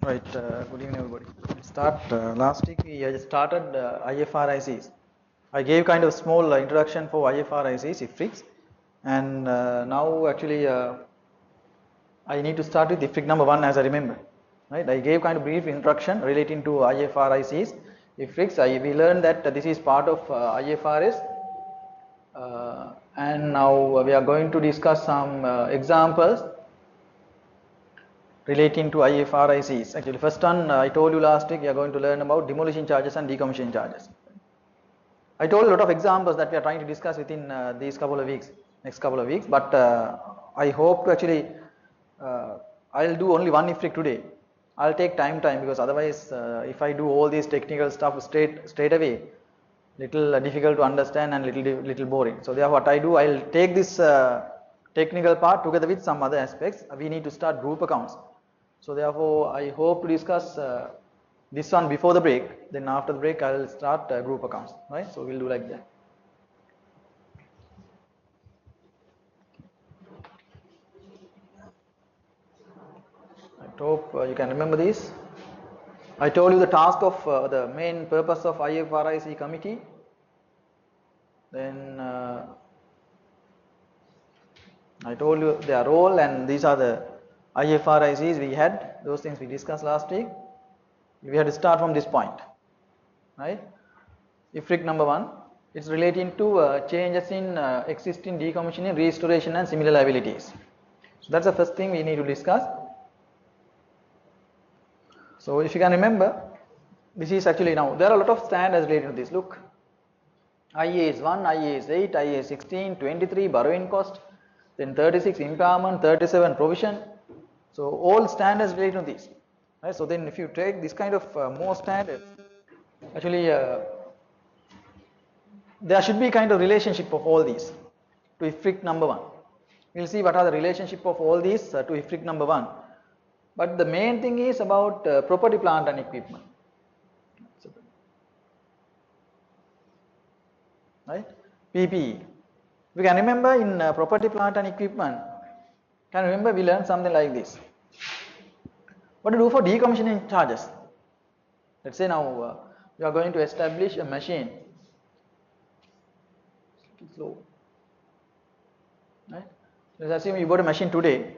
Right, good evening everybody. Last week we started IFRICs. I gave kind of small introduction for IFRICs, IFRICs, and now actually I need to start with IFRIC number 1 as I remember. Right, I gave kind of brief introduction relating to IFRICs, IFRICs. We learned that this is part of IFRS, and now we are going to discuss some examples relating to IFRICs. Actually, first one I told you last week we are going to learn about demolition charges and decommissioning charges. I told a lot of examples that we are trying to discuss within these couple of weeks, next couple of weeks. But I hope to actually I'll do only one IFRIC today. I'll take time because otherwise, if I do all these technical stuff straight away, little difficult to understand and little boring. So therefore, what I do, I'll take this technical part together with some other aspects. We need to start group accounts. So therefore, I hope to discuss this one before the break. Then after the break, I'll start group accounts. Right? So we'll do like that. I hope you can remember this. I told you the task of the main purpose of IFRIC committee. Then I told you their role, and these are the IFRICs we had. Those things we discussed last week. We had to start from this point, right? IFRIC number 1, it's relating to changes in existing decommissioning, restoration and similar liabilities. So that's the first thing we need to discuss. So if you can remember, this is actually now, there are a lot of standards related to this. Look, IAS 1, IAS 8, IAS 16, 23, borrowing cost, then 36, impairment, 37, provision. So all standards related to this. Right? So then if you take this kind of more standards, actually there should be kind of relationship of all these to IFRIC number 1. We'll see what are the relationship of all these to IFRIC number 1. But the main thing is about property, plant and equipment. Right? PPE. We can remember in property, plant and equipment, can remember we learned something like this. What to do for decommissioning charges? Let's say now you are going to establish a machine. Slow. Right? Let's assume you bought a machine today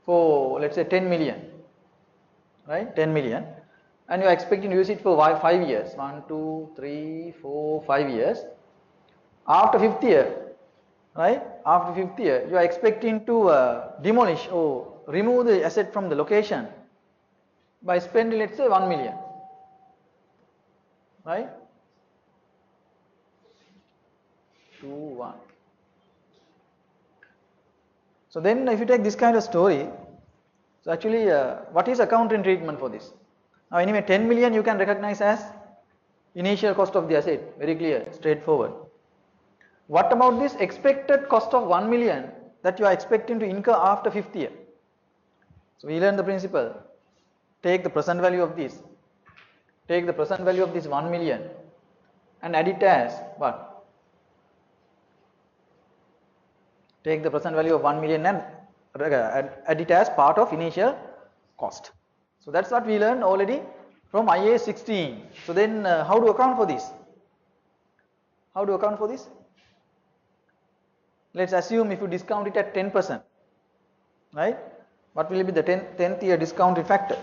for, let's say, 10 million. Right? 10 million. And you are expecting to use it for 5 years. 1, 2, 3, 4, 5 years. After 5th year, right? After 5th year, you are expecting to demolish or remove the asset from the location by spending, let's say, 1 million. Right? 2, 1. So then if you take this kind of story, so actually what is accounting treatment for this? Now anyway, 10 million you can recognize as initial cost of the asset, very clear, straightforward. What about this expected cost of 1 million that you are expecting to incur after 5th year? So we learn the principle. Take the present value of this. Take the present value of this 1 million and add it as what? Take the present value of 1 million and add it as part of initial cost. So that's what we learned already from IAS 16. So then how to account for this? How to account for this? Let's assume if you discount it at 10%, right? What will be the 10th year discounted factor?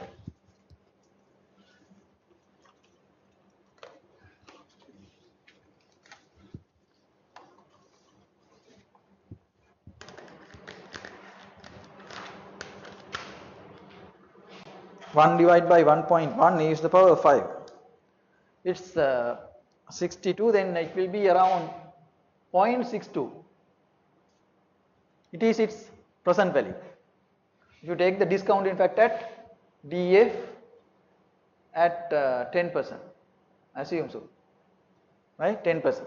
One divided by 1.1 is the power of 5. It's 62, then it will be around 0.62. It is its present value. If you take the discounting factor at DF at 10%, assume so, right? 10%.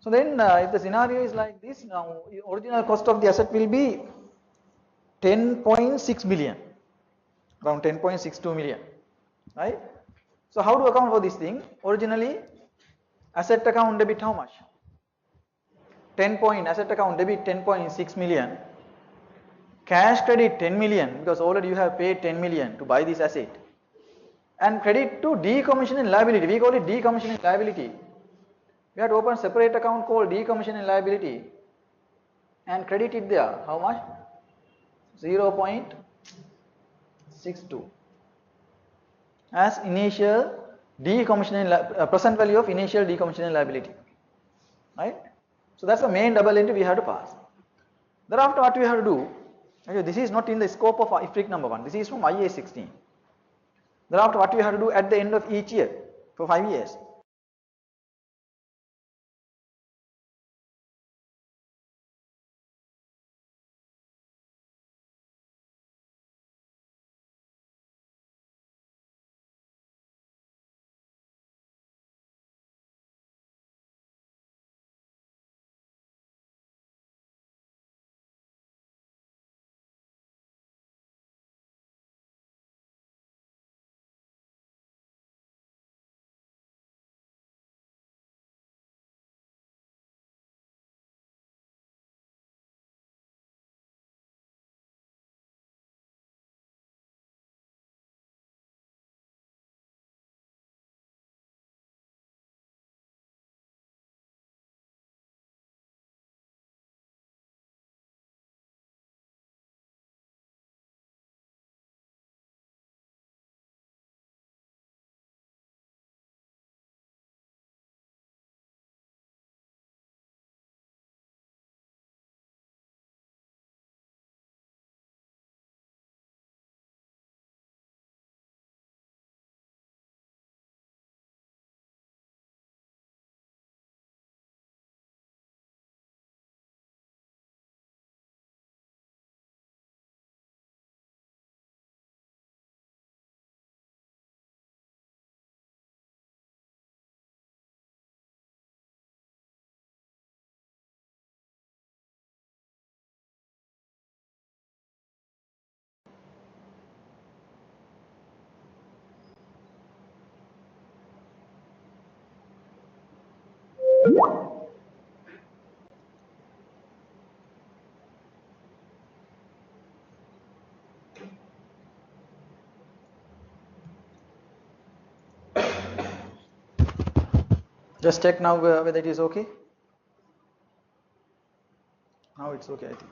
So then if the scenario is like this, now original cost of the asset will be 10.6 billion, around 10.62 million, right? So how to account for this thing? Originally, asset account debit how much? Asset account debit 10.6 million. cash credit 10 million because already you have paid 10 million to buy this asset, and credit to decommissioning liability. We call it decommissioning liability. We have to open separate account called decommissioning liability and credit it there. How much? 0.62 as initial decommissioning present value of initial decommissioning liability, right? So that's the main double entry we have to pass. Thereafter what we have to do, okay, this is not in the scope of IFRIC number 1, this is from IAS 16. Thereafter what we have to do at the end of each year for 5 years. Just check now whether it is okay. Now it's okay, I think.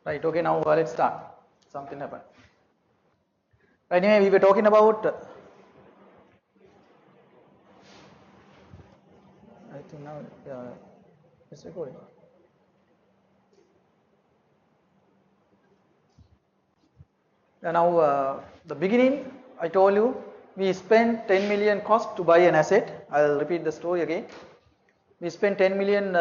Right, okay, now let's start. Something happened. Right, anyway, we were talking about, I think now, it's recording. And now, the beginning, I told you, we spent 10 million cost to buy an asset. I'll repeat the story again. We spent 10 million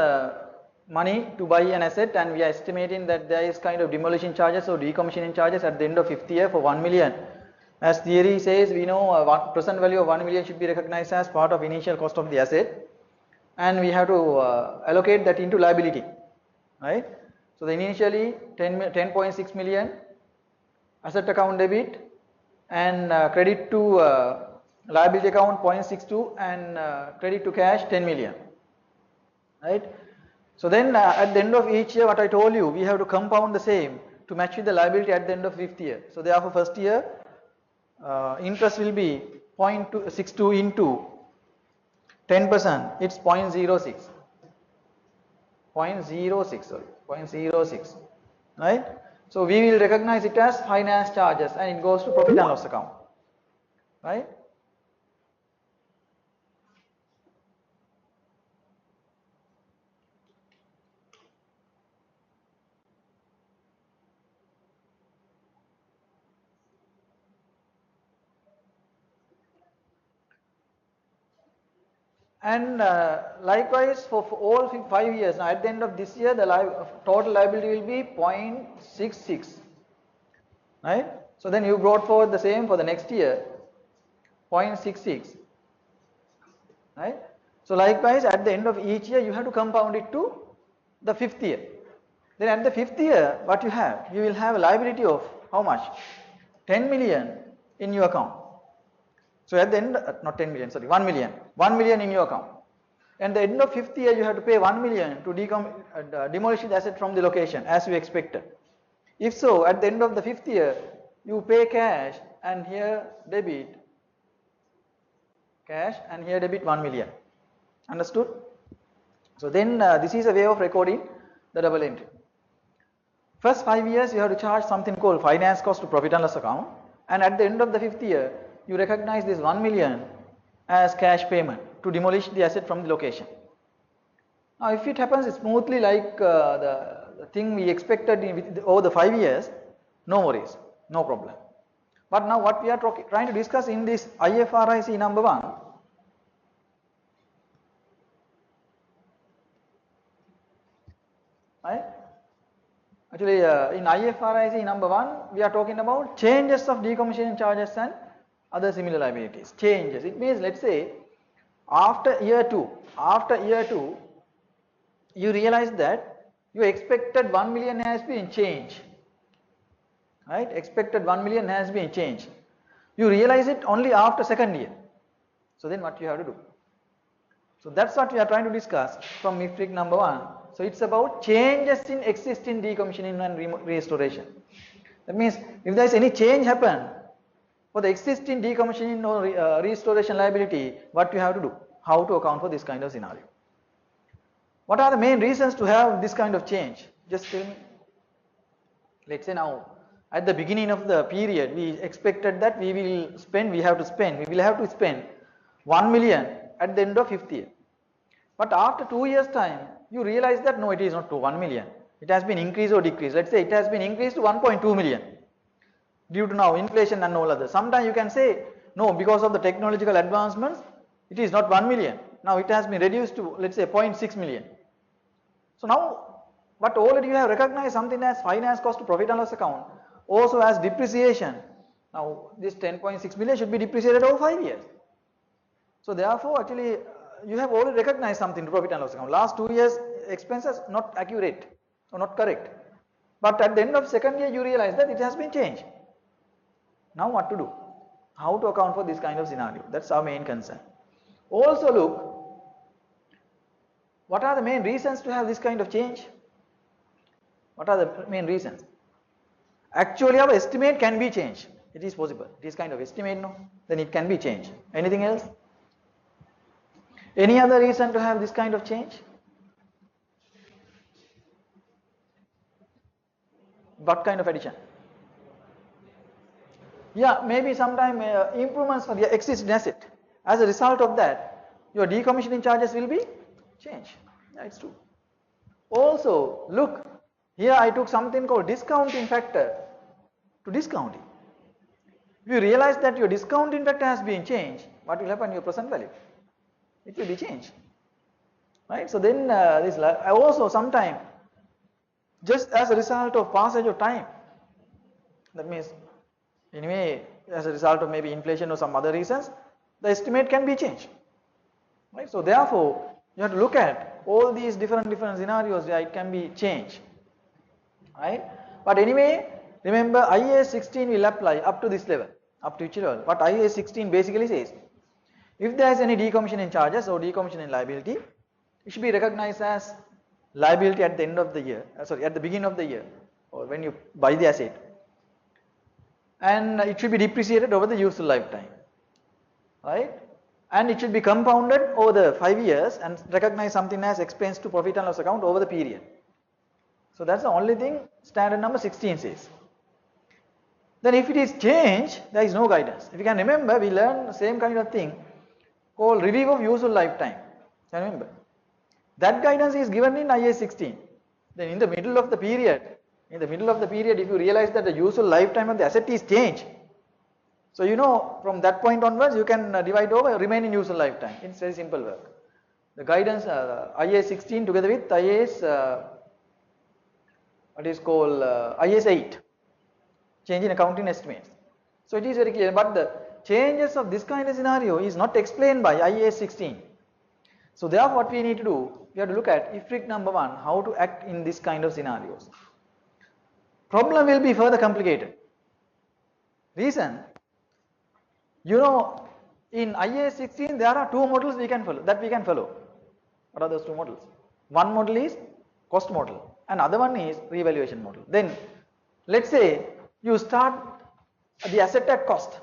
money to buy an asset, and we are estimating that there is kind of demolition charges or decommissioning charges at the end of 5th year for 1 million. As theory says, we know present value of 1 million should be recognized as part of initial cost of the asset, and we have to allocate that into liability, right? So the initially 10.6 million asset account debit and credit to liability account 0.62 and credit to cash 10 million, right? So then at the end of each year, what I told you, we have to compound the same to match with the liability at the end of 5th year. So therefore first year interest will be 0.62 into 10%, it's 0.06, 0.06, right? So we will recognize it as finance charges and it goes to profit and loss account, right? And likewise for all 5 years, now at the end of this year, the total liability will be 0.66, right? So then you brought forward the same for the next year, 0.66, right? So likewise at the end of each year, you have to compound it to the 5th year. Then at the 5th year, what you have? You will have a liability of how much? 10 million in your account. So at the end, not 10 million, sorry, 1 million. 1 million in your account. And at the end of 5th year, you have to pay 1 million to demolish the asset from the location as you expected. If so, at the end of the 5th year, you pay cash and here debit cash and here debit 1 million. Understood? So then this is a way of recording the double entry. First 5 years you have to charge something called finance cost to profit and loss account, and at the end of the 5th year you recognize this 1 million as cash payment to demolish the asset from the location. Now if it happens smoothly like the thing we expected over the 5 years, no worries, no problem. But now what we are trying to discuss in this IFRIC number 1, right? Actually in IFRIC number 1 we are talking about changes of decommissioning charges and other similar liabilities. Changes, it means let's say after year 2 you realize that you expected 1 million has been changed, right? Expected 1 million has been changed. You realize it only after 2nd year. So then what you have to do? So that's what we are trying to discuss from IFRIC number 1. So it's about changes in existing decommissioning and restoration. That means if there is any change happen for the existing decommissioning or restoration liability, what you have to do? How to account for this kind of scenario? What are the main reasons to have this kind of change? Just tell me. Let's say now at the beginning of the period we expected that we will have to spend 1 million at the end of 5th year. But after 2 years time you realize that no, it is not to 1 million. It has been increased or decreased. Let's say it has been increased to 1.2 million due to now inflation and all other. Sometimes you can say no, because of the technological advancements it is not 1 million. Now it has been reduced to let's say 0.6 million. So now, but already you have recognized something as finance cost to profit and loss account, also as depreciation. Now this 10.6 million should be depreciated over 5 years. So therefore actually you have already recognized something to profit and loss account. Last 2 years expenses not accurate or not correct. But at the end of 2nd year you realize that it has been changed. Now what to do? How to account for this kind of scenario? That's our main concern. Also look, what are the main reasons to have this kind of change? What are the main reasons? Actually our estimate can be changed. It is possible. It is kind of estimate, no? Then it can be changed. Anything else? Any other reason to have this kind of change? What kind of addition? Yeah, maybe sometime improvements for the existing asset. As a result of that, your decommissioning charges will be changed. That's true. Also, look, here I took something called discounting factor to discounting. If you realize that your discounting factor has been changed, what will happen to your present value? It will be changed, right? So then this also sometime just as a result of passage of time, that means anyway as a result of maybe inflation or some other reasons, the estimate can be changed, right? So therefore you have to look at all these different scenarios where it can be changed, right? But anyway, remember IAS 16 will apply up to this level, up to which level? What IAS 16 basically says, if there is any decommissioning charges or decommissioning liability, it should be recognized as liability at the end of the year, at the beginning of the year, or when you buy the asset, and it should be depreciated over the useful lifetime, right? And it should be compounded over the 5 years and recognize something as expense to profit and loss account over the period. So that's the only thing standard number 16 says. Then if it is changed, there is no guidance. If you can remember, we learned the same kind of thing called review of useful lifetime. Can you remember? That guidance is given in IAS 16. Then in the middle of the period, if you realize that the useful lifetime of the asset is changed, so you know from that point onwards you can divide over remaining useful lifetime. It's very simple work. The guidance IAS 16 together with IAS what is called IAS 8, change in accounting estimates. So it is very clear, but the changes of this kind of scenario is not explained by IAS 16. So therefore what we need to do, we have to look at IFRIC number 1, how to act in this kind of scenarios. Problem will be further complicated. Reason, you know, in IAS 16 there are two models we can follow. What are those two models? One model is cost model and other one is revaluation model. Then let's say you start the asset at cost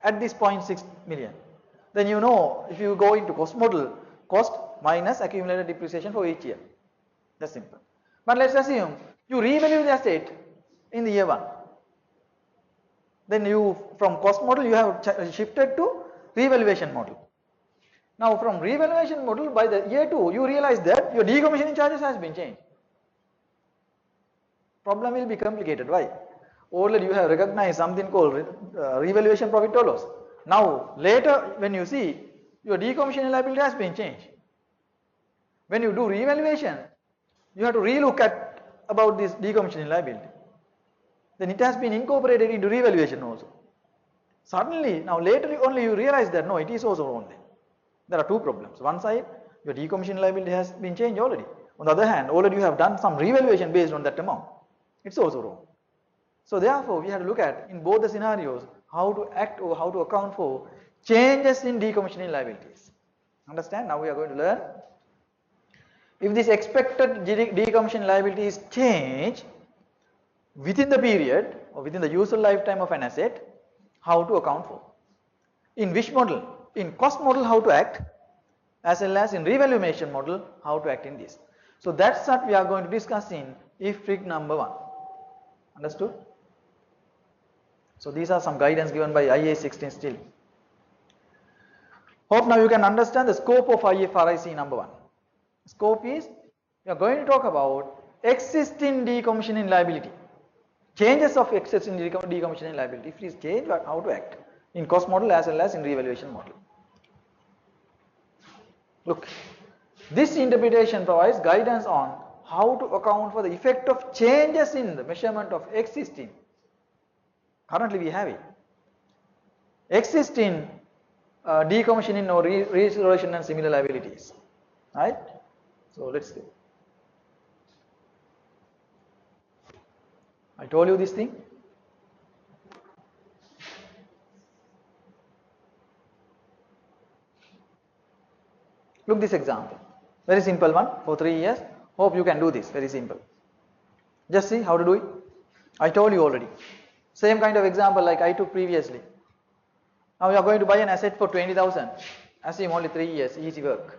at this 0.6 million. Then you know, if you go into cost model, cost minus accumulated depreciation for each year. That's simple. But let's assume you revalue the asset in the year 1. Then you, from cost model, you have shifted to revaluation model. Now from revaluation model, by the year 2, you realize that your decommissioning charges has been changed. Problem will be complicated. Why? Already you have recognized something called revaluation profit or loss. Now later when you see, your decommissioning liability has been changed. When you do revaluation, you have to relook at about this decommissioning liability. Then it has been incorporated into revaluation also. Suddenly, now later only you realize that no, it is also wrong then. There are two problems. One side, your decommissioning liability has been changed already. On the other hand, already you have done some revaluation based on that amount. It's also wrong. So therefore, we have to look at, in both the scenarios, how to act or how to account for changes in decommissioning liabilities. Understand? Now we are going to learn. If this expected decommissioning liability is changed within the period or within the useful lifetime of an asset, how to account for. In which model? In cost model, how to act, as well as in revaluation model, how to act in this. So that's what we are going to discuss in if trick number 1. Understood? So these are some guidance given by IAS 16 still. Hope now you can understand the scope of IFRIC number 1. Scope is, we are going to talk about existing decommissioning liability. Changes of existing decommissioning liability. If it is changed, how to act in cost model as well as in revaluation model. Look, this interpretation provides guidance on how to account for the effect of changes in the measurement of existing. Currently we have it. Existing decommissioning or restoration and similar liabilities. Right? So let's go. I told you this thing. Look this example. Very simple one for 3 years. Hope you can do this. Very simple. Just see how to do it. I told you already. Same kind of example like I took previously. Now we are going to buy an asset for 20,000. Assume only 3 years. Easy work.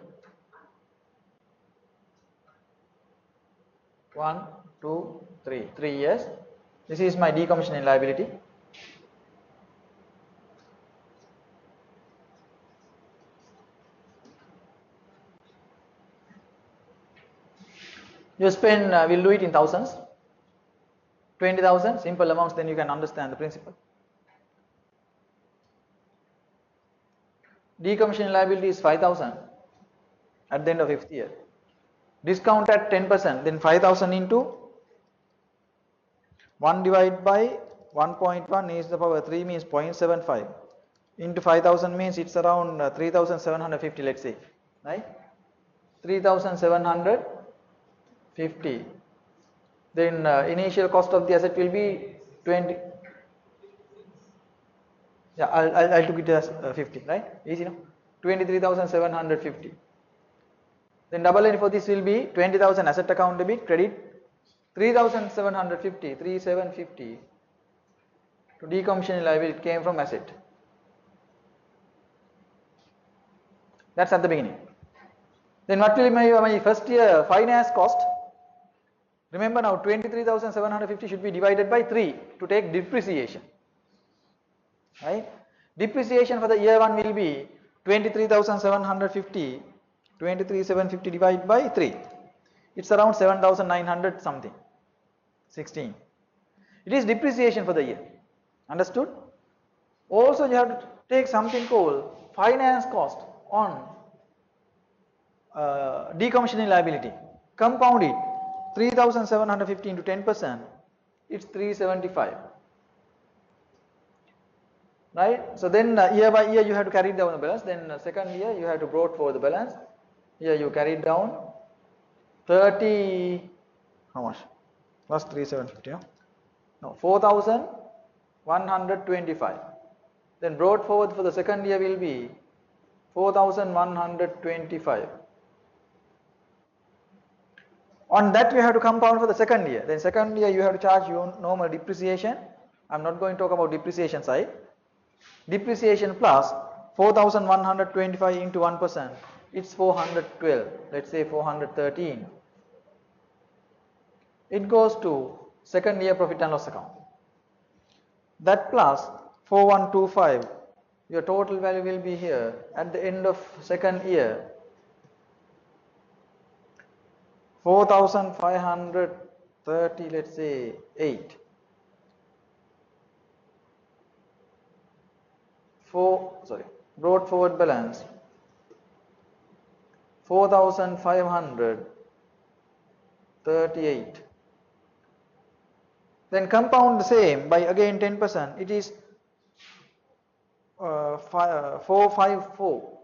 1, 2, 3. 3 years. This is my decommissioning liability. You spend, we'll do it in thousands. 20,000, simple amounts, then you can understand the principle. Decommissioning liability is 5,000 at the end of 5th year. Discount at 10%, then 5,000 into 1 divided by 1.1 is the power 3 means 0.75 into 5,000 means it's around 3,750, let's say, right? 3,750. Then initial cost of the asset will be 20. Yeah, I'll took it as 50, right? Easy, no? 23,750. Then double entry for this will be 20,000 asset account debit, credit 3,750, 3,750 to decommissioning liability came from asset. That's at the beginning. Then what will be my first year finance cost? Remember now 23,750 should be divided by 3 to take depreciation. Right? Depreciation for the year 1 will be 23,750, 23,750 divided by 3. It's around 7,900 something. 16. It is depreciation for the year. Understood? Also you have to take something called finance cost on decommissioning liability. Compound it. 3,750 into 10%, it's 375. Right? So then year by year you have to carry down the balance. Then second year you have to brought for the balance. Here you carry down 30, how much? Plus 3,750, no? 4,000 125. Then brought forward for the second year will be 4125. On that you have to compound for the second year. Then second year you have to charge your normal depreciation. I'm not going to talk about depreciation side. Depreciation plus 4125 into 1%. It's 412. Let's say 413. It goes to second year profit and loss account. That plus 4125. Your total value will be here at the end of second year. 4530, let's say 8. Brought forward balance 4538. Then compound the same by again 10%. It is 454.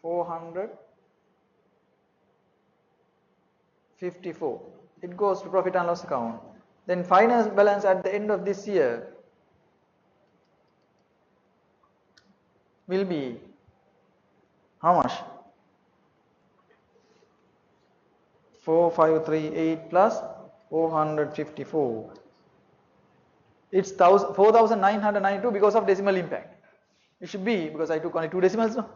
454. It goes to profit and loss account. Then final balance at the end of this year will be how much? 4538 plus 454. It's 4992 because of decimal impact. It should be, because I took only 2 decimals now.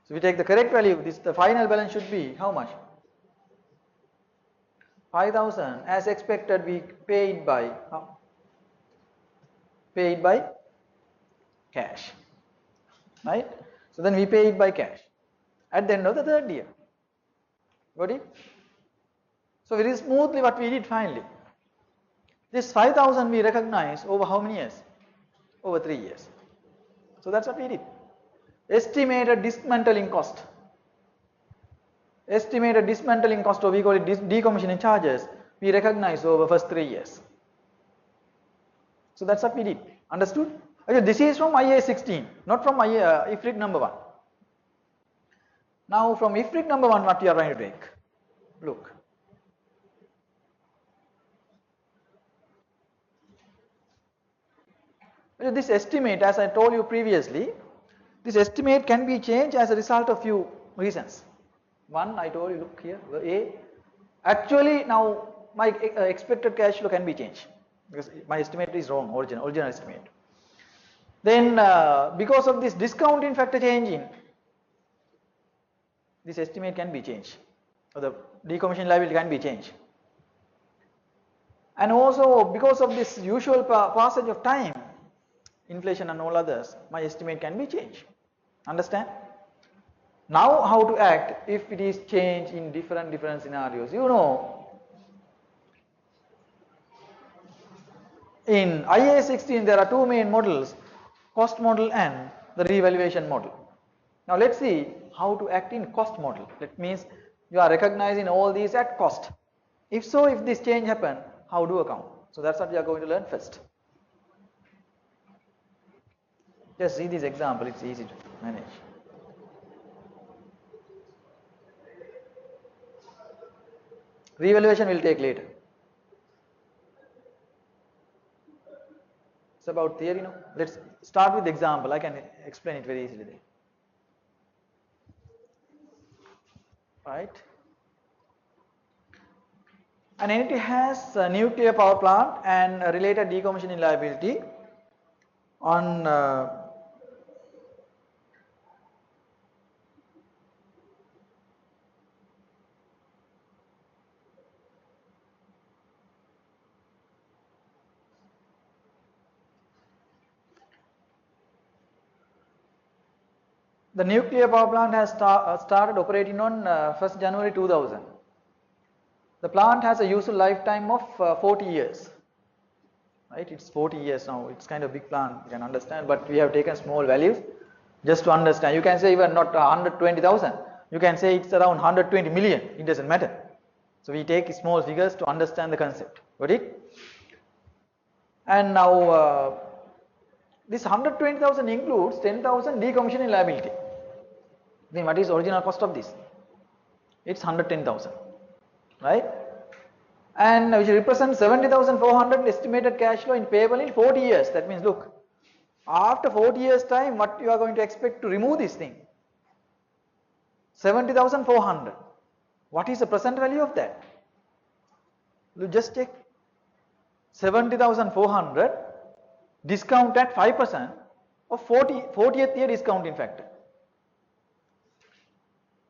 So we take the correct value. The final balance should be how much? 5000 as expected. We paid by cash, right? So then we pay it by cash at the end of the third year. Got it? So very smoothly what we did finally. This 5000 we recognize over how many years? Over 3 years. So that's what we did. Estimated dismantling cost. Estimated dismantling cost, or we call it decommissioning charges, we recognize over first 3 years. So that's what we did. Understood? Okay, this is from IA 16, not from IFRIC number 1. Now from IFRIC number 1, what we are going to take? Look. This estimate, as I told you previously, this estimate can be changed as a result of few reasons. One, I told you, look here, A. Actually, now my expected cash flow can be changed because my estimate is wrong, original estimate. Then, because of this discounting factor changing, this estimate can be changed, or the decommission liability can be changed. And also, because of this usual passage of time, inflation and all others, my estimate can be changed. Understand? Now how to act if it is changed in different scenarios. You know, in IA 16 there are 2 main models, cost model and the revaluation model. Now let's see how to act in cost model. That means you are recognizing all these at cost. If so, if this change happen, how do account? So that's what we are going to learn first. Just see this example, it's easy to manage. Revaluation will take later. It's about theory, no? Let's start with the example. I can explain it very easily there. Right? An entity has a nuclear power plant and a related decommissioning liability on the nuclear power plant has started operating on 1st January 2000. The plant has a useful lifetime of 40 years. Right? It's 40 years now. It's kind of big plant, you can understand, but we have taken small values just to understand. You can say even not 120,000. You can say it's around 120 million. It doesn't matter. So we take small figures to understand the concept. Got it? And now this 120,000 includes 10,000 decommissioning liability. Then what is original cost of this? It's 110,000, right? and which represents 70,400 estimated cash flow in payable in 40 years. That means, look, after 40 years time, what you are going to expect to remove this thing? 70,400. What is the present value of that? You just check. 70,400 discount at 5% of 40th year discounting factor.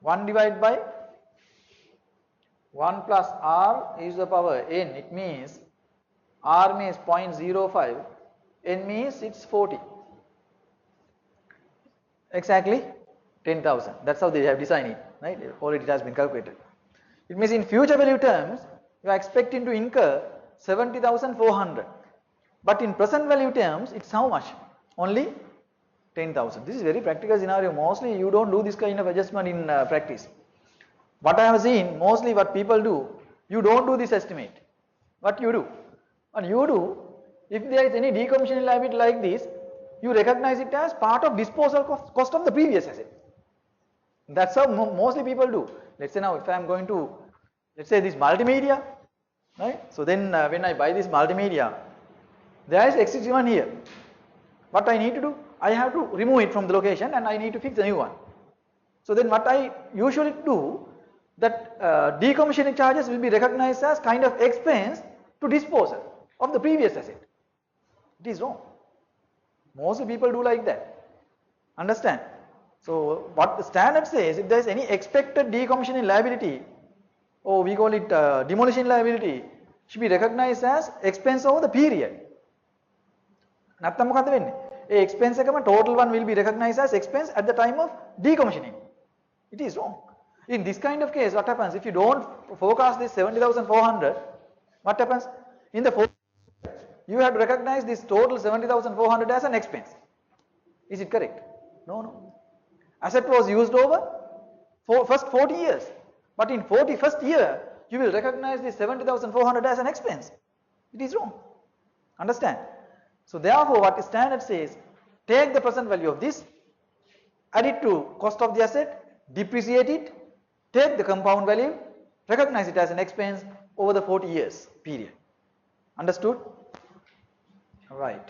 1 divided by 1 plus r is the power n. It means r means 0.05, n means it's 40. Exactly 10,000. That's how they have designed it, right? Already it has been calculated. It means in future value terms, you are expecting to incur 70,400. But in present value terms, it's how much? Only 10,000. This is very practical scenario. Mostly you don't do this kind of adjustment in practice. What I have seen, mostly what people do, you don't do this estimate. What you do? What you do, if there is any decommissioning liability like this, you recognize it as part of disposal cost of the previous asset. That's how mostly people do. Let's say now if I am going to, let's say this multimedia, right? So then when I buy this multimedia, there is X61 here. What I need to do? I have to remove it from the location and I need to fix a new one. So then what I usually do, that decommissioning charges will be recognized as kind of expense to disposal of the previous asset. It is wrong. Mostly people do like that. Understand? So what the standard says, if there is any expected decommissioning liability, or we call it demolition liability, should be recognized as expense over the period. නැත්තම් මොකද වෙන්නේ? ඒ expense එකම total one will be recognized as expense at the time of decommissioning. It is wrong. In this kind of case, what happens if you don't forecast this 70,400? What happens? In the you have to recognize this total 70,400 as an expense. Is it correct? No, no. Asset was used over for first 40 years, but in 41st year you will recognize this 70,400 as an expense. It is wrong. Understand? So therefore, what the standard says, take the present value of this, add it to cost of the asset, depreciate it, take the compound value, recognize it as an expense over the 40 years period. Understood? Right.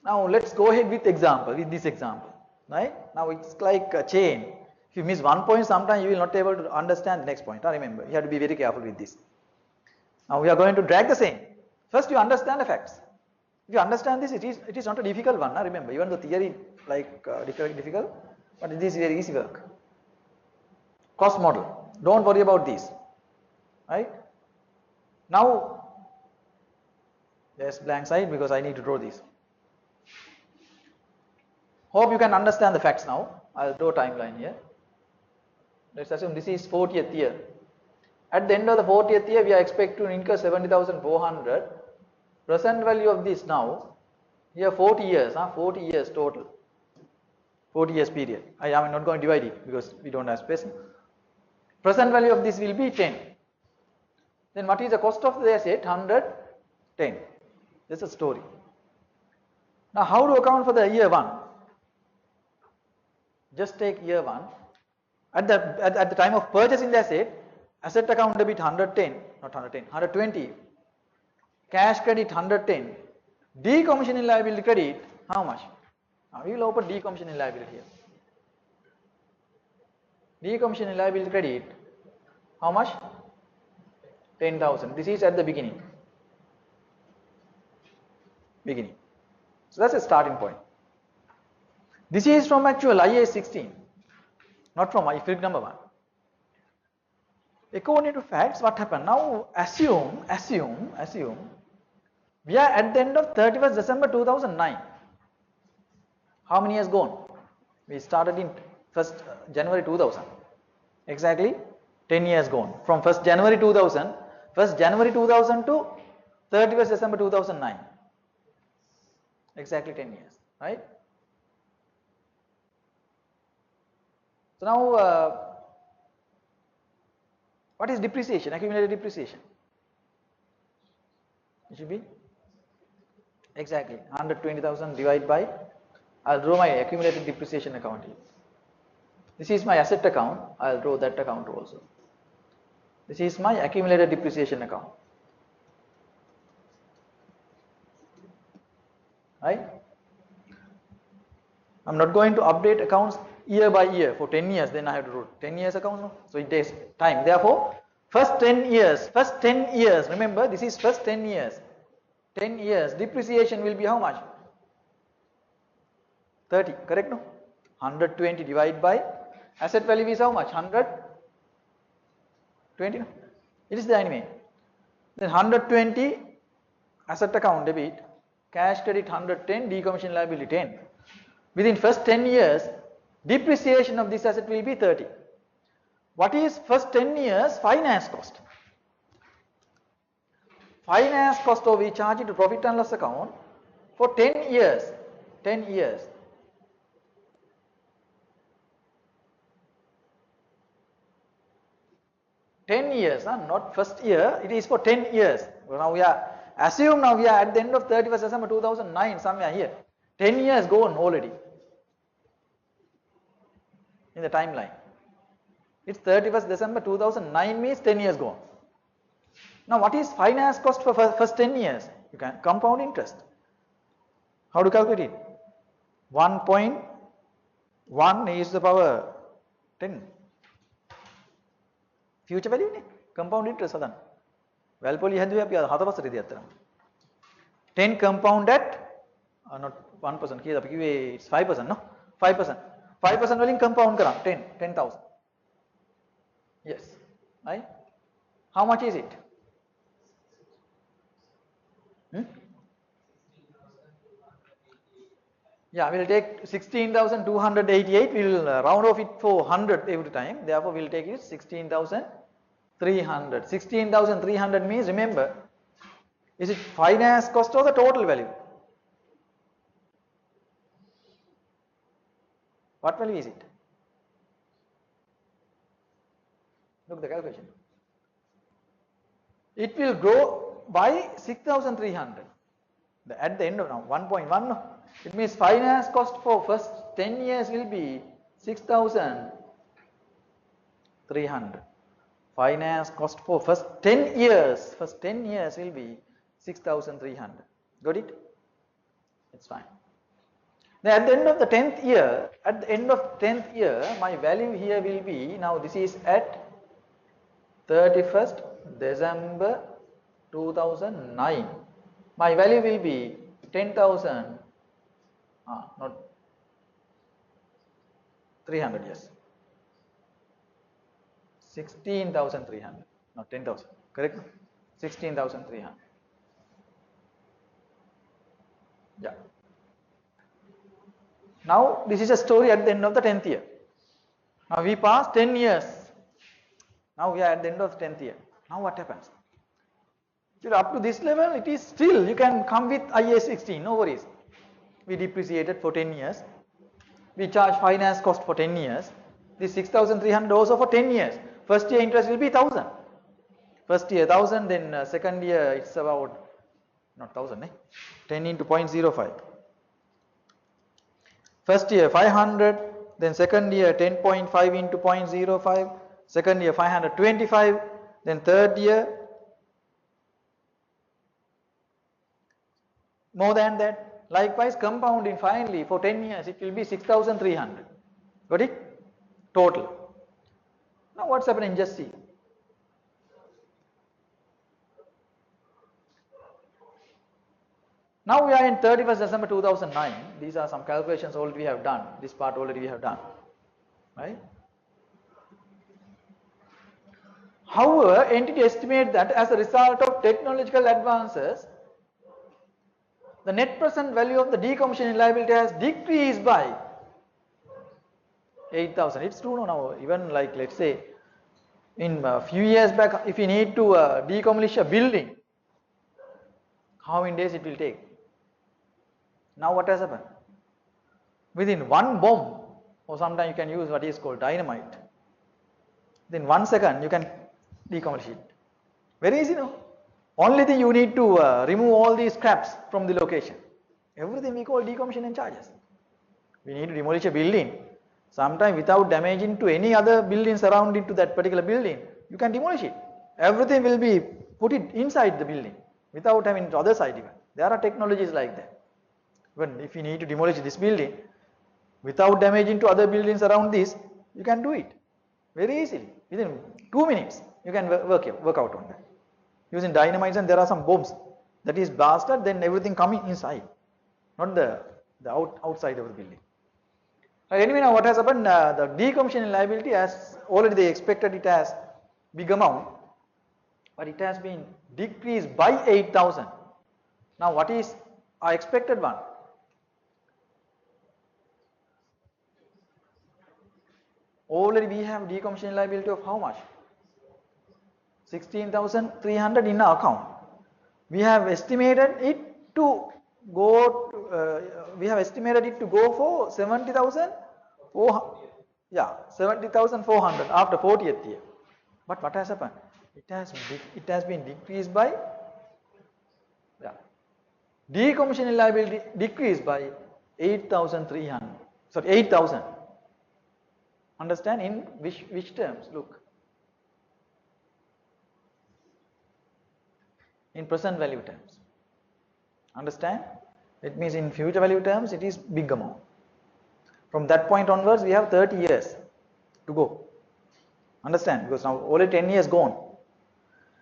Now let's go ahead with this example. Right? Now it's like a chain. If you miss one point, sometimes you will not be able to understand the next point. Remember, you have to be very careful with this. Now we are going to drag the same. First you understand the facts. If you understand this, it is not a difficult one. Remember, even the theory like difficult, but it is very easy work. Cost model. Don't worry about this. Right? Now, there's blank side because I need to draw this. Hope you can understand the facts now. I'll draw a timeline here. Let's assume this is 40th year. At the end of the 40th year, we are expected to incur 70,400. Present value of this now, here 40 years, 40 years total. 40 years period. I am not going to divide it because we don't have space. Present value of this will be 10. Then what is the cost of the asset? 110. That's a story. Now how to account for the year 1? Just take year 1. At the time of purchasing the asset account debit 110, not 110, 120. Cash credit 110. Decommissioning liability credit, how much? Now we will open decommissioning liability here. Decommissioning liability credit, how much? 10,000. This is at the beginning. So that's a starting point. This is from actual IAS 16, not from IFRIC number 1. According to facts, what happened? Now assume we are at the end of 31st December 2009. How many years gone? We started in 1st January 2000. Exactly 10 years gone. From 1st January 2000 to 31st December 2009. Exactly 10 years, right? So now, what is depreciation? Accumulated depreciation. It should be exactly 120,000 divided by. I'll draw my accumulated depreciation account here. This is my asset account. I'll draw that account also. This is my accumulated depreciation account. Right? I'm not going to update accounts year by year for 10 years, then I have to do 10 years account. No? So it takes time. Therefore, first 10 years, remember this is first 10 years. 10 years, depreciation will be how much? 30, correct no? 120 divided by asset value is how much? 120 no? It is the anime. Then 120 asset account debit, cash credit 110, decommission liability 10. Within first 10 years, depreciation of this asset will be 30. What is first 10 years finance cost? Finance cost we charge it to profit and loss account for 10 years. 10 years. 10 years, not first year, it is for 10 years. Now we are, assume now we are at the end of 31st December 2009, somewhere here. 10 years gone already in the timeline. It's 31st December 2009 means 10 years gone. Now what is finance cost for first 10 years? You can compound interest. How to calculate it? 1.1 is the power 10. Future value ne compound interest අදන්න. වැල්පොලි හැදුවේ අපි 7 වසරේදී අතන. 10 compound at not 1% කීයද අපි කිව්වේ it's 5% no 5%. 5% වලින් compound කරා 10,000. Yes. Right? How much is it? Yeah, we'll take 16,288. We'll round off it for 100 every time. Therefore, we'll take it 16,300. 16,300 means, remember, is it finance cost or the total value? What value is it? Look the calculation. It will grow by 6,300. At the end of now, 1.1 no? It means finance cost for first 10 years will be 6,300. Finance cost for first 10 years will be 6,300. Got it? It's fine. Then at the end of the 10th year, my value here will be, now this is at 31st December 2009. My value will be 10,000. Not 300, yes. 16,300, not 10,000, correct? 16,300. Yeah. Now, this is a story at the end of the 10th year. Now, we passed 10 years. Now, we are at the end of the 10th year. Now, what happens? Up to this level, it is still, you can come with IAS 16, no worries. We depreciated for 10 years. We charge finance cost for 10 years. This 6,300 also for 10 years. First year interest will be 1,000. First year 1,000, then second year it's about, not 1,000, 10 into 0.05. First year 500, then second year 10.5 into 0.05. Second year 525, then third year more than that. Likewise, compounding finally for 10 years, it will be 6,300. Got it? Total. Now, what's happening? Just see. Now, we are in 31st December 2009. These are some calculations already we have done. This part already we have done. Right? However, entity estimate that as a result of technological advances, the net present value of the decommissioning liability has decreased by 8,000. It's true now. Even like, let's say, in a few years back, if you need to decommission a building, how many days it will take? Now what has happened? Within one bomb, or sometimes you can use what is called dynamite. Then 1 second you can decommission it. Very easy, no? Only thing you need to remove all these scraps from the location. Everything we call decommissioning charges. We need to demolish a building. Sometimes without damaging to any other buildings surrounding to that particular building, you can demolish it. Everything will be put it inside the building without having the other side even. There are technologies like that. Even if you need to demolish this building without damaging to other buildings around this, you can do it very easily. Within 2 minutes, you can work out on that. Using dynamites, and there are some bombs that is blasted, then everything coming inside, not the outside of the building. Anyway, now what has happened? The decommissioning liability, as already they expected it as big amount, but it has been decreased by 8,000. Now what is our expected one? Already we have decommissioning liability of how much? 16,300 in our account. We have estimated it to go for 70,000. Yeah, 70,400 after 40th year. But what has happened? It has been decreased by, decommissioning liability decreased by 8,300. Sorry, 8,000. Understand in which terms? Look, in present value terms. Understand? It means in future value terms it is big amount. From that point onwards we have 30 years to go. Understand? Because now already 10 years gone.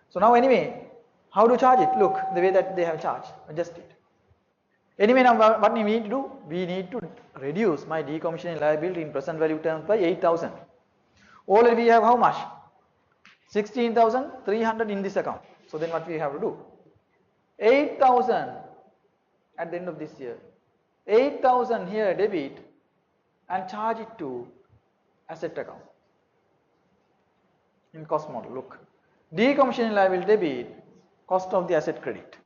So now anyway, how to charge it? Look, the way that they have charged, adjust it. Anyway, now what we need to do? We need to reduce my decommissioning liability in present value terms by 8,000. Already we have how much? 16,300 in this account. So then what we have to do? 8,000 at the end of this year. 8,000 here debit and charge it to asset account. In cost model, look. Decommissioning liability debit, cost of the asset credit.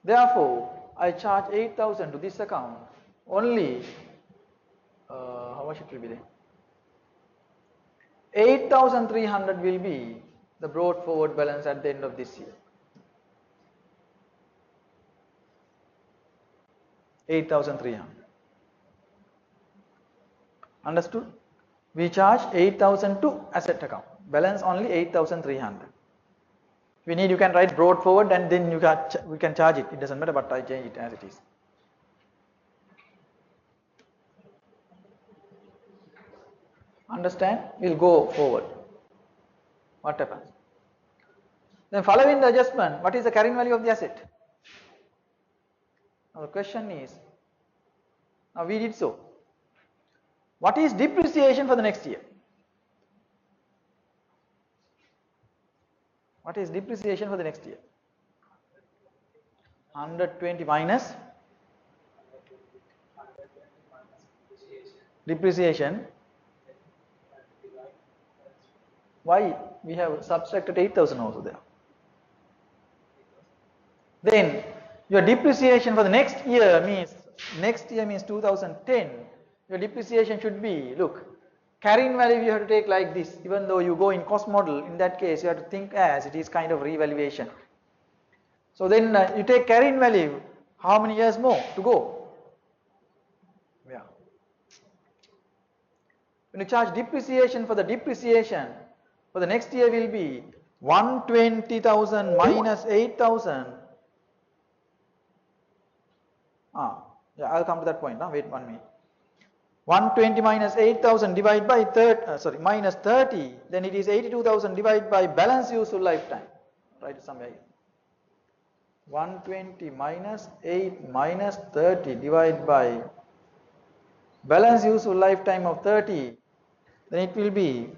Therefore, I charge 8,000 to this account only, how much it will be there? 8,300 will be the brought forward balance at the end of this year. 8,300. Understood? We charge 8,000 to asset account. Balance only 8,300. If you need, you can write brought forward and then we can charge it. It doesn't matter, but I change it as it is. Understand? We'll go forward. What happens? Then following the adjustment, what is the carrying value of the asset? Now the question is, now we did so. What is depreciation for the next year? What is depreciation for the next year? 120 minus depreciation. Why? We have subtracted 8,000 also there. Then your depreciation for the next year means 2010. Your depreciation should be, look, carrying value you have to take like this. Even though you go in cost model, in that case you have to think as it is kind of revaluation. So then you take carrying value, how many years more to go? Yeah. When you charge depreciation for the depreciation, for the next year will be 120,000 minus 8,000. Yeah, I'll come to that point. Wait 1 minute. 120 minus 8,000 divided by minus 30, then it is 82,000 divided by balance useful lifetime. Write it somewhere here. 120 minus 8 minus 30 divided by balance useful lifetime of 30, then it will be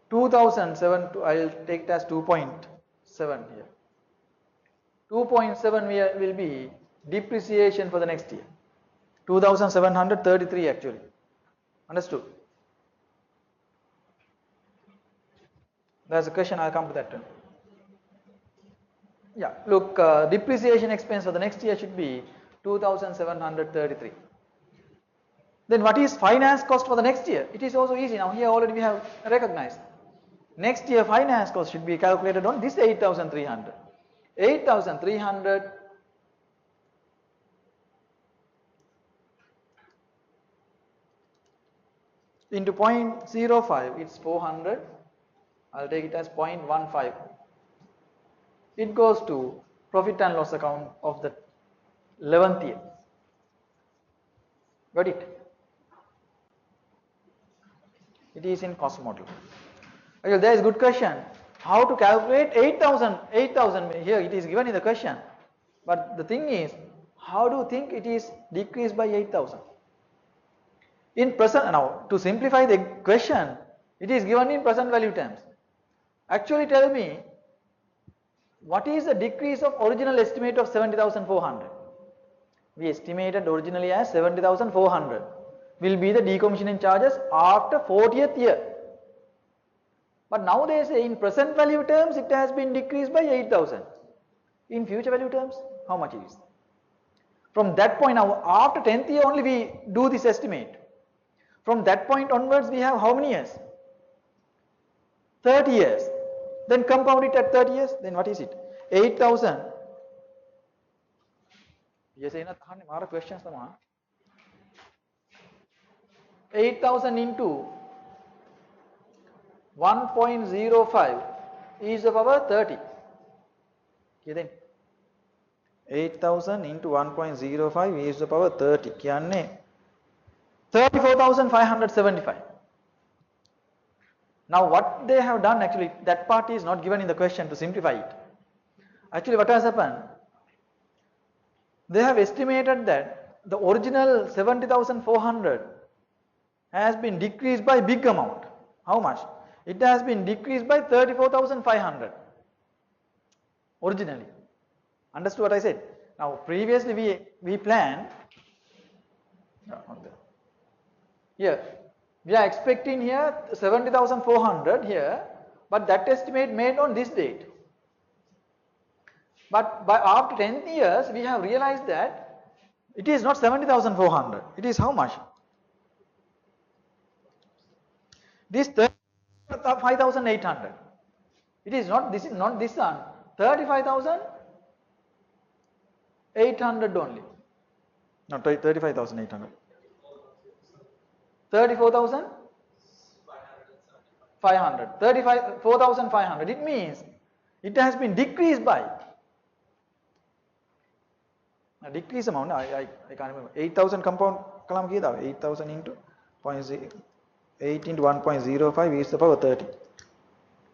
2,007. I'll take it as 2.7 here. 2.7 will be depreciation for the next year. 2,733 actually. Understood? There's a question, I'll come to that term. Yeah, look, depreciation expense for the next year should be 2,733. Then what is finance cost for the next year? It is also easy. Now here already we have recognized. Next year finance cost should be calculated on this 8,300. 8,300 . into 0.05, it's 400. I'll take it as 0.15. It goes to profit and loss account of the 11th year. Got it? It is in cost model. Okay, there is a good question. How to calculate 8,000? 8,000 here it is given in the question. But the thing is, how do you think it is decreased by 8,000? In present, now to simplify the question, it is given in present value terms. Actually tell me, what is the decrease of original estimate of 70,400? We estimated originally as 70,400 will be the decommissioning charges after 40th year. But now they say in present value terms it has been decreased by 8,000. In future value terms, how much it is? From that point now, after 10th year only we do this estimate. From that point onwards we have how many years? 30 years. Then compound it at 30 years, then what is it? 8,000. Piyasena thahane mara questions tama. 8,000 into 1.05 is the power 30. Okay then. 8,000 into 1.05 is the power 30. Kiyanne 34,575. Now what they have done, actually that part is not given in the question to simplify it. Actually what has happened, they have estimated that the original 70,400 has been decreased by big amount. How much? It has been decreased by 34,500 originally. Understood what I said? Now previously we planned, here we are expecting here 70,400 here, but that estimate made on this date. But by after 10 years we have realized that it is not 70,400. It is how much? This 35,800. It is not, this is not this one. 35,800 only. Not 35,800. 34,500. 4,500. It means it has been decreased by a decrease amount. I can't remember. 8,000 compound kalam kiyada 8,000 into 8 into 1.05 is the power 30.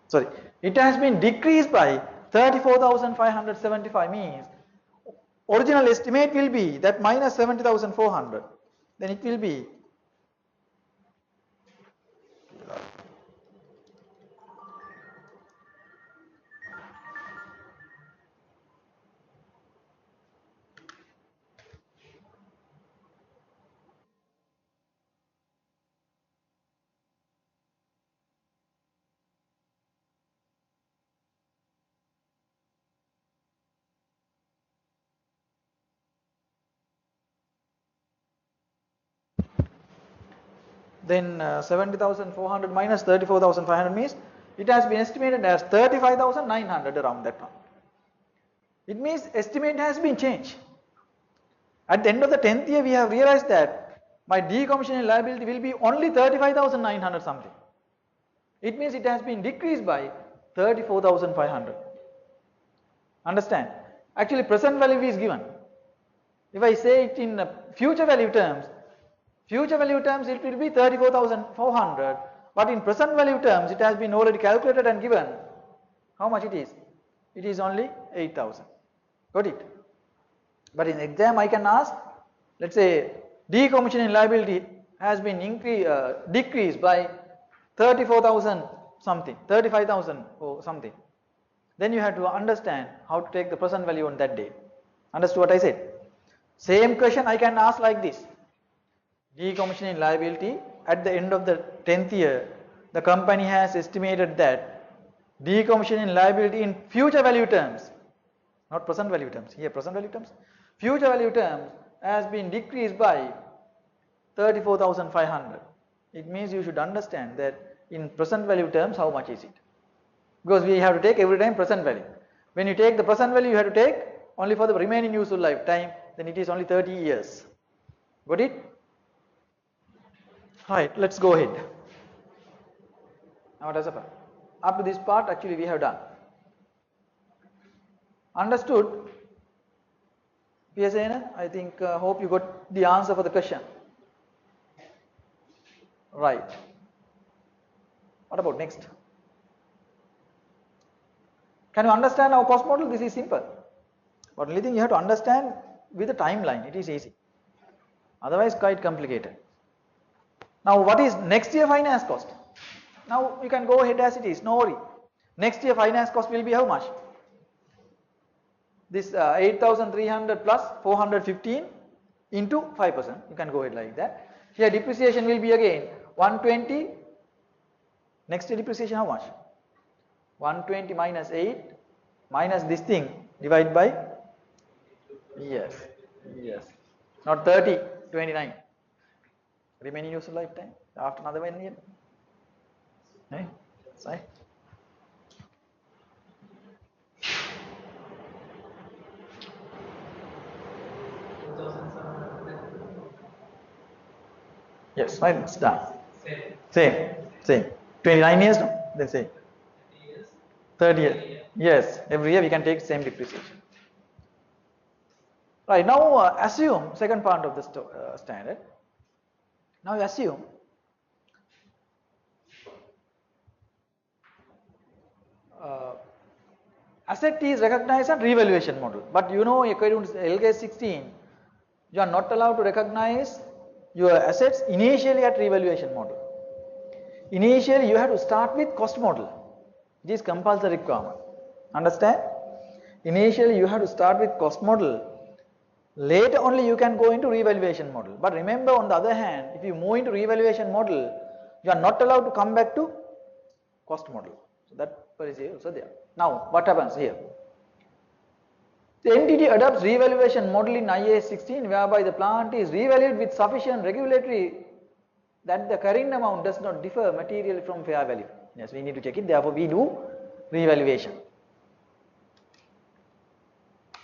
Sorry, it has been decreased by 34,575 means original estimate will be that minus 70,400. Then it will be then 70,400 minus 34,500 means it has been estimated as 35,900 around that one. It means estimate has been changed. At the end of the 10th year we have realized that my decommissioning liability will be only 35,900 something. It means it has been decreased by 34,500. Understand? Actually present value is given. If I say it in future value terms it will be 34,400, but in present value terms it has been already calculated and given. How much it is? It is only 8,000. Got it? But in exam I can ask, let's say decommissioning liability has been decreased by 34,000 something, 35,000 or something. Then you have to understand how to take the present value on that day. Understood what I said? Same question I can ask like this. Decommissioning liability at the end of the 10th year, the company has estimated that decommissioning liability in future value terms, not present value terms, here present value terms, future value terms has been decreased by 34,500. It means you should understand that in present value terms how much is it, because we have to take every time present value. When you take the present value you have to take only for the remaining useful lifetime, then it is only 30 years. Got it? Right, let's go ahead. Now what has happened? Up to this part actually we have done. Understood? Piyasena, I think hope you got the answer for the question. Right. What about next? Can you understand our cost model? This is simple. But only thing you have to understand with the timeline, it is easy. Otherwise quite complicated. Now what is next year finance cost? Now you can go ahead as it is, no worry. Next year finance cost will be how much? This 8,300 plus 415 into 5%. You can go ahead like that. Here depreciation will be again 120. Next year depreciation how much? 120 minus 8 minus this thing divided by, yes, not 30, 29. Remaining useful lifetime after another 1 year. Right? Right. Yes, right, it's done. Same. 29 years, no? Then same. 30 years. Yes, every year we can take same depreciation. Right, now assume, second part of the standard. Now you assume asset is recognized at revaluation model. But you know, according to LGS 16, you are not allowed to recognize your assets initially at revaluation model. Initially, you have to start with cost model. It is compulsory requirement. Understand? Initially, you have to start with cost model. Later only you can go into revaluation model. But remember, on the other hand, if you move into revaluation model, you are not allowed to come back to cost model. So that policy is also there. Now, what happens here? The entity adopts revaluation model in IAS 16, whereby the plant is revalued with sufficient regulatory that the carrying amount does not differ materially from fair value. Yes, we need to check it. Therefore, we do revaluation.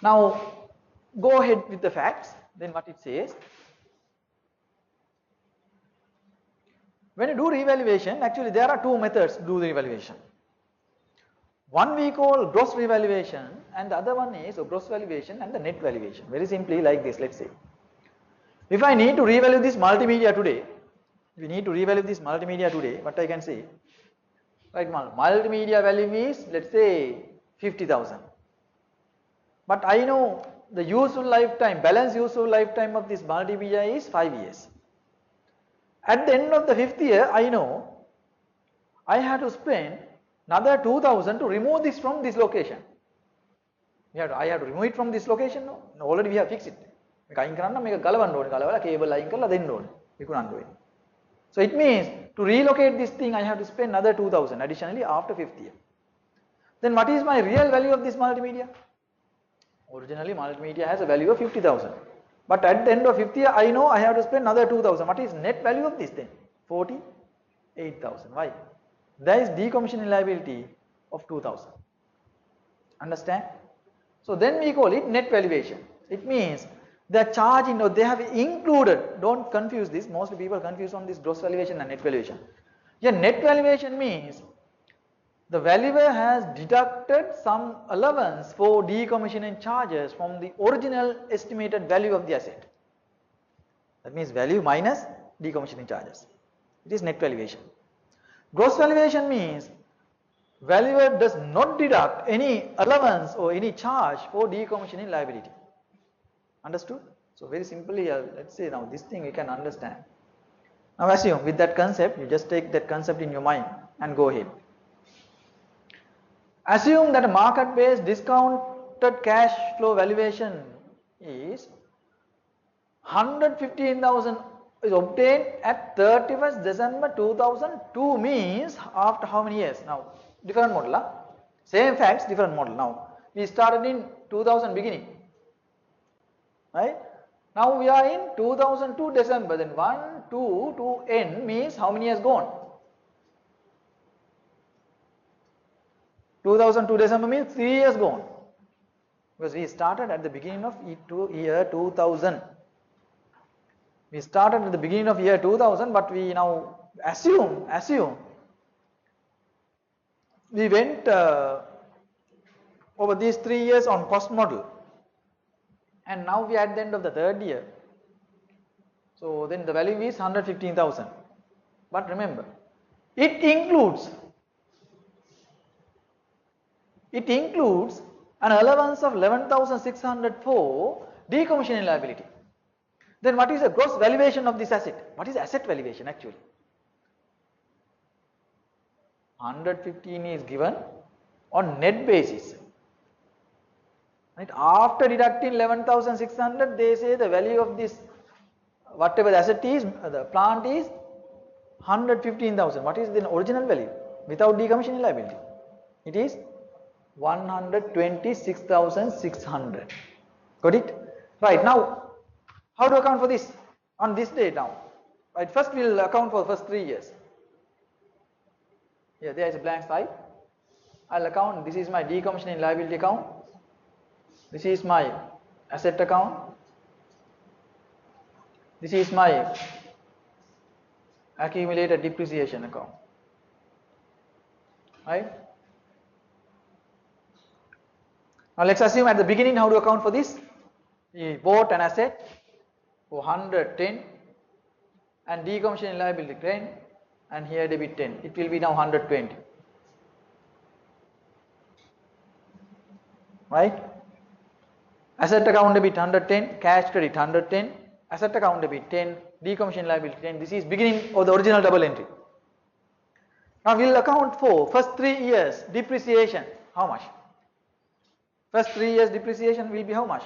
Now, go ahead with the facts. Then what it says. When you do revaluation, actually there are two methods to do the revaluation. One we call gross revaluation and the other one is gross valuation and the net valuation. Very simply like this, let's say. If I need to revalue this multimedia today, what I can say? Right, multimedia value is, let's say, 50,000. But I know the useful lifetime, balance useful lifetime of this multimedia is 5 years. At the end of the 5th year, I know I have to spend another 2,000 to remove this from this location. I have to remove it from this location. No, already we have fixed it. So it means to relocate this thing, I have to spend another 2,000 additionally after 5th year. Then what is my real value of this multimedia? Originally multimedia has a value of 50,000. But at the end of 5th year, I know I have to spend another 2,000. What is net value of this then? 48,000. Why? There is decommissioning liability of 2,000. Understand? So then we call it net valuation. It means they are charging or they have included, don't confuse this, mostly people confuse on this gross valuation and net valuation. Yeah, net valuation means the valuer has deducted some allowance for decommissioning charges from the original estimated value of the asset. That means value minus decommissioning charges. It is net valuation. Gross valuation means valuer does not deduct any allowance or any charge for decommissioning liability. Understood? So very simply, let's say now this thing we can understand. Now assume with that concept, you just take that concept in your mind and go ahead. Assume that a market-based discounted cash flow valuation is 115,000 is obtained at 31st December 2002 means after how many years? Now different model, huh? Same facts, different model. Now we started in 2000 beginning, right? Now we are in 2002 December, then 1, 2 to N means how many years gone? 2002 December means 3 years gone, because we started at the beginning of year 2000. We started at the beginning of year 2000, but we now assume we went over these 3 years on cost model, and now we are at the end of the third year. So then the value is 115,000. But remember, it includes an allowance of 11,600 for decommissioning liability. Then what is the gross valuation of this asset? What is asset valuation actually? 115 is given on net basis. Right? After deducting 11,600, they say the value of this, whatever the asset is, the plant is 115,000. What is the original value without decommissioning liability? It is 126,600. Got it? Right, now how to account for this on this day now? Right, first we will account for the first 3 years. Here there is a blank slide. I will account, this is my decommissioning liability account, this is my asset account, this is my accumulated depreciation account. Right? Now let's assume at the beginning how to account for this. We bought an asset for 110 and decommissioning liability 10, and here debit 10. It will be now 120. Right? Asset account debit 110, cash credit 110, asset account debit 10, decommissioning liability 10. This is beginning of the original double entry. Now we will account for first 3 years depreciation. How much? First 3 years depreciation will be how much?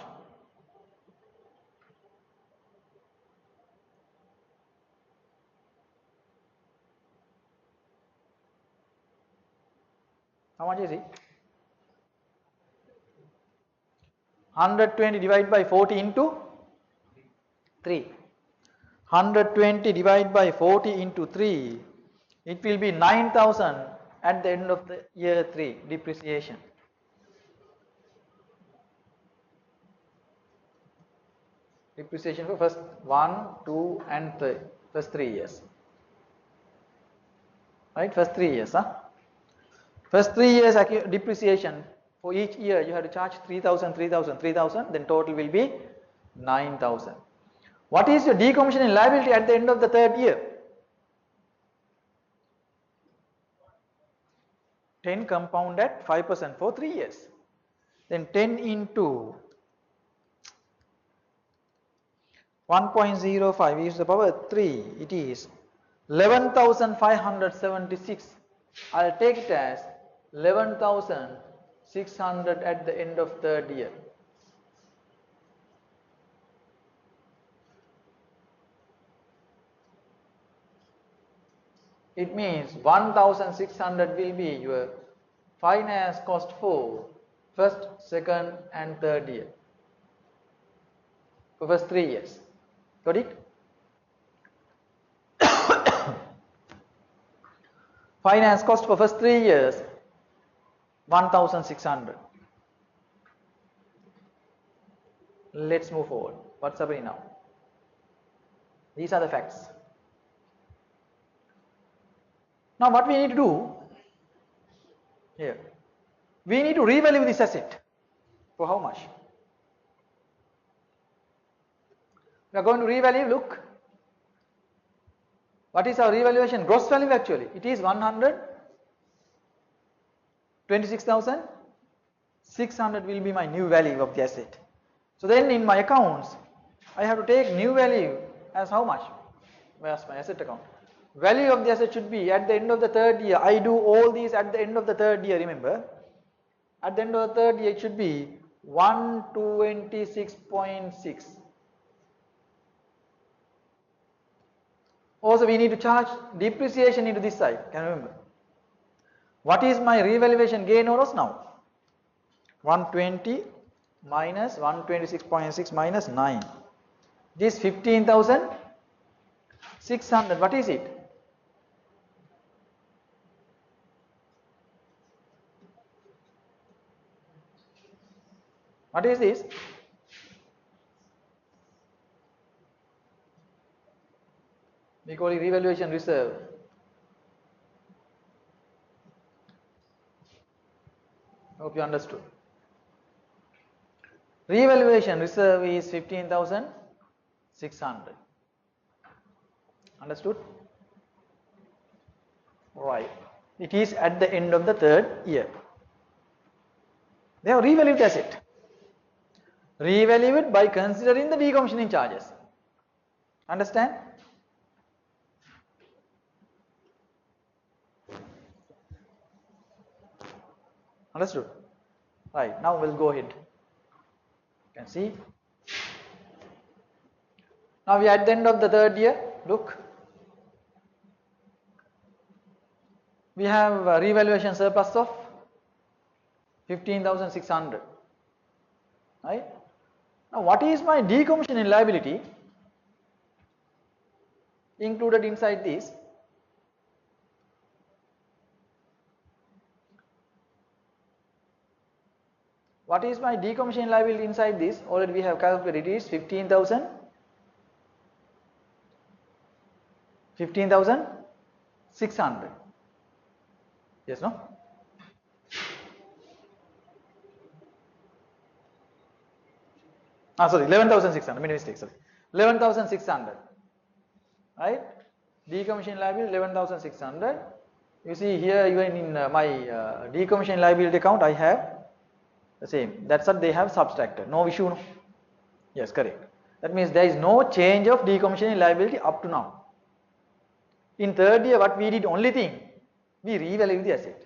How much is it? 120 divided by 40 into 3. 120 divided by 40 into 3. It will be 9,000 at the end of the year 3 depreciation. Depreciation for first 1, 2 and 3, first 3 years. Right, first 3 years. First 3 years depreciation, for each year you have to charge 3,000, 3,000, 3,000, then total will be 9,000. What is your decommissioning liability at the end of the third year? 10 compound at 5% for 3 years. Then 10 into 1.05 is the power 3, it is 11,576. I will take it as 11,600 at the end of third year. It means 1,600 will be your finance cost for first, second and third year, for first 3 years. Got it? Finance cost for first 3 years 1,600. Let's move forward. What's happening now? These are the facts. Now what we need to do here, we need to revalue this asset for how much? We are going to revalue, look, what is our revaluation? Gross value actually, it is 126,600 will be my new value of the asset. So then in my accounts, I have to take new value as how much? Where's my asset account? Value of the asset should be at the end of the third year. I do all these at the end of the third year, remember. At the end of the third year it should be 126.6. Also we need to charge depreciation into this side, can you remember? What is my revaluation gain or loss now? 120 minus 126.6 minus 9. This is 15,600. What is it? What is this? We call it revaluation reserve. Hope you understood. Revaluation reserve is 15,600. Understood? Right. It is at the end of the third year. They have revalued the asset. Revalued by considering the decommissioning charges. Understand? Understood? Right. Now we'll go ahead. You can see. Now we are at the end of the third year. Look. We have a revaluation surplus of 15,600. Right? Now what is my decommissioning liability included inside this? What is my decommissioning liability inside this? Already we have calculated it is 15,600. Yes, no? Sorry, 11,600. Made a mistake. Sorry, 11,600. Right? Decommissioning liability 11,600. You see here, even in my decommissioning liability account, I have the same. That's what they have subtracted. No issue. No? Yes, correct. That means there is no change of decommissioning liability up to now. In third year, what we did, only thing, we revalue the asset.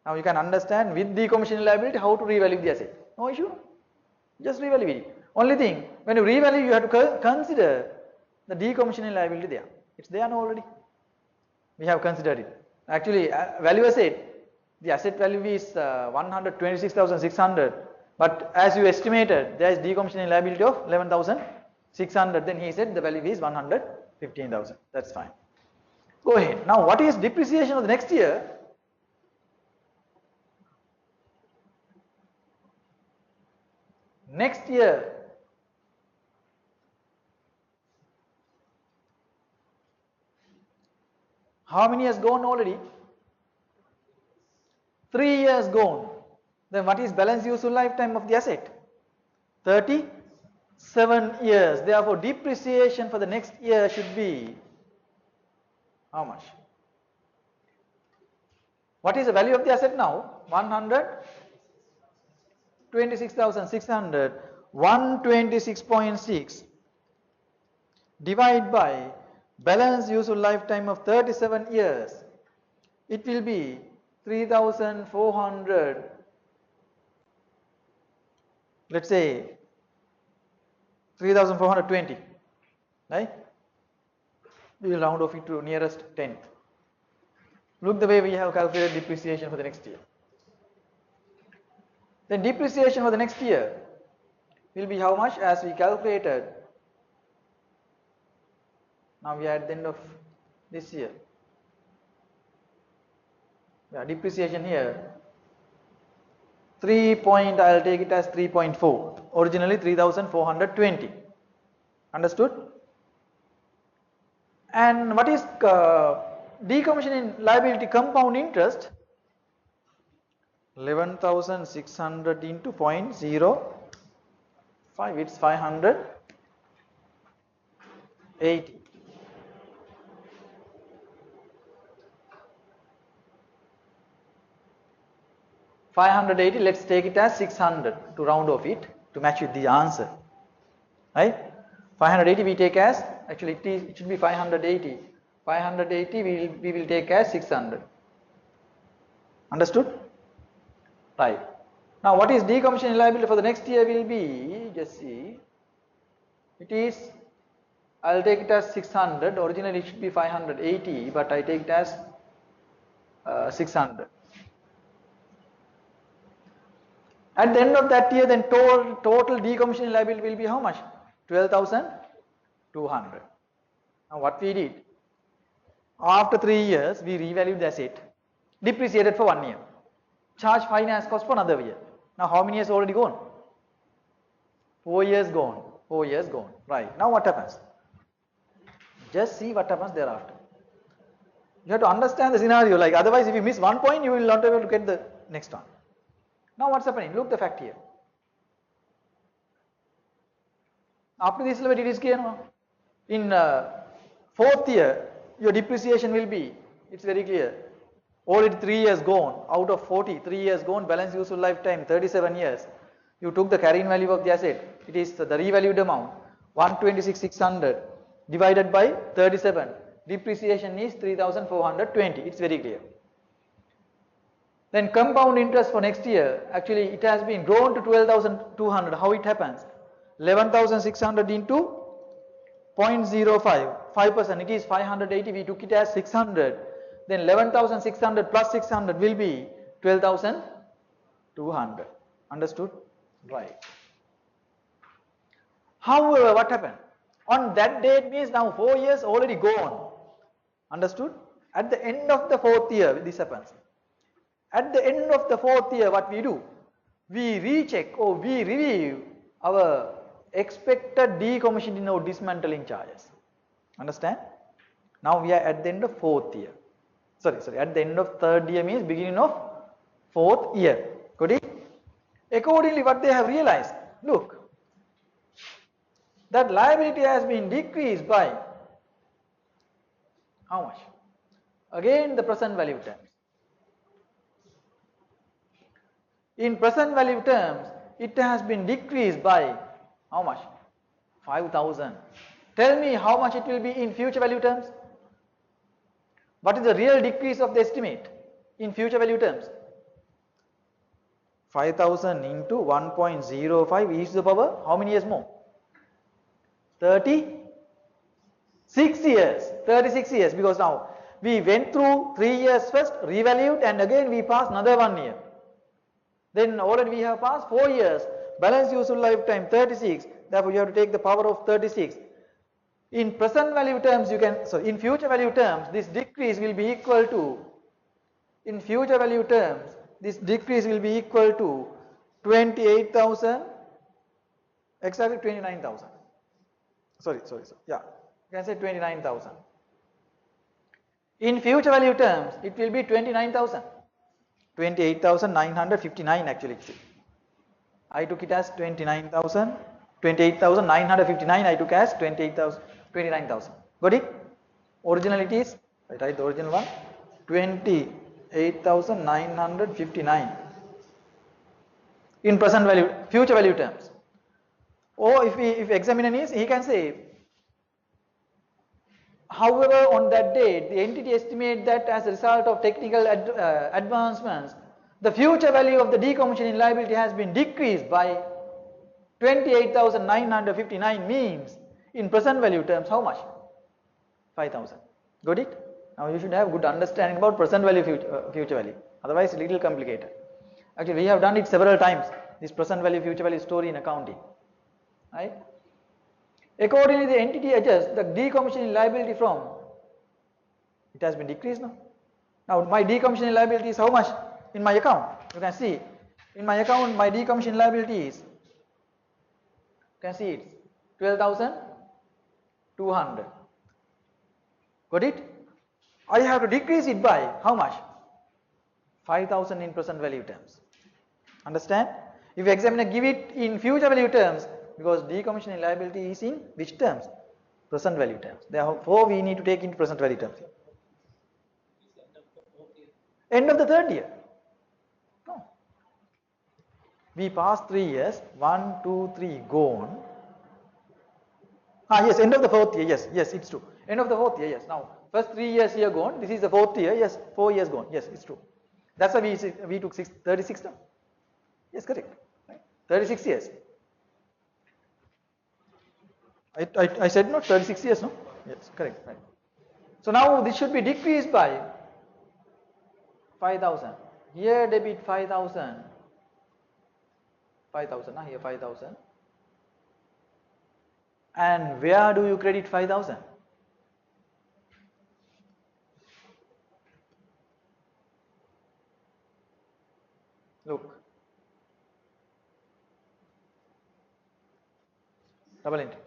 Now you can understand with decommissioning liability how to revalue the asset. No issue. Just revalue it. Only thing, when you revalue, you have to consider the decommissioning liability there. It's there already. We have considered it. Actually, value asset, the asset value is 126,600. But as you estimated, there is decommissioning liability of 11,600. Then he said the value is 115,000. That's fine. Go ahead. Now, what is depreciation of the next year? Next year, how many years gone already? 3 years gone. Then what is balance useful lifetime of the asset? 37 years. Therefore, depreciation for the next year should be how much? What is the value of the asset now? 126,600. 126.6 divided by balance useful lifetime of 37 years. It will be 3,400. Let's say 3,420. Right? We will round off it to nearest tenth. Look the way we have calculated depreciation for the next year. Then depreciation for the next year will be how much as we calculated. Now we are at the end of this year. Yeah, depreciation here. I'll take it as 3.4. Originally 3,420. Understood? And what is decommissioning liability compound interest? 11,600 into 0.05. It's 580. 580, let's take it as 600 to round off it to match with the answer. Right? 580 we take as, actually it should be 580. 580 we will take as 600. Understood? Right. Now what is decommissioning liability for the next year will be, just see, it is, I'll take it as 600, originally it should be 580, but I take it as 600. At the end of that year, then total decommissioning liability will be how much? 12,200. Now what we did? After 3 years, we revalued the asset, depreciated for 1 year, charged finance cost for another year. Now how many years already gone? 4 years gone. 4 years gone. Right. Now what happens? Just see what happens thereafter. You have to understand the scenario, like otherwise if you miss one point, you will not be able to get the next one. Now what's happening? Look the fact here. Up to this level it is clear now. In fourth year, your depreciation will be, it's very clear. Already 3 years gone, out of 40, 3 years gone, balance useful lifetime 37 years. You took the carrying value of the asset, it is the revalued amount, 126,600 divided by 37. Depreciation is 3,420, it's very clear. Then compound interest for next year, actually it has been grown to 12,200. How it happens? 11,600 into 0.05, 5%, it is 580, we took it as 600. Then 11,600 plus 600 will be 12,200. Understood? Right. However, what happened? On that date means now 4 years already gone. Understood? At the end of the fourth year, this happens. At the end of the fourth year, what we do? We recheck or we review our expected decommissioning or dismantling charges. Understand? Now we are at the end of fourth year. Sorry, at the end of third year means beginning of fourth year. Got it? Accordingly, what they have realized, look, that liability has been decreased by how much? Again, the present value terms. In present value terms, it has been decreased by how much? 5,000. Tell me how much it will be in future value terms? What is the real decrease of the estimate in future value terms? 5,000 into 1.05 e to the power, how many years more? 36 years. 36 years, because now we went through 3 years first, revalued, and again we passed another 1 year. Then already we have passed 4 years, balance useful lifetime 36, therefore you have to take the power of 36. In present value terms you can, so in future value terms this decrease will be equal to, in future value terms this decrease will be equal to 28,000, exactly 29,000. Sorry, yeah, you can say 29,000. In future value terms it will be 29,000. 28,959 actually. I took it as 29,000, 28,959 I took as 29,000. Got it? Original it is, I write the original one, 28,959 in present value, future value terms. Or if examiner is, he can say, however, on that date, the entity estimate that as a result of technical advancements, the future value of the decommissioning liability has been decreased by 28,959 means in present value terms how much? 5,000. Got it? Now you should have good understanding about present value, future value. Otherwise, it's a little complicated. Actually, we have done it several times. This present value, future value story in accounting, right? Accordingly, the entity adjusts the decommissioning liability from, it has been decreased now. Now my decommissioning liability is how much in my account? You can see in my account my decommissioning liability is, you can see it's 12,200. Got it? I have to decrease it by how much? 5,000 in present value terms. Understand? If examiner give it in future value terms, because decommissioning liability is in which terms? Present value terms. Therefore, we need to take into present value terms. End of the third year. No. We passed 3 years. 1, 2, 3 gone. Yes, end of the fourth year. Yes, it's true. End of the fourth year. Yes. Now, first 3 years here gone. This is the fourth year. Yes, 4 years gone. Yes, it's true. That's why we took 36 now. Yes, correct. Right? 36 years. I said no, 36 years, no? Yes, correct. Right. So now this should be decreased by 5,000. Here debit 5,000. 5,000, here 5,000. And where do you credit 5,000? Look. Double entry.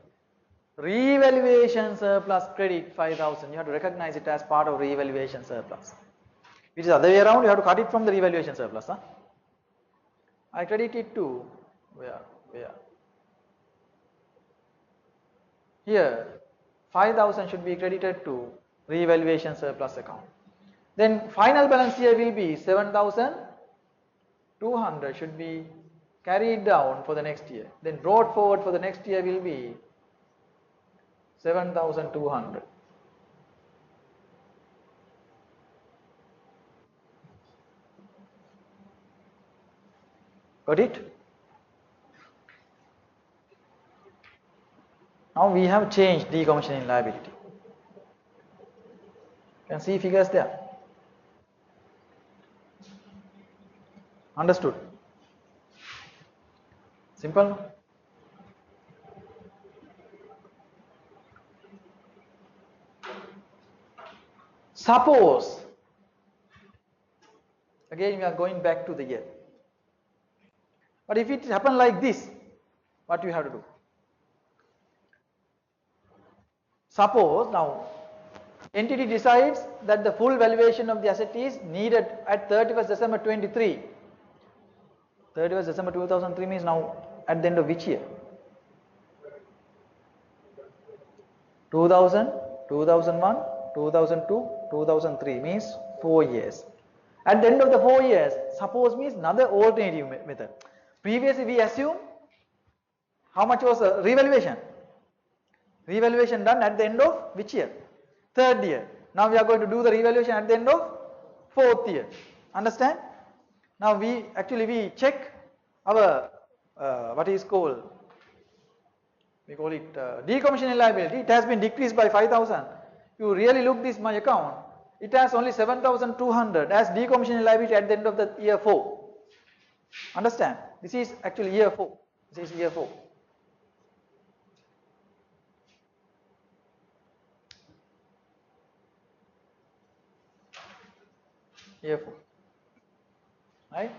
Revaluation surplus credit 5,000. You have to recognize it as part of revaluation surplus. If it is the other way around, you have to cut it from the revaluation surplus. Huh? I credit it to where? Here 5,000 should be credited to revaluation surplus account. Then final balance here will be 7,200 should be carried down for the next year. Then brought forward for the next year will be 7,200. Got it? Now we have changed decommissioning liability. You can see figures there. Understood? Simple? Suppose, again we are going back to the year. But if it happen like this, what you have to do? Suppose now entity decides that the full valuation of the asset is needed at 31st December 23. 31st December 2003 means now at the end of which year? 2000, 2001, 2002, 2003 means 4 years. At the end of the 4 years, suppose means another alternative method. Previously we assume how much was the revaluation? Revaluation done at the end of which year? 3rd year. Now we are going to do the revaluation at the end of 4th year. Understand? Now we check our what is called, we call it decommissioning liability. It has been decreased by 5,000. You really look this my account, it has only 7,200 as decommissioning liability at the end of the year 4. Understand? This is actually year 4. This is year 4. Year 4. Right?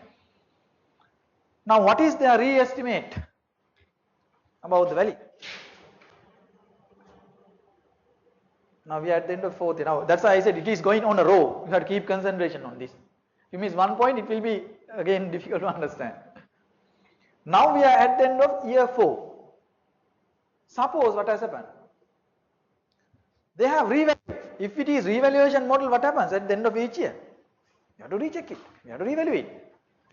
Now what is their re-estimate about the value? Now we are at the end of 4th year. Now that's why I said it is going on a row. You have to keep concentration on this. If you miss one point, it will be again difficult to understand. Now we are at the end of year 4. Suppose what has happened? They have revalued. If it is revaluation model, what happens at the end of each year? You have to recheck it. You have to revalue it.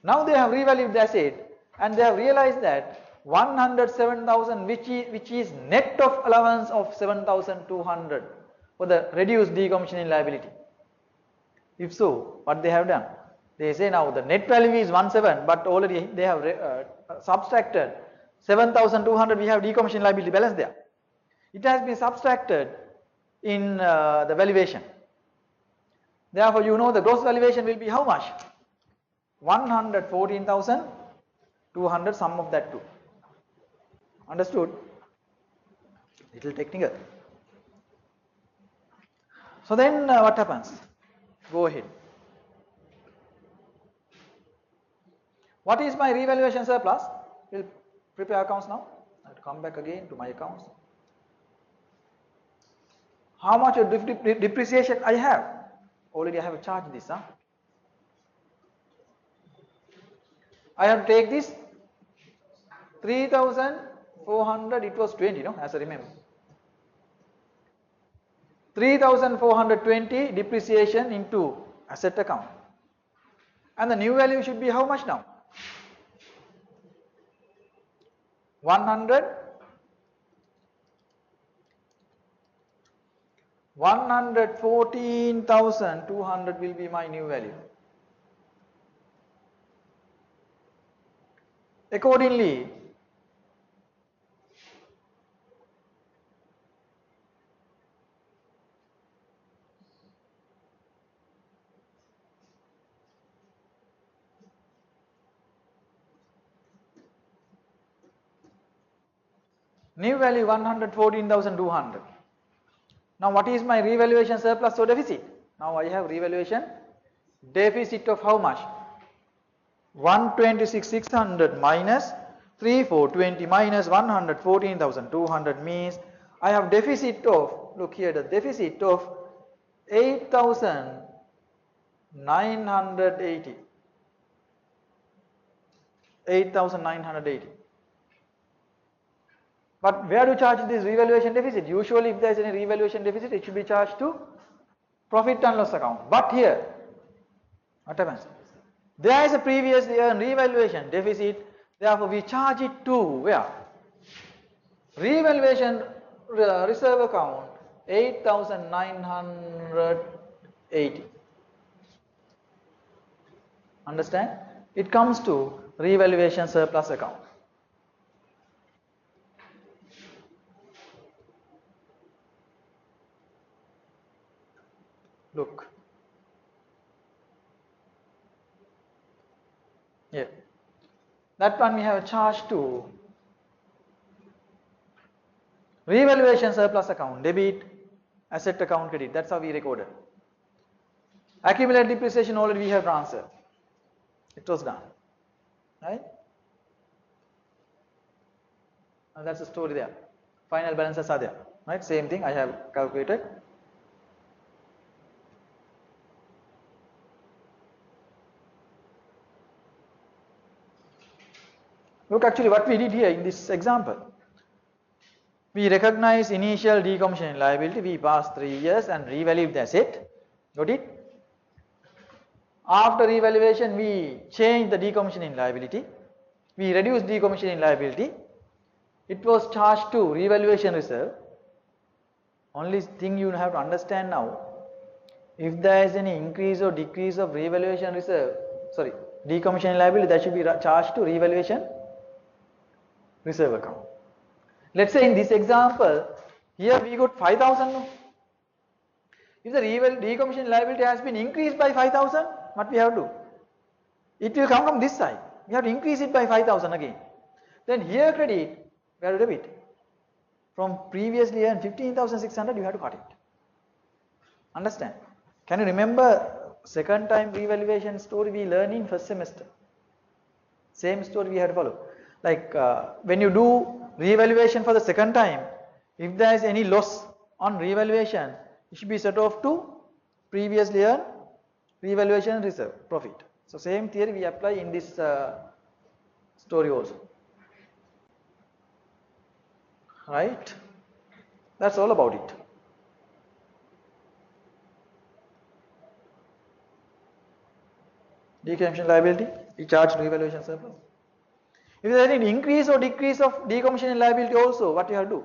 Now they have revalued the asset and they have realized that 107,000 which is net of allowance of 7,200 for the reduced decommissioning liability. If so, what they have done? They say now the net value is 17, but already they have subtracted 7,200. We have decommissioning liability balance there. It has been subtracted in the valuation. Therefore, you know the gross valuation will be how much? 114,200, sum of that too. Understood? Little technical. So then what happens? Go ahead. What is my revaluation surplus? We'll prepare accounts now. I have to come back again to my accounts. How much of depreciation I have? Already I have charged this. I have to take this 3,400, it was 20, no, as I remember. 3,420 depreciation into asset account. And the new value should be how much now? 114,200 will be my new value. Accordingly, new value 114,200. Now what is my revaluation surplus or deficit? Now I have revaluation deficit of how much? 126,600 minus 3,420 minus 114,200 means I have deficit of, look here, the deficit of 8,980. 8,980. But where do you charge this revaluation deficit? Usually if there is any revaluation deficit, it should be charged to profit and loss account. But here, what happens? There is a previous year revaluation deficit, therefore we charge it to where? Revaluation reserve account 8,980. Understand? It comes to revaluation surplus account. Look. Yeah. That one we have charged to revaluation surplus account, debit, asset account, credit. That's how we recorded. Accumulated depreciation already we have transferred. It was done. Right? And that's the story there. Final balances are there. Right? Same thing I have calculated. Look, actually what we did here in this example. We recognize initial decommissioning liability, we passed 3 years and revalued the asset. Got it? After revaluation, we change the decommissioning liability. We reduce decommissioning liability. It was charged to revaluation reserve. Only thing you have to understand now, if there is any increase or decrease of revaluation reserve, sorry, decommissioning liability, that should be charged to revaluation reserve account. Let's say in this example, here we got 5,000. If the decommissioning liability has been increased by 5,000, what we have to do? It will come from this side. We have to increase it by 5,000 again. Then here credit, we have to debit. From previously earned 15,600, you have to cut it. Understand? Can you remember second time revaluation story we learned in first semester? Same story we have to follow. Like when you do revaluation for the second time, if there is any loss on revaluation, it should be set off to previously earned revaluation reserve profit. So same theory we apply in this story also. Right? That's all about it. Decommissioning liability, we charge revaluation surplus. If there is any increase or decrease of decommissioning liability also, what you have to do?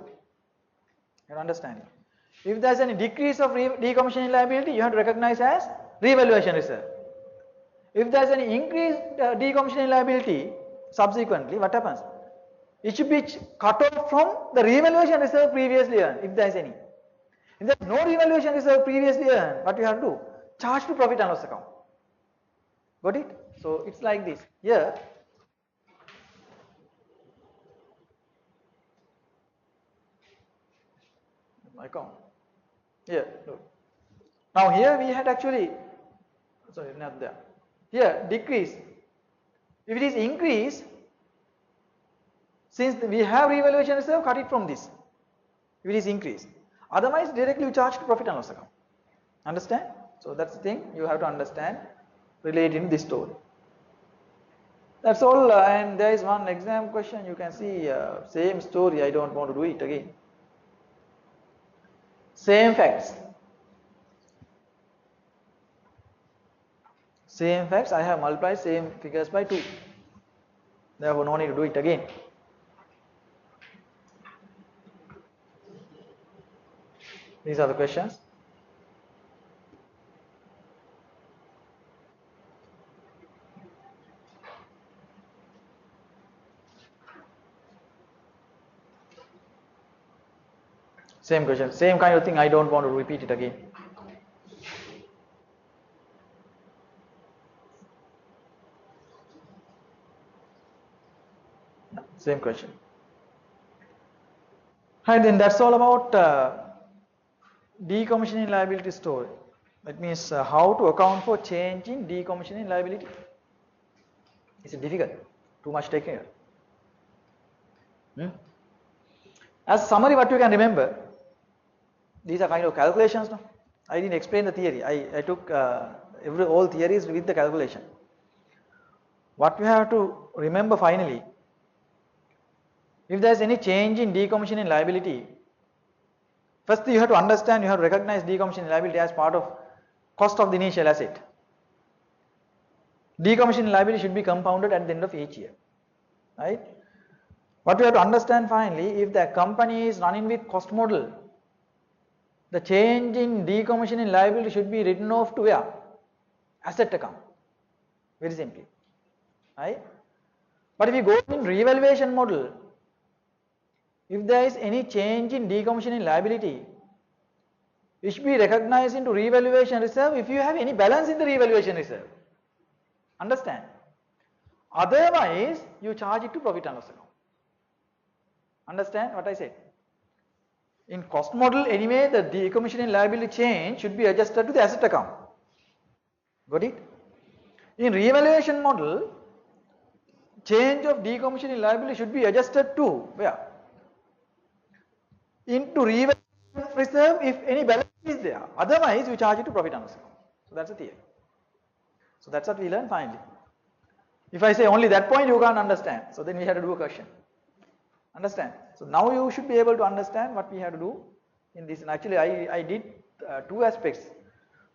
You understand it. If there is any decrease of decommissioning liability, you have to recognize as revaluation reserve. If there is any increased decommissioning liability, subsequently, what happens? It should be cut off from the revaluation reserve previously earned, if there is any. If there is no revaluation reserve previously earned, what you have to do? Charge to profit and loss account. Got it? So it's like this. Here, account. Here, look. Now here we had actually, sorry, not there. Here, decrease. If it is increase, since we have revaluation reserve, cut it from this. If it is increase. Otherwise, directly you charge to profit and loss account. Understand? So that's the thing you have to understand related in this story. That's all. And there is one exam question. You can see same story. I don't want to do it again. Same facts. Same facts. I have multiplied same figures by 2. Therefore, no need to do it again. These are the questions. Same question, same kind of thing. I don't want to repeat it again. Same question. Right, then that's all about decommissioning liability story. That means how to account for change in decommissioning liability. Is it difficult? Too much technical? As summary, what you can remember, These are kind of calculations now. I didn't explain the theory. I took all theories with the calculation. What we have to remember finally, if there is any change in decommissioning liability, first you have to understand, you have to recognize decommissioning liability as part of cost of the initial asset. Decommissioning liability should be compounded at the end of each year, right? What we have to understand finally, if the company is running with cost model, the change in decommissioning liability should be written off to where? Asset account, very simply, right? But if you go in revaluation model, if there is any change in decommissioning liability, it should be recognized into revaluation reserve if you have any balance in the revaluation reserve. Understand? Otherwise, you charge it to profit and loss account. Understand what I said? In cost model, anyway, the decommissioning liability change should be adjusted to the asset account. Got it? In revaluation model, change of decommissioning liability should be adjusted to where? Into revaluation reserve if any balance is there. Otherwise, you charge it to profit and loss account. So that's the theory. So that's what we learned finally. If I say only that point, you can't understand. So then we had to do a question. Understand? So now you should be able to understand what we have to do in this. And actually, I did two aspects.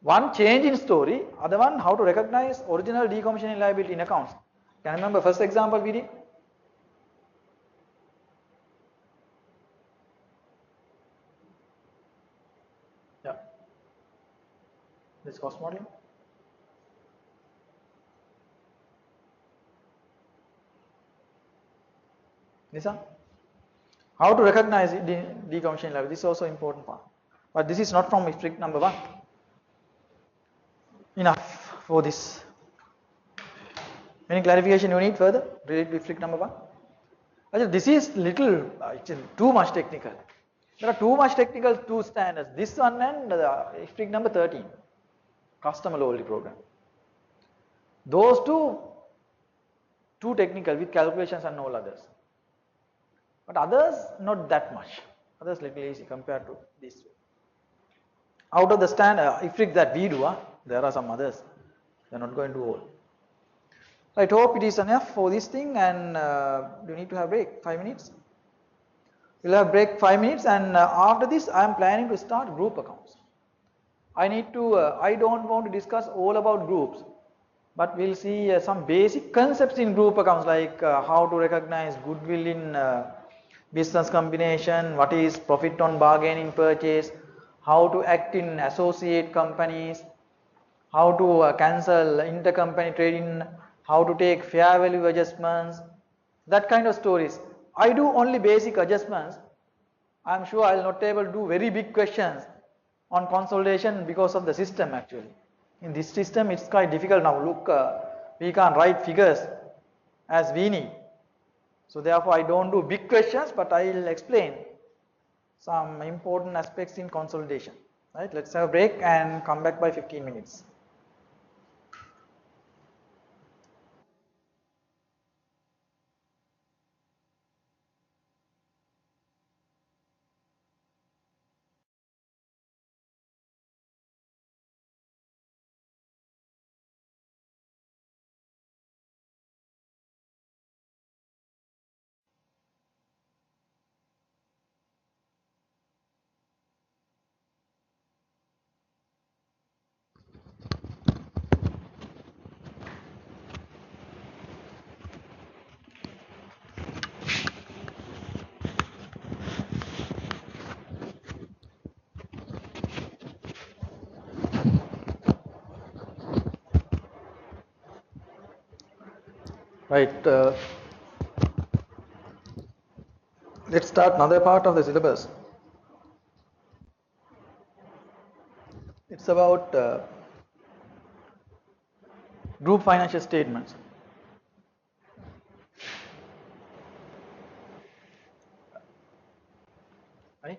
One, change in story. Other one, how to recognize original decommissioning liability in accounts. Can you remember first example we did? Yeah. This cost modeling. Nisa? How to recognize decommissioning liability? This is also important part. But this is not from strict number 1. Enough for this. Any clarification you need further related with strict number 1? Actually, this is little too much technical. There are too much technical, two standards. This one and strict number 13, customer loyalty program. Those two, too technical with calculations and all others. But others, not that much. Others little easy compared to this. Out of the standard IFRIC that we do, there are some others. We are not going to do all. I hope it is enough for this thing, and you need to have break 5 minutes. We'll have break 5 minutes, and after this I am planning to start group accounts. I don't want to discuss all about groups, but we'll see some basic concepts in group accounts, like how to recognize goodwill in business combination, what is profit on bargaining purchase, how to act in associate companies, how to cancel intercompany trading, how to take fair value adjustments, that kind of stories. I do only basic adjustments. I am sure I will not be able to do very big questions on consolidation because of the system actually. In this system it's quite difficult now. Look, we can't write figures as we need. So therefore I don't do big questions, but I will explain some important aspects in consolidation. Right? Let's have a break and come back by 15 minutes. Right. Let's start another part of the syllabus. It's about group financial statements. Right?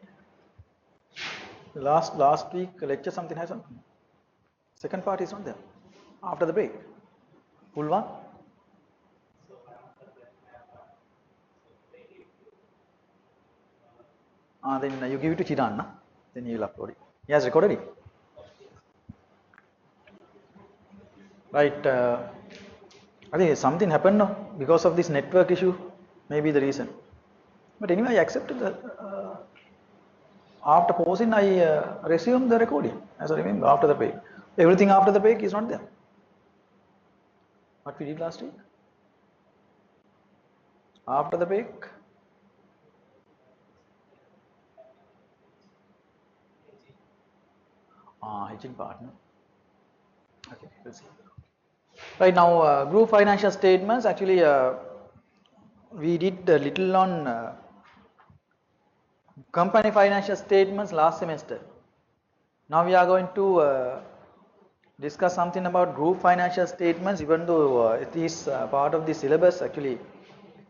Last week lecture something has something. Second part is not there. After the break. Full one. Then you give it to Chiran, na? then he will upload it. He has recorded it. Right. I think something happened now because of this network issue. Maybe the reason. But anyway, I accepted that. After pausing, I resumed the recording. As I remember, after the break. Everything after the break is not there. What we did last week? After the break. Hedging partner. Okay, we'll see. Right now, group financial statements. Actually, we did a little on company financial statements last semester. Now we are going to discuss something about group financial statements. Even though it is part of the syllabus, actually,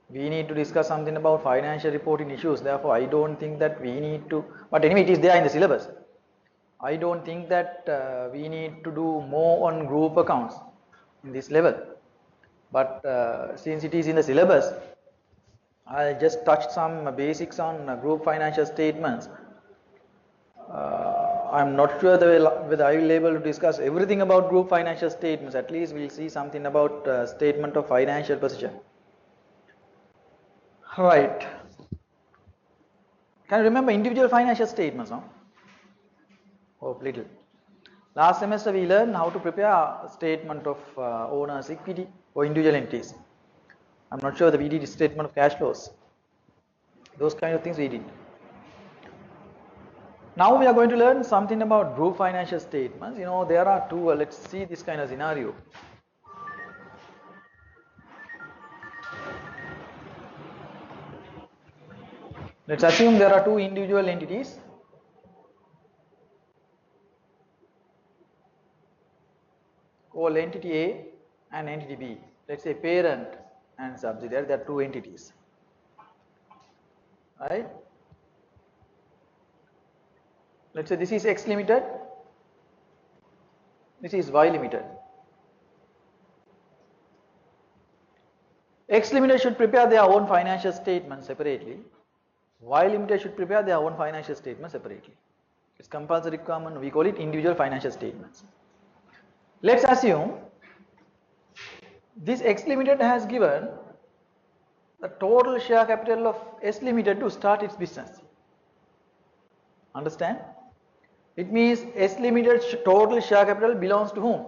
we need to discuss something about financial reporting issues. Therefore, I don't think that we need to. But anyway, it is there in the syllabus. I don't think that we need to do more on group accounts in this level. But since it is in the syllabus, I'll just touch some basics on group financial statements. I'm not sure whether I will be able to discuss everything about group financial statements. At least we'll see something about statement of financial position. Right. Can you remember individual financial statements? No? Oh, little. Last semester we learned how to prepare a statement of owner's equity or individual entities. I'm not sure the we did statement of cash flows. Those kind of things we did. Now we are going to learn something about group financial statements. You know, there are two. Let's see this kind of scenario. Let's assume there are two individual entities. Called entity A and entity B. Let's say parent and subsidiary. There are two entities. Right? Let's say this is X limited. This is Y limited. X limited should prepare their own financial statement separately. Y limited should prepare their own financial statement separately. It's compulsory requirement. We call it individual financial statements. Let's assume this X limited has given the total share capital of S limited to start its business. Understand? It means S limited's total share capital belongs to whom?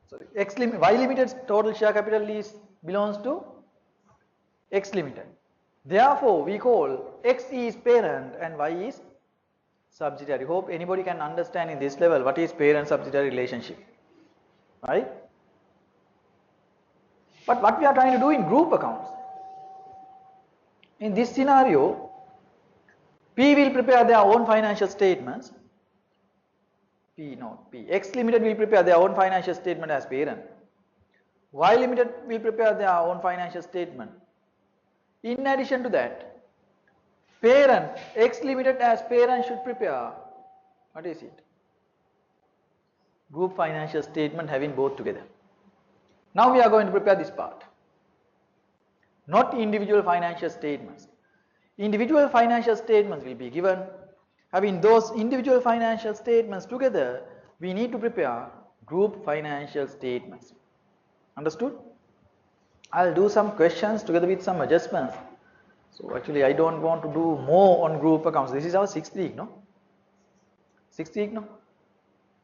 Sorry, Y limited's total share capital belongs to X limited. Therefore, we call X is parent and Y is subsidiary. Hope anybody can understand in this level what is parent-subsidiary relationship, right? But what we are trying to do in group accounts, in this scenario, P will prepare their own financial statements. X limited will prepare their own financial statement as parent. Y limited will prepare their own financial statement. In addition to that, parent, X limited as parent should prepare, what is it? Group financial statement having both together. Now we are going to prepare this part. Not individual financial statements. Individual financial statements will be given. Having those individual financial statements together, we need to prepare group financial statements. Understood? I'll do some questions together with some adjustments. So actually I don't want to do more on group accounts. This is our 6th week, no? 6th week, no?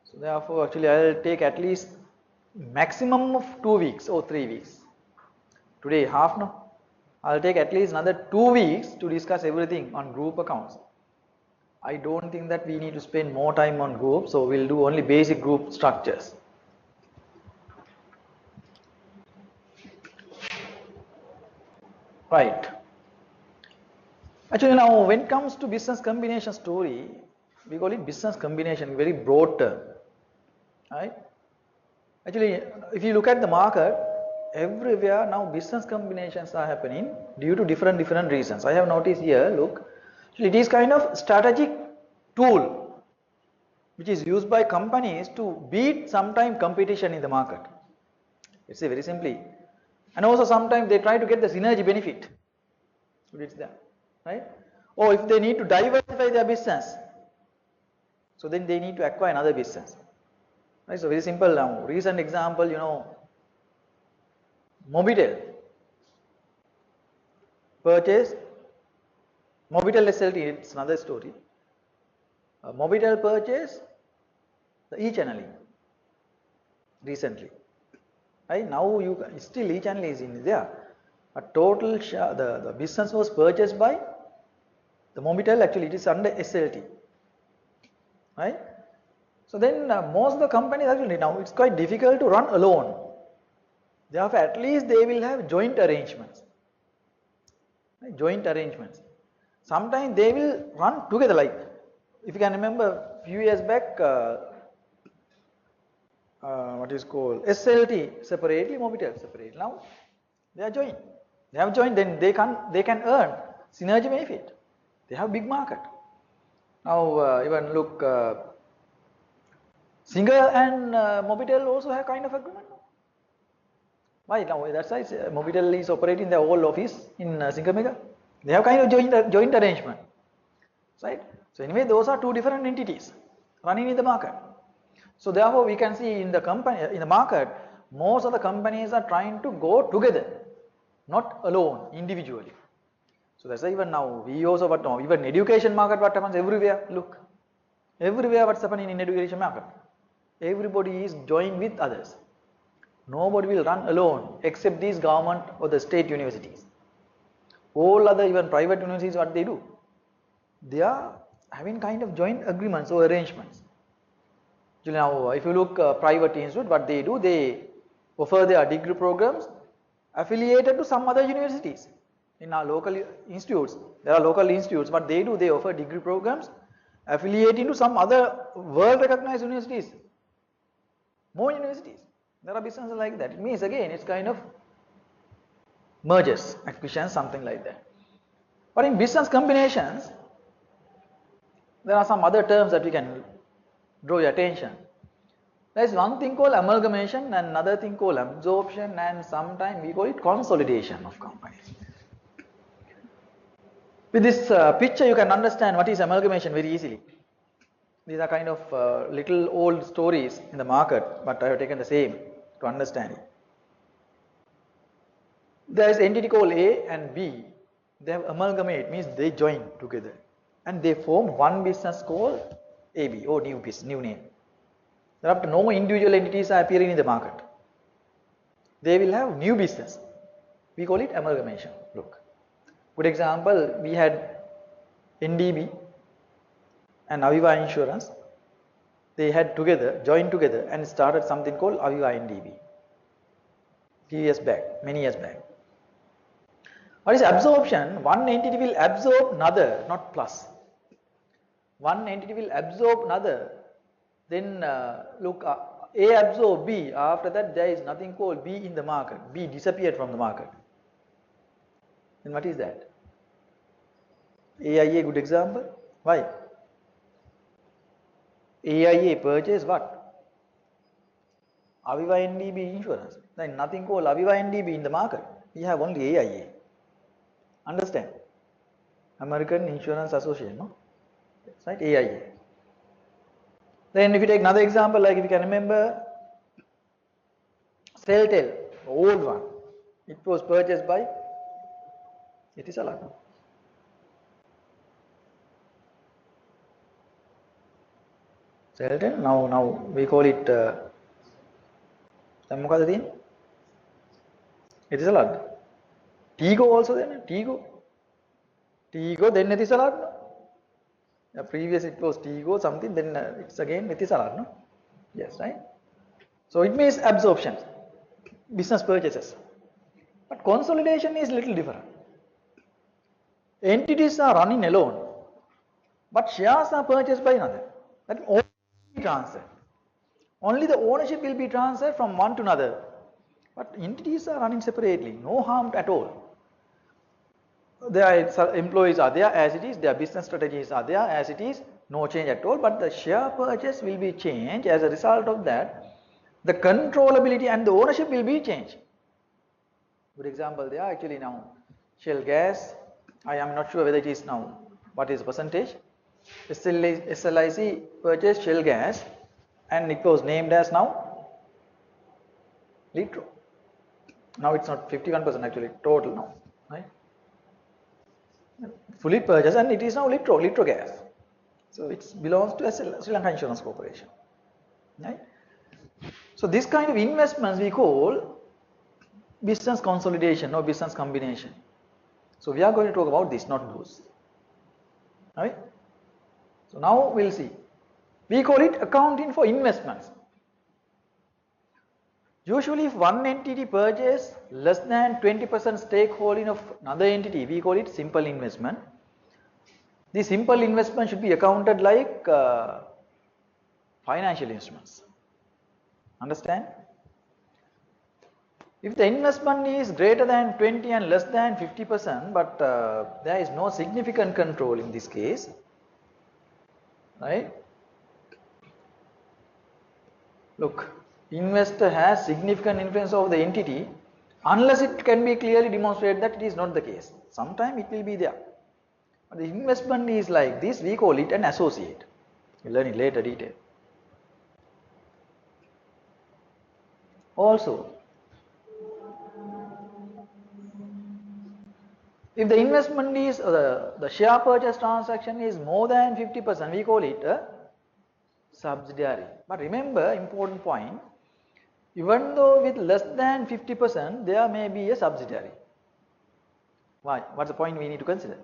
So therefore actually I'll take at least maximum of 2 weeks or 3 weeks. Today half, no? I'll take at least another 2 weeks to discuss everything on group accounts. I don't think that we need to spend more time on groups, so we'll do only basic group structures. Right. Actually now when it comes to business combination story, we call it business combination, very broad term. Right? Actually if you look at the market, everywhere now business combinations are happening due to different reasons. I have noticed here, look, it is kind of strategic tool which is used by companies to beat sometime competition in the market. Let's say very simply. And also sometimes they try to get the synergy benefit. So it's there, right? Or if they need to diversify their business, So then they need to acquire another business. Right? So very simple now. Recent example, Mobitel purchase, Mobitel SLT, it's another story. Mobitel purchase the e-channeling recently. Right? Now still e-channeling is in there. A total share, the business was purchased by the Mobitel, actually it is under SLT. Right? So then most of the companies actually now it's quite difficult to run alone. Therefore, at least they will have joint arrangements. Right? Joint arrangements. Sometimes they will run together, like if you can remember few years back, what is called SLT separately, Mobitel separately. Now they are joined. They have joined, then they can earn synergy benefit. They have big market. Now even look, Singer and Mobitel also have kind of agreement. Why now? That's why Mobitel is operating their whole office in Singer Mega. They have kind of joint arrangement, right? So anyway, those are two different entities running in the market. So therefore, we can see in the market, most of the companies are trying to go together, not alone, individually. So that's why even now we also even education market, what happens everywhere? Look, everywhere what's happening in education market? Everybody is joined with others. Nobody will run alone except these government or the state universities. All other even private universities, what they do? They are having kind of joint agreements or arrangements. Now, if you look private institute, what they do? They offer their degree programs affiliated to some other universities. In our local institutes, there are local institutes. What they do? They offer degree programs affiliating to some other world recognized universities. More universities. There are businesses like that. It means again, it's kind of mergers, acquisitions, something like that. But in business combinations, there are some other terms that we can draw your attention. There is one thing called amalgamation and another thing called absorption, and sometimes we call it consolidation of companies. With this picture you can understand what is amalgamation very easily. These are kind of little old stories in the market, but I have taken the same to understand it. There is entity called A and B. They have amalgamate, means they join together and they form one business called AB or new business, new name. Thereafter no more individual entities are appearing in the market. They will have new business. We call it amalgamation. Look, good example, we had NDB and Aviva Insurance. They had joined together and started something called Aviva NDB. Few years back, many years back. What is absorption? One entity will absorb another, not plus. One entity will absorb another. Then look, A absorb B. After that, there is nothing called B in the market. B disappeared from the market. Then what is that? AIA, good example. Why? AIA purchase what? Aviva NDB insurance. Then nothing called Aviva NDB in the market. We have only AIA. Understand? American Insurance Association, no? That's right, AIA. Then if you take another example, like if you can remember, Celltel, old one. It was purchased by Etisalat. Celltel, now we call it Etisalat. Tigo also then, Tigo, then Etisalat. Previous it was Tigo something, then it's again Etisalat, no? Yes, right? So it means absorption, business purchases. But consolidation is little different. Entities are running alone, but shares are purchased by another. That ownership will be transferred. Only the ownership will be transferred from one to another. But entities are running separately, no harm at all. Their employees are there as it is, their business strategies are there as it is, no change at all, but the share purchase will be changed. As a result of that, the controllability and the ownership will be changed. Good example there, actually now Shell Gas, I am not sure whether it is now, what is the percentage, SLIC purchased shell gas and it was named as now litro. Now it's not 51% actually total now, right? Fully purchased and it is now litro gas. So it belongs to Sri Lanka Insurance Corporation, right? So this kind of investments we call business consolidation or business combination. So we are going to talk about this, not those, right? So now we'll see. We call it accounting for investments. Usually if one entity purchases less than 20% stakeholding of another entity, we call it simple investment. The simple investment should be accounted like financial instruments. Understand? If the investment is greater than 20 and less than 50%, but there is no significant control in this case, right? Look, investor has significant influence over the entity unless it can be clearly demonstrated that it is not the case. Sometimes it will be there. But the investment is like this, we call it an associate. We'll learn it later detail. Also, if the investment is, the share purchase transaction is more than 50%, we call it a subsidiary. But remember, important point, even though with less than 50%, there may be a subsidiary. Why? What's the point we need to consider?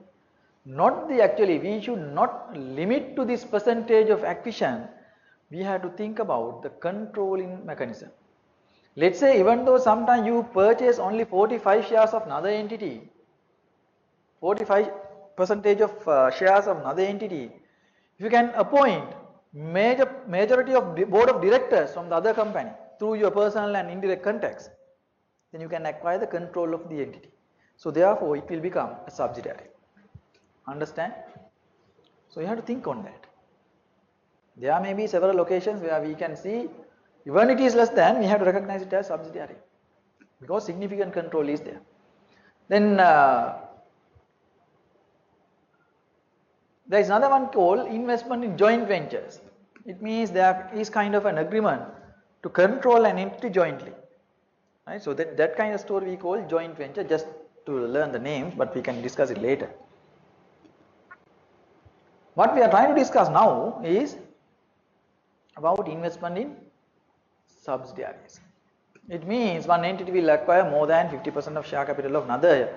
Not the actually, we should not limit to this percentage of acquisition. We have to think about the controlling mechanism. Let's say even though sometimes you purchase only 45 shares of another entity, 45% of shares of another entity, if you can appoint majority of the board of directors from the other company through your personal and indirect contacts, then you can acquire the control of the entity. So therefore it will become a subsidiary. Understand? So you have to think on that. There may be several locations where we can see even it is less than, we have to recognize it as subsidiary because significant control is there. Then there is another one called investment in joint ventures. It means there is kind of an agreement to control an entity jointly, right? So that kind of story we call joint venture, just to learn the names, but we can discuss it later. What we are trying to discuss now is about investment in subsidiaries. It means one entity will acquire more than 50% of share capital of another.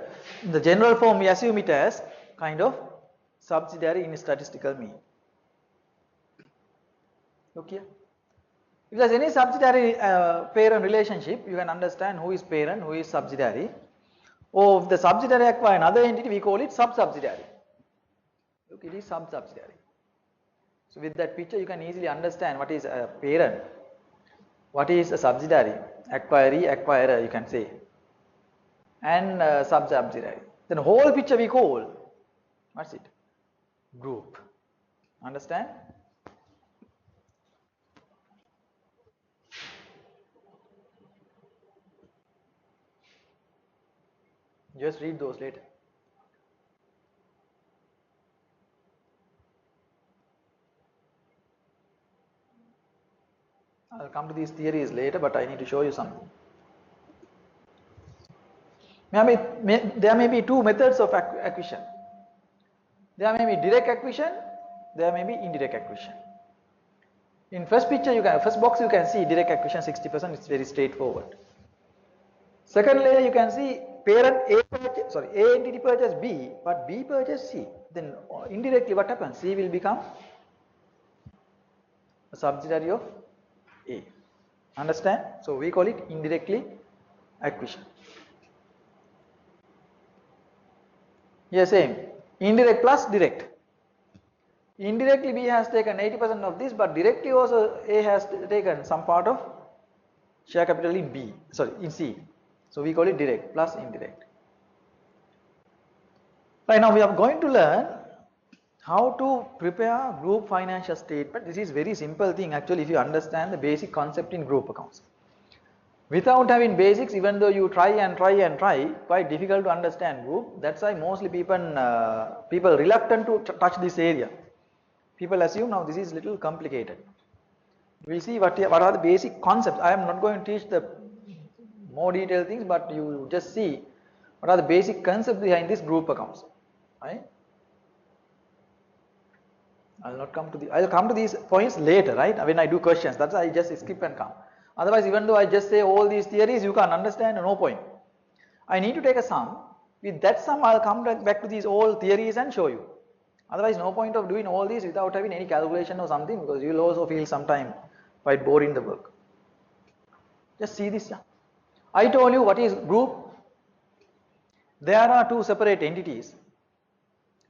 In the general form, we assume it as kind of subsidiary in statistical mean. Look here. If there is any subsidiary parent relationship, you can understand who is parent, who is subsidiary. Or if the subsidiary acquire another entity, we call it sub-subsidiary. Look, it is sub-subsidiary. So with that picture, you can easily understand what is a parent, what is a subsidiary, acquiree, acquirer, you can say, and sub-subsidiary. Then whole picture we call, what's it? Group. Understand? Just read those later. I'll come to these theories later, but I need to show you something. There may be two methods of acquisition. There may be direct acquisition, there may be indirect acquisition. In first picture, first box you can see direct acquisition 60%, it's very straightforward. Second layer you can see parent A entity purchase B, but B purchase C. Then indirectly what happens? C will become a subsidiary of A. Understand? So we call it indirectly acquisition. Here same, indirect plus direct. Indirectly B has taken 80% of this, but directly also A has taken some part of share capital in C. So we call it direct plus indirect. Right, now we are going to learn how to prepare group financial statement. This is very simple thing actually if you understand the basic concept in group accounts. Without having basics, even though you try, quite difficult to understand group. That's why mostly people reluctant to touch this area. People assume now this is little complicated. We see what are the basic concepts. I am not going to teach the more detailed things, but you just see what are the basic concepts behind this group accounts, right? I'll come to these points later, right? When I do questions, that's why I just skip and come. Otherwise, even though I just say all these theories, you can't understand, no point. I need to take a sum. With that sum, I'll come back to these old theories and show you. Otherwise, no point of doing all these without having any calculation or something, because you will also feel sometime quite bored in the work. Just see this. I told you what is group. There are two separate entities.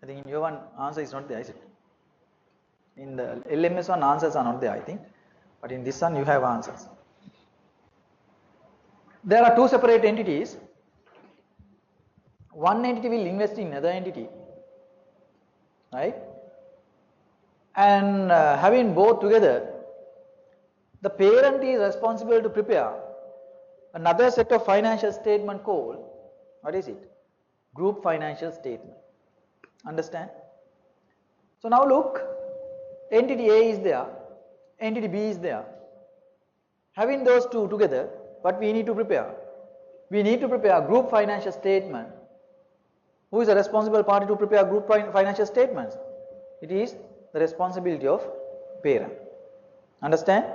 I think in your one answer is not there, is it? In the LMS one answers are not there, I think. But in this one you have answers. There are two separate entities. One entity will invest in another entity, right? And having both together, the parent is responsible to prepare another set of financial statement called, what is it? Group financial statement. Understand? So now look, entity A is there, entity B is there. Having those two together, what we need to prepare? We need to prepare a group financial statement. Who is the responsible party to prepare group financial statements? It is the responsibility of parent. Understand?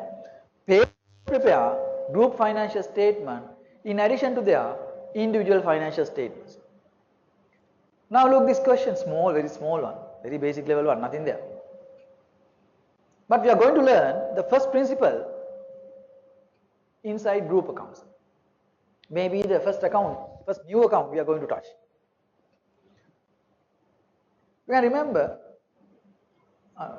Parent prepare group financial statement in addition to their individual financial statements. Now look, this question, small, very small one, very basic level one, nothing there. But we are going to learn the first principle inside group accounts. Maybe the first new account we are going to touch. We can remember,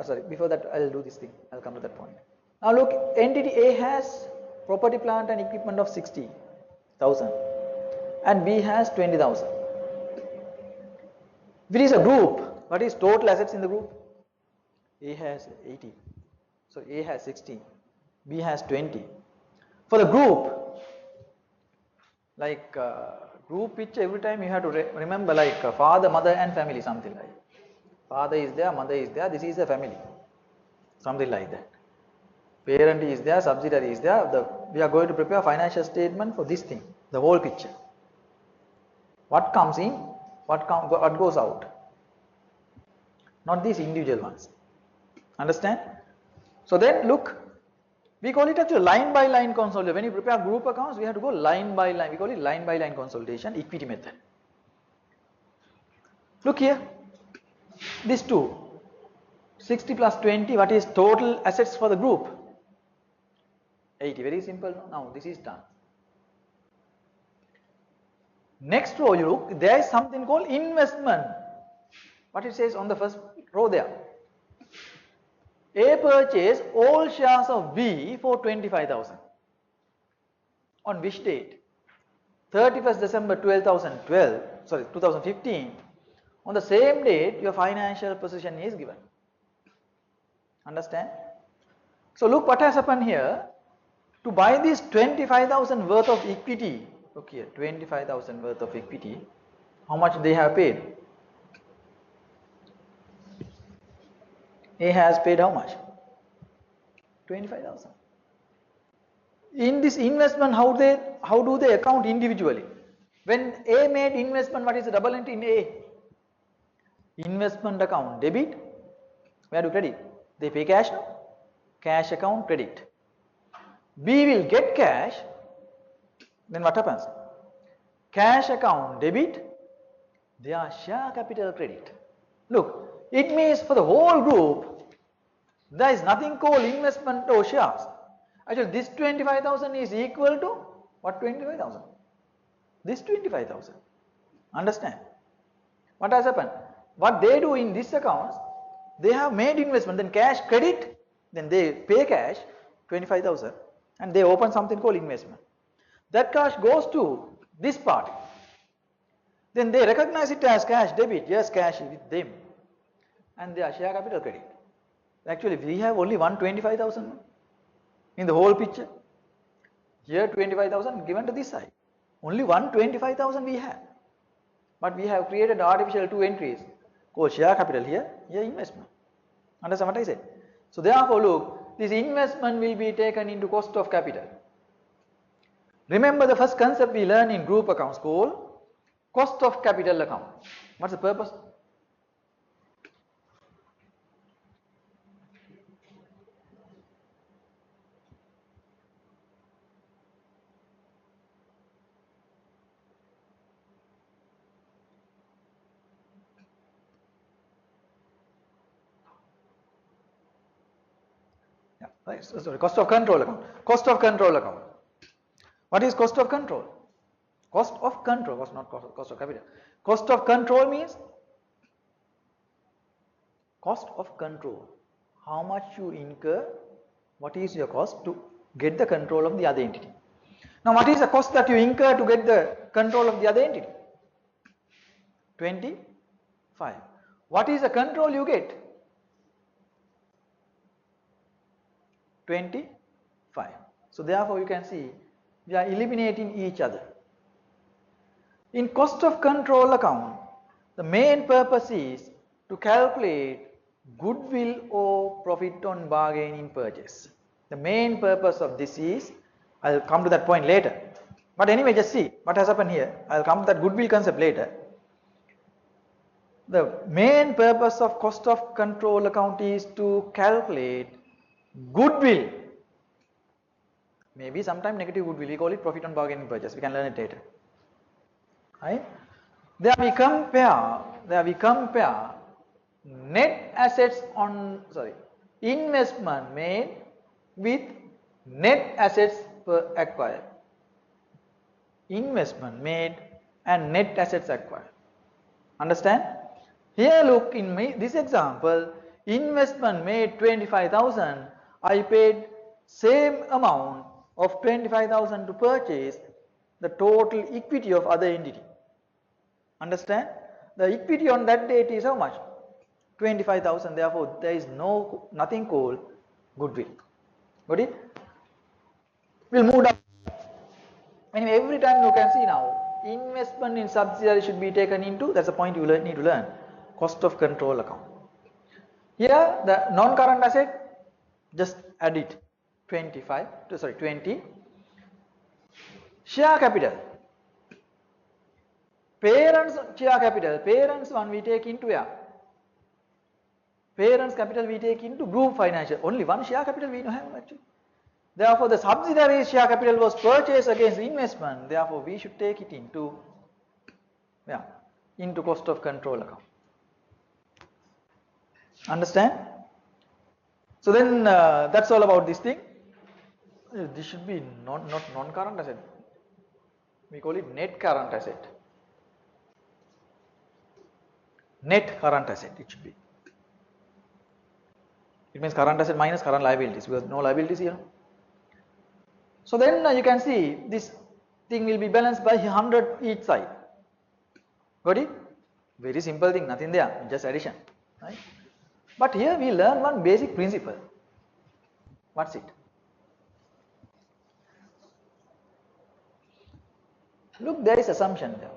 sorry, before that I'll do this thing, I'll come to that point. Now look, entity A has property, plant and equipment of 60,000 and B has 20,000. If it is a group, what is total assets in the group? A has 80, so A has 60, B has 20. For the group, like group picture, every time you have to remember like father, mother and family, something like. Father is there, mother is there, this is a family, something like that. Parent is there, subsidiary is there. We are going to prepare financial statement for this thing, the whole picture. What comes in, what goes out. Not these individual ones. Understand? So then look, we call it actually line by line consolidation. When you prepare group accounts, we have to go line by line. We call it line by line consolidation, equity method. Look here. These two, 60 plus 20, what is total assets for the group? 80, very simple. Now this is done. Next row, you look, there is something called investment. What it says on the first row there. A purchased all shares of B for 25,000. On which date? 31st December 2015. On the same date, your financial position is given. Understand? So look what has happened here. To buy this 25,000 worth of equity, look here, 25,000 worth of equity, how much they have paid? A has paid how much? 25,000. In this investment, how do they account individually? When A made investment, what is the double entry in A? Investment account, debit. Where do credit? They pay cash now. Cash account, credit. B will get cash. Then what happens? Cash account, debit. Their share capital, credit. Look, it means for the whole group, there is nothing called investment or shares. Actually, this 25,000 is equal to what 25,000? This 25,000. Understand? What has happened? What they do in this accounts, they have made investment, then cash credit, then they pay cash 25,000 and they open something called investment. That cash goes to this party. Then they recognize it as cash debit, yes, cash with them, and their share capital credit. Actually, we have only 125,000 in the whole picture. Here 25,000 given to this side. Only 125,000 we have. But we have created artificial two entries called share capital here, here investment. Understand what I said? So therefore look, this investment will be taken into cost of capital. Remember the first concept we learned in group accounts called cost of capital account. What's the purpose? Yeah, right. Sorry, cost of control account. Cost of control account. What is cost of control? Cost of control, not cost of capital. Cost of control means cost of control. How much you incur, what is your cost to get the control of the other entity. Now what is the cost that you incur to get the control of the other entity? 25. What is the control you get? 25. So therefore you can see we are eliminating each other. In cost of control account, the main purpose is to calculate goodwill or profit on bargain in purchase. The main purpose of this is, I will come to that point later. But anyway, just see what has happened here. I will come to that goodwill concept later. The main purpose of cost of control account is to calculate goodwill. Maybe sometime negative goodwill, we call it profit on bargain in purchase. We can learn it later. Right? There we compare net assets on, investment made with net assets per acquired. Investment made and net assets acquired. Understand? Here look, in this example, investment made 25,000, I paid same amount of 25,000 to purchase the total equity of other entity. Understand? The equity on that date is how much? 25,000. Therefore, there is nothing called goodwill. Got it? We'll move down. Anyway, every time you can see now, investment in subsidiary should be taken into, that's the point you need to learn, cost of control account. Here, the non-current asset, just add it, 20. Share capital. Parents share capital, parents one we take into where? Parents capital we take into group financial. Only one share capital we don't have actually. Therefore, the subsidiary share capital was purchased against investment. Therefore, we should take it into, into cost of control account. Understand? So then that's all about this thing. This should be not non-current asset. We call it net current asset. Net current asset it should be. It means current asset minus current liabilities. We have no liabilities here. So then you can see this thing will be balanced by 100 each side. Got it? Very simple thing, nothing there, just addition. Right? But here we learn one basic principle. What's it? Look, there is assumption there.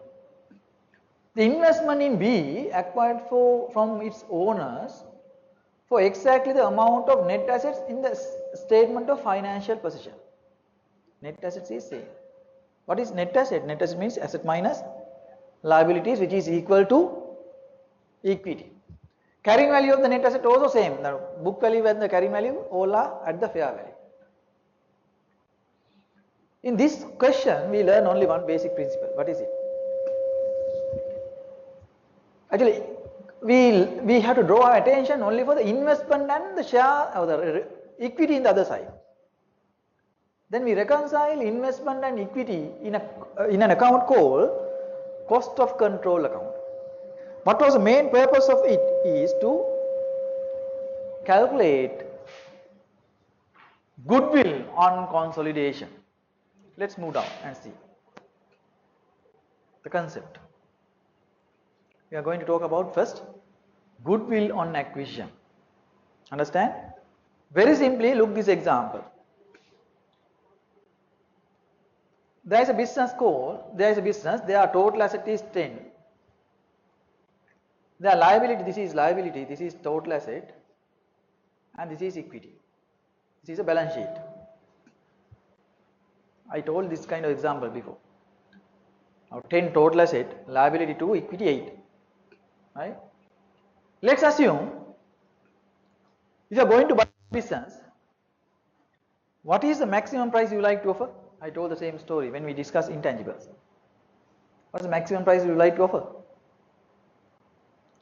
The investment in B acquired from its owners for exactly the amount of net assets in the statement of financial position. Net assets is same. What is net asset? Net asset means asset minus liabilities, which is equal to equity. Carrying value of the net asset also same. The book value and the carrying value all are at the fair value. In this question, we learn only one basic principle. What is it? Actually, we have to draw our attention only for the investment and the share or the equity in the other side. Then we reconcile investment and equity in an account called cost of control account. What was the main purpose of it is to calculate goodwill on consolidation. Let's move down and see the concept. We are going to talk about first goodwill on acquisition. Understand? Very simply, look this example. There is a business, their total asset is 10. Their liability, this is liability, this is total asset. and this is equity. This is a balance sheet. I told this kind of example before. Now 10 total asset, liability 2, equity 8. Right? Let's assume if you are going to buy business, what is the maximum price you like to offer? I told the same story when we discussed intangibles. What is the maximum price you like to offer?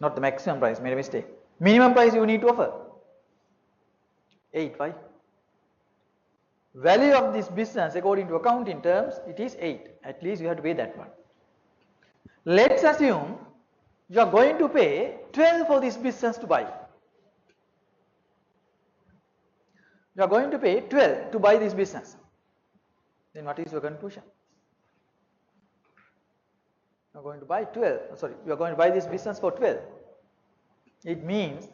Not the maximum price, made a mistake. Minimum price you need to offer? 8. Why? Value of this business according to accounting terms, it is 8. At least you have to pay that one. Let's assume you are going to pay 12 for this business to buy. You are going to pay 12 to buy this business. Then what is your conclusion? You are going to buy 12, sorry, you are going to buy this business for 12. It means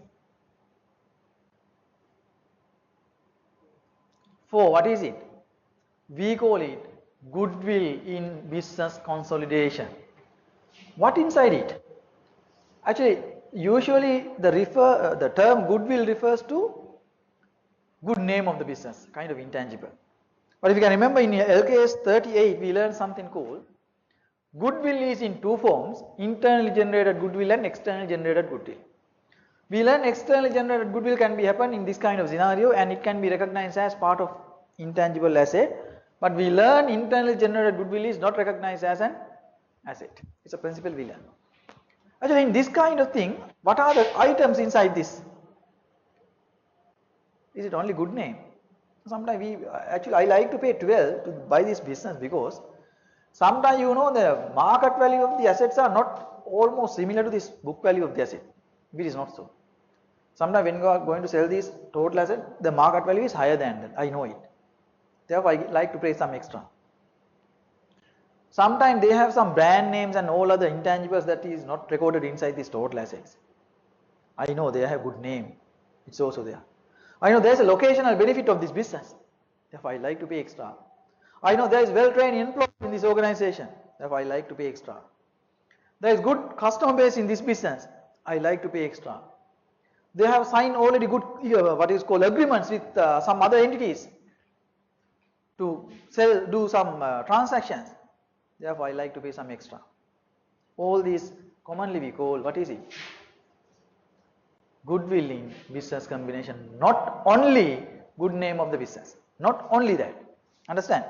for what is it? We call it goodwill in business consolidation. What inside it? Actually, usually the term goodwill refers to good name of the business, kind of intangible. But if you can remember in LKS 38, we learned something called goodwill is in two forms, internally generated goodwill and externally generated goodwill. We learn externally generated goodwill can be happen in this kind of scenario and it can be recognized as part of intangible asset, but we learn internally generated goodwill is not recognized as an asset. It's a principle we learn. Actually, in this kind of thing, what are the items inside this? Is it only good name? Sometimes I like to pay 12 to buy this business because sometimes the market value of the assets are not almost similar to this book value of the asset. It is not so. Sometimes when you are going to sell this total asset, the market value is higher than that. I know it. Therefore, I like to pay some extra. Sometimes they have some brand names and all other intangibles that is not recorded inside these total assets. I know they have good name. It's also there. I know there is a locational benefit of this business. Therefore, I like to pay extra. I know there is well-trained employees in this organization. Therefore, I like to pay extra. There is good customer base in this business. I like to pay extra. They have signed already good what is called agreements with some other entities to do some transactions. Therefore, I like to pay some extra. All these commonly we call, what is it? Goodwill in business combination. Not only good name of the business. Not only that. Understand?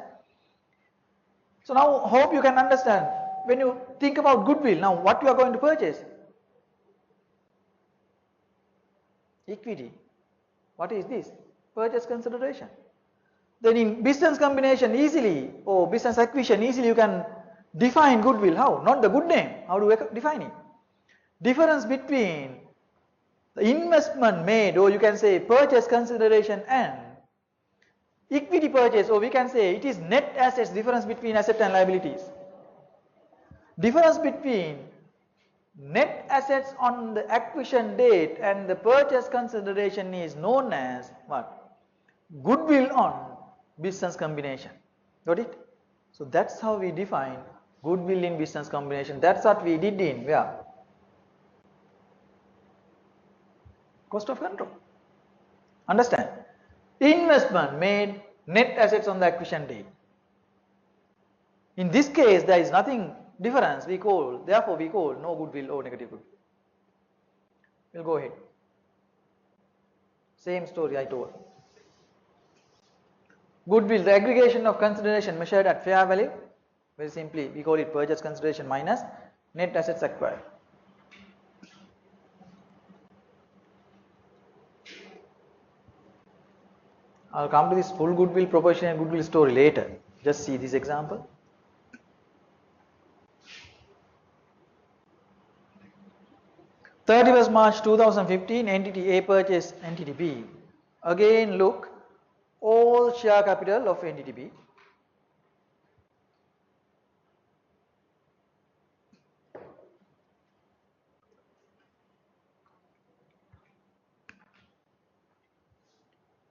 So now hope you can understand. When you think about goodwill, now what you are going to purchase? Equity. What is this? Purchase consideration. Then in business combination easily, or business acquisition easily you can define goodwill. How? Not the good name. How do we define it? Difference between the investment made, or you can say purchase consideration, and equity purchase, or we can say it is net assets, difference between asset and liabilities. Difference between net assets on the acquisition date and the purchase consideration is known as what? Goodwill on business combination. Got it? So that's how we define goodwill in business combination. That's what we did in where? Cost of control. Understand? Investment made, net assets on the acquisition date. In this case, there is nothing difference. Therefore we call no goodwill or negative goodwill. We'll go ahead. Same story I told. Goodwill, the aggregation of consideration measured at fair value. Very simply, we call it purchase consideration minus net assets acquired. I'll come to this full goodwill, proportionate goodwill story later. Just see this example. March 2015, entity A purchased entity B. Again look, all share capital of entity B.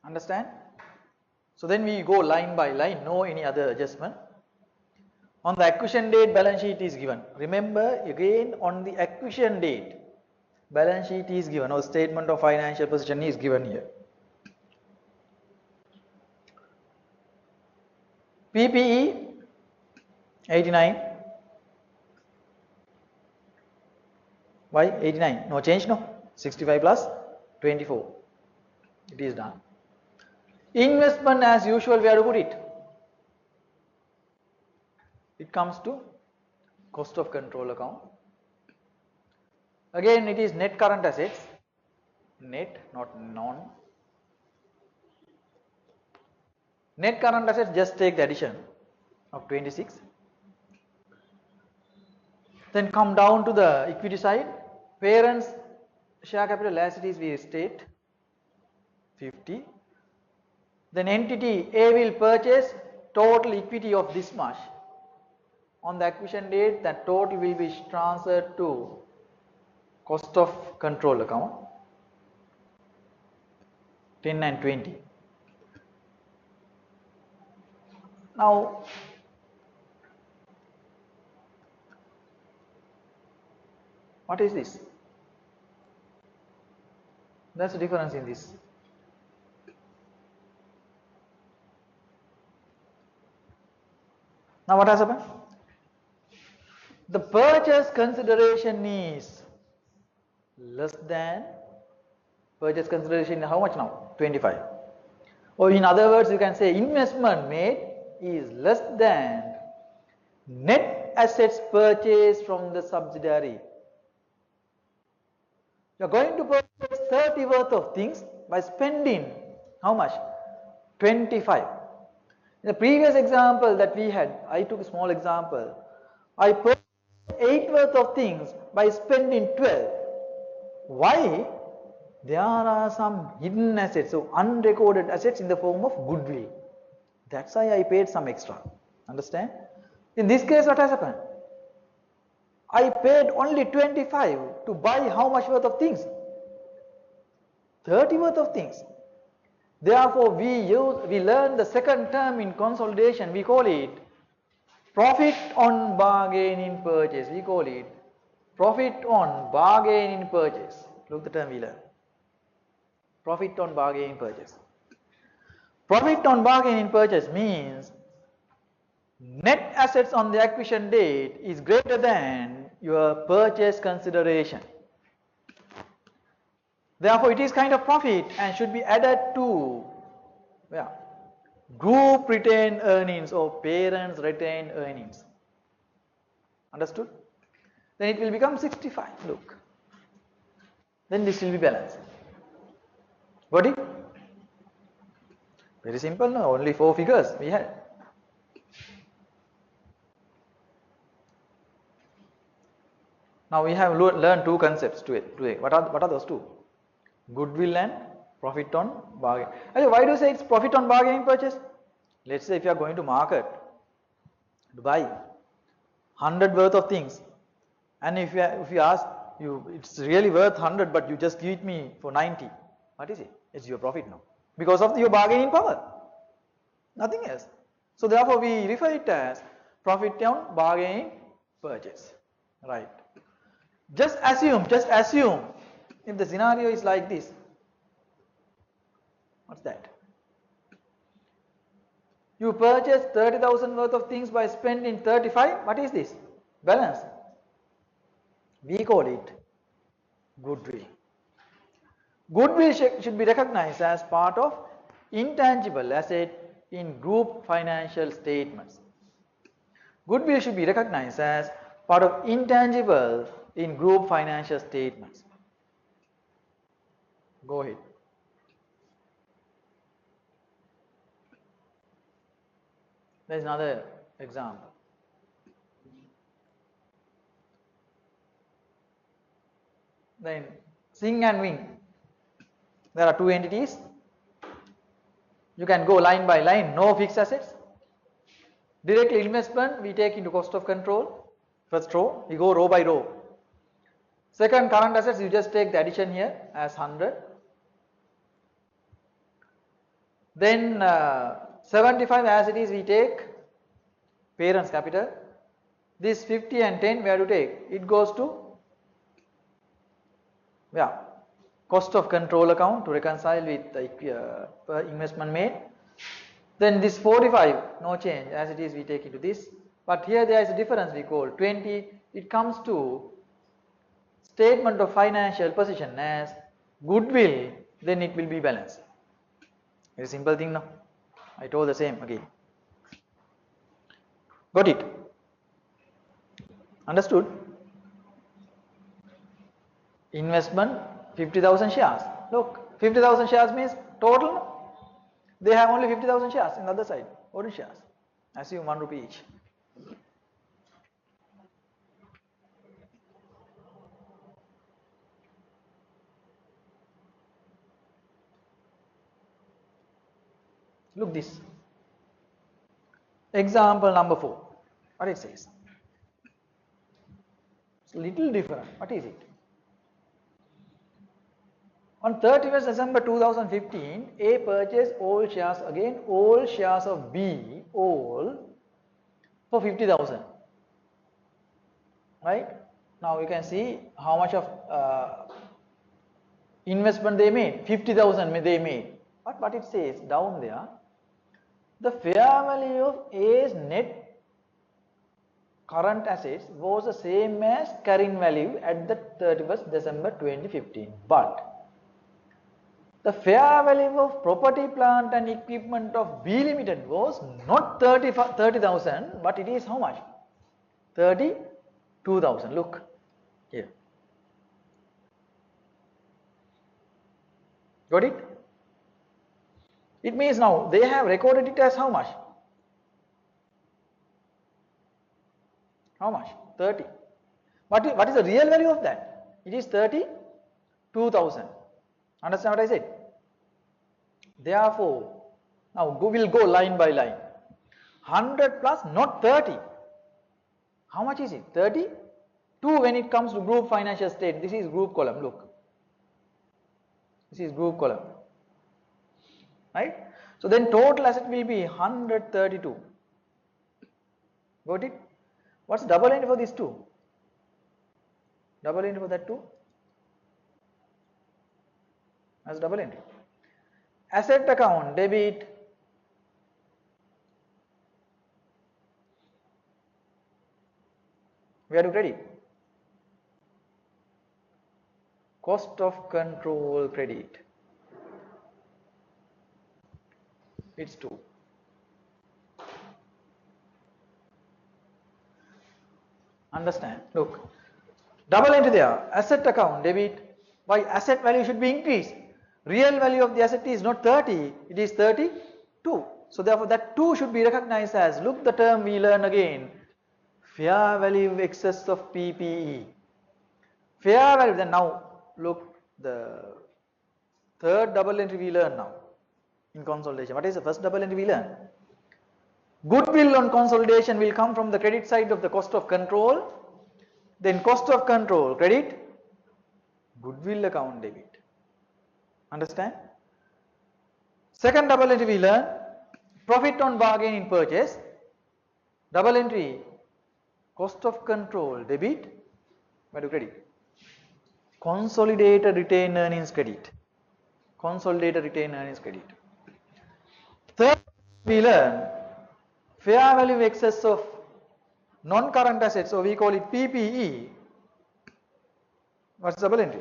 Understand? So then we go line by line, no any other adjustment. On the acquisition date, balance sheet is given. Remember again, on the acquisition date, balance sheet is given or statement of financial position is given here. PPE 89. Why 89? No change, no. 65 plus 24. It is done. Investment as usual, where to put it? It comes to cost of control account. Again, it is net current assets. Net, not non. Net current assets, just take the addition of 26. Then come down to the equity side. Parents share capital as it is, we state 50. Then entity A will purchase total equity of this much. On the acquisition date, that total will be transferred to cost of control account 10 and 20. Now, what is this? That's the difference in this. Now what has happened? The purchase consideration is less than purchase consideration. How much now? 25. Or in other words, you can say investment made is less than net assets purchased from the subsidiary. You are going to purchase 30 worth of things by spending how much? 25. In the previous example that we had, I took a small example. I purchased 8 worth of things by spending 12. Why? There are some hidden assets, so unrecorded assets in the form of goodwill. That's why I paid some extra. Understand? In this case, what has happened? I paid only 25 to buy how much worth of things? 30 worth of things. Therefore, we learn the second term in consolidation. We call it profit on bargain in purchase. We call it profit on bargain in purchase. Look the term we learn. Profit on bargain in purchase. Profit on bargain in purchase means net assets on the acquisition date is greater than your purchase consideration. Therefore, it is kind of profit and should be added to group retained earnings or parents retained earnings. Understood? Then it will become 65. Look. Then this will be balanced. Got it? Very simple, no? Only 4 figures we had. Now we have learned 2 concepts today. What are those 2? Goodwill and profit on bargain. Why do you say it's profit on bargain in purchase? Let's say if you are going to market to buy 100 worth of things, and if you ask you it's really worth 100 but you just give it me for 90, what is it? It's your profit now because of your bargaining power, nothing else. So therefore we refer it as profit on bargain purchase, right? Just assume if the scenario is like this. What's that? You purchase 30,000 worth of things by spending 35. What is this? Balance. We call it goodwill. Goodwill should be recognized as part of intangible asset in group financial statements. Goodwill should be recognized as part of intangible in group financial statements. Go ahead. There is another example. Then Sing and Wing. There are 2 entities. You can go line by line, no fixed assets. Directly investment we take into cost of control. First row, we go row by row. Second, current assets, you just take the addition here as 100. Then 75 as it is, we take parents capital. This 50 and 10 we have to take. It goes to cost of control account to reconcile with the investment made. Then this 45, no change, as it is we take into this. But here there is a difference we call 20, it comes to statement of financial position as goodwill, then it will be balanced. Very simple thing now. I told the same again. Got it? Understood? Investment 50,000 shares. Look, 50,000 shares means total. No? They have only 50,000 shares in the other side, orange shares. Assume 1 rupee each. Look this. Example number 4. What it says? It's a little different. What is it? On 31st December 2015, A purchased all shares, again all shares of B, all for 50,000. Right? Now you can see how much of investment they made. 50,000 they made. But what it says down there, the fair value of A's net current assets was the same as carrying value at the 31st December 2015. But the fair value of property, plant and equipment of B Limited was not 30,000, but it is how much? 32,000. Look here. Got it? It means now they have recorded it as how much? How much? 30. What is the real value of that? It is 32,000. Understand what I said? Therefore, now we will go line by line. 100 plus not 30. How much is it? 32 when it comes to group financial state. This is group column. Look. This is group column. Right? So then total asset will be 132. Got it? What's double entry for this 2? Double entry for that 2? As double entry. Asset account, debit. Where to credit? Cost of control credit. It's 2. Understand? Look. Double entry there. Asset account, debit. Why? Asset value should be increased. Real value of the asset is not 30, it is 32. So therefore that 2 should be recognized as, look the term we learn again, fair value excess of PPE. Fair value, then now look the third double entry we learn now in consolidation. What is the first double entry we learn? Goodwill on consolidation will come from the credit side of the cost of control, then cost of control credit, goodwill account debit. Understand? Second double entry we learn, profit on bargain in purchase, double entry, cost of control debit, where to credit? Consolidated retained earnings credit. Consolidated retained earnings credit. Third we learn, fair value excess of non-current assets, so we call it PPE. What's double entry?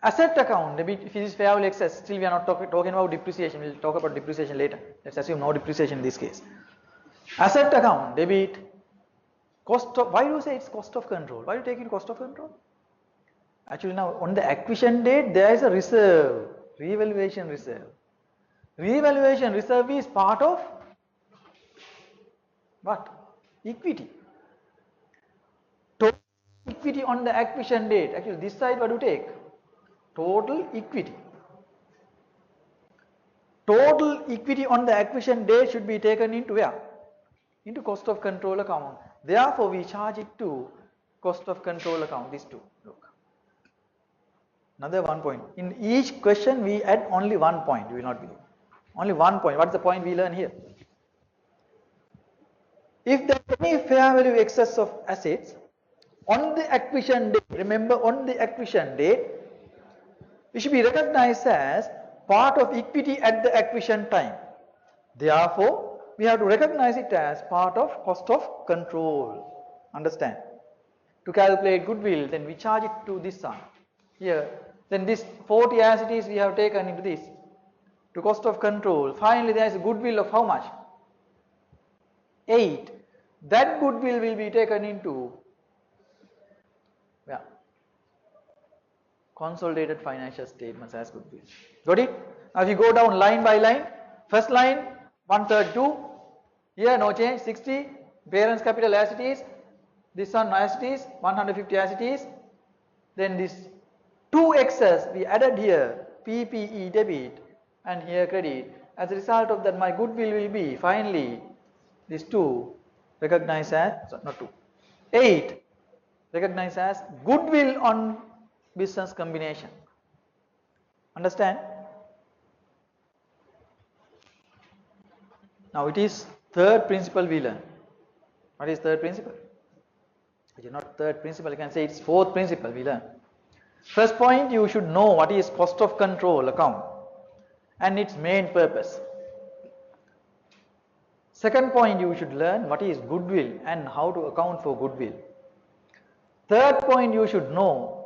Asset account, debit, if it is fair value excess, still we are not talking about depreciation, we will talk about depreciation later. Let's assume no depreciation in this case. Asset account, debit, cost of, why do you say it's cost of control? Why do you take it cost of control? Actually now on the acquisition date there is a reserve, revaluation reserve. Revaluation reserve is part of what? Equity. Total equity on the acquisition date, actually this side what do you take? Total equity. Total equity on the acquisition date should be taken into where? Into cost of control account. Therefore, we charge it to cost of control account, these two. Look. Another 1 point. In each question we add only 1 point, you will not believe. Only 1 point. What is the point we learn here? If there is any fair value excess of assets on the acquisition date, remember on the acquisition date, it should be recognized as part of equity at the acquisition time. Therefore, we have to recognize it as part of cost of control. Understand? To calculate goodwill, then we charge it to this sum. Here, then this 40 as it is we have taken into this. To cost of control. Finally, there is a goodwill of how much? 8. That goodwill will be taken into consolidated financial statements as goodwill. Got it? Now if you go down line by line, first line 132, here no change, 60, parents capital as it is, this one as it is, 150 as it is, then this 2 excess we added here, PPE debit and here credit. As a result of that my goodwill will be finally this 2 recognized as, not 2, 8 recognized as goodwill on business combination. Understand? Now it is third principle we learn. What is third principle? It is not third principle, you can say it's fourth principle we learn. First point, you should know what is cost of control account and its main purpose. Second point, you should learn what is goodwill and how to account for goodwill. Third point, you should know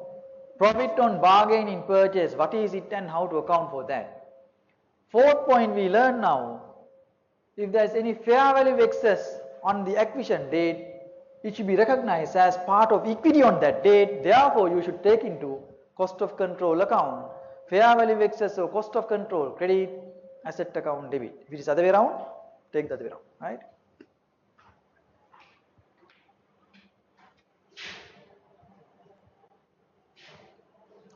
profit on bargain in purchase, what is it and how to account for that. Fourth point we learn now, if there is any fair value excess on the acquisition date, it should be recognized as part of equity on that date. Therefore, you should take into cost of control account, fair value excess or cost of control, credit, asset account, debit. If it is other way around, take the other way around, right?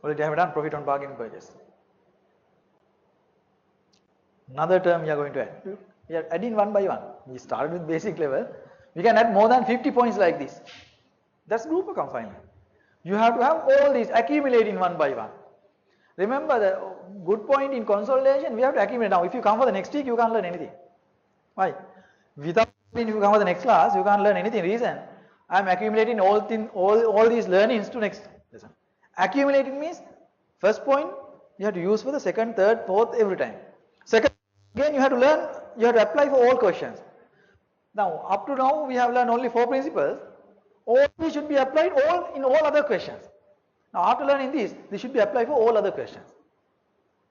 Already I have done profit on bargain purchase. Another term we are going to add. We are adding one by one. We started with basic level. We can add more than 50 points like this. That's group account finally. You have to have all these accumulating one by one. Remember the good point in consolidation, we have to accumulate. Now if you come for the next week, you can't learn anything. Why? Without if you come for the next class, you can't learn anything. Reason, I am accumulating all these learnings to next lesson. Accumulating means first point you have to use for the second, third, fourth every time. Second, again you have to learn, you have to apply for all questions. Now up to now we have learned only 4 principles. All these should be applied in all other questions. Now after learning this should be applied for all other questions.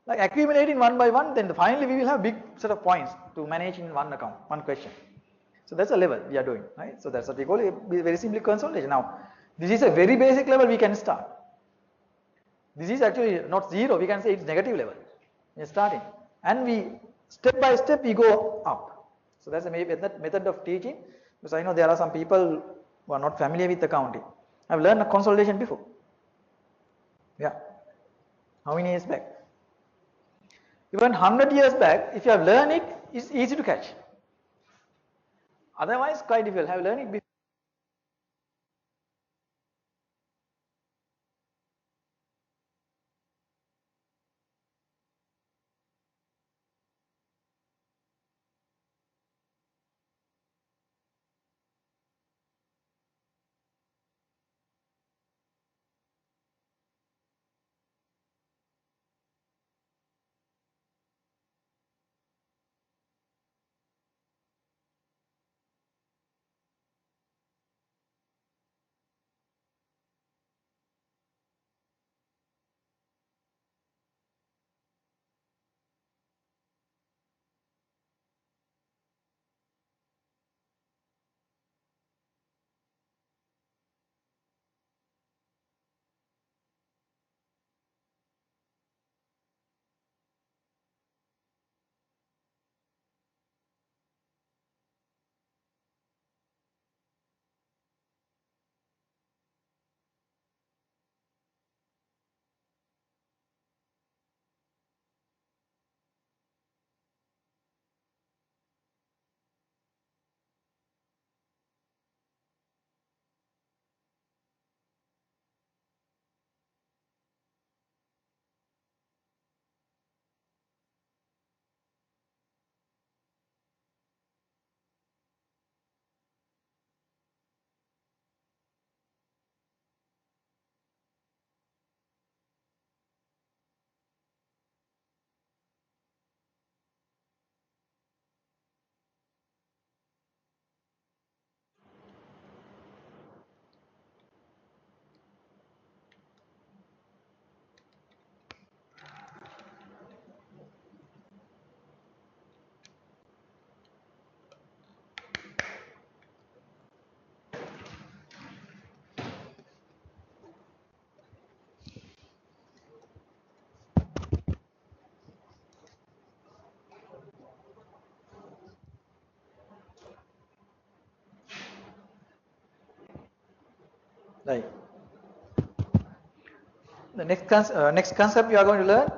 Like accumulating one by one, then finally we will have big set of points to manage in one account, one question. So that's a level we are doing, right? So that's what we call it, very simply consolidation. Now this is a very basic level we can start. This is actually not 0, we can say it's negative level. We are starting and we step by step we go up. So that's a method of teaching, because I know there are some people who are not familiar with accounting. I've learned consolidation before. Yeah. How many years back? Even 100 years back, if you have learned it, it's easy to catch. Otherwise, quite difficult. Have learned it before. Right. The next concept you are going to learn,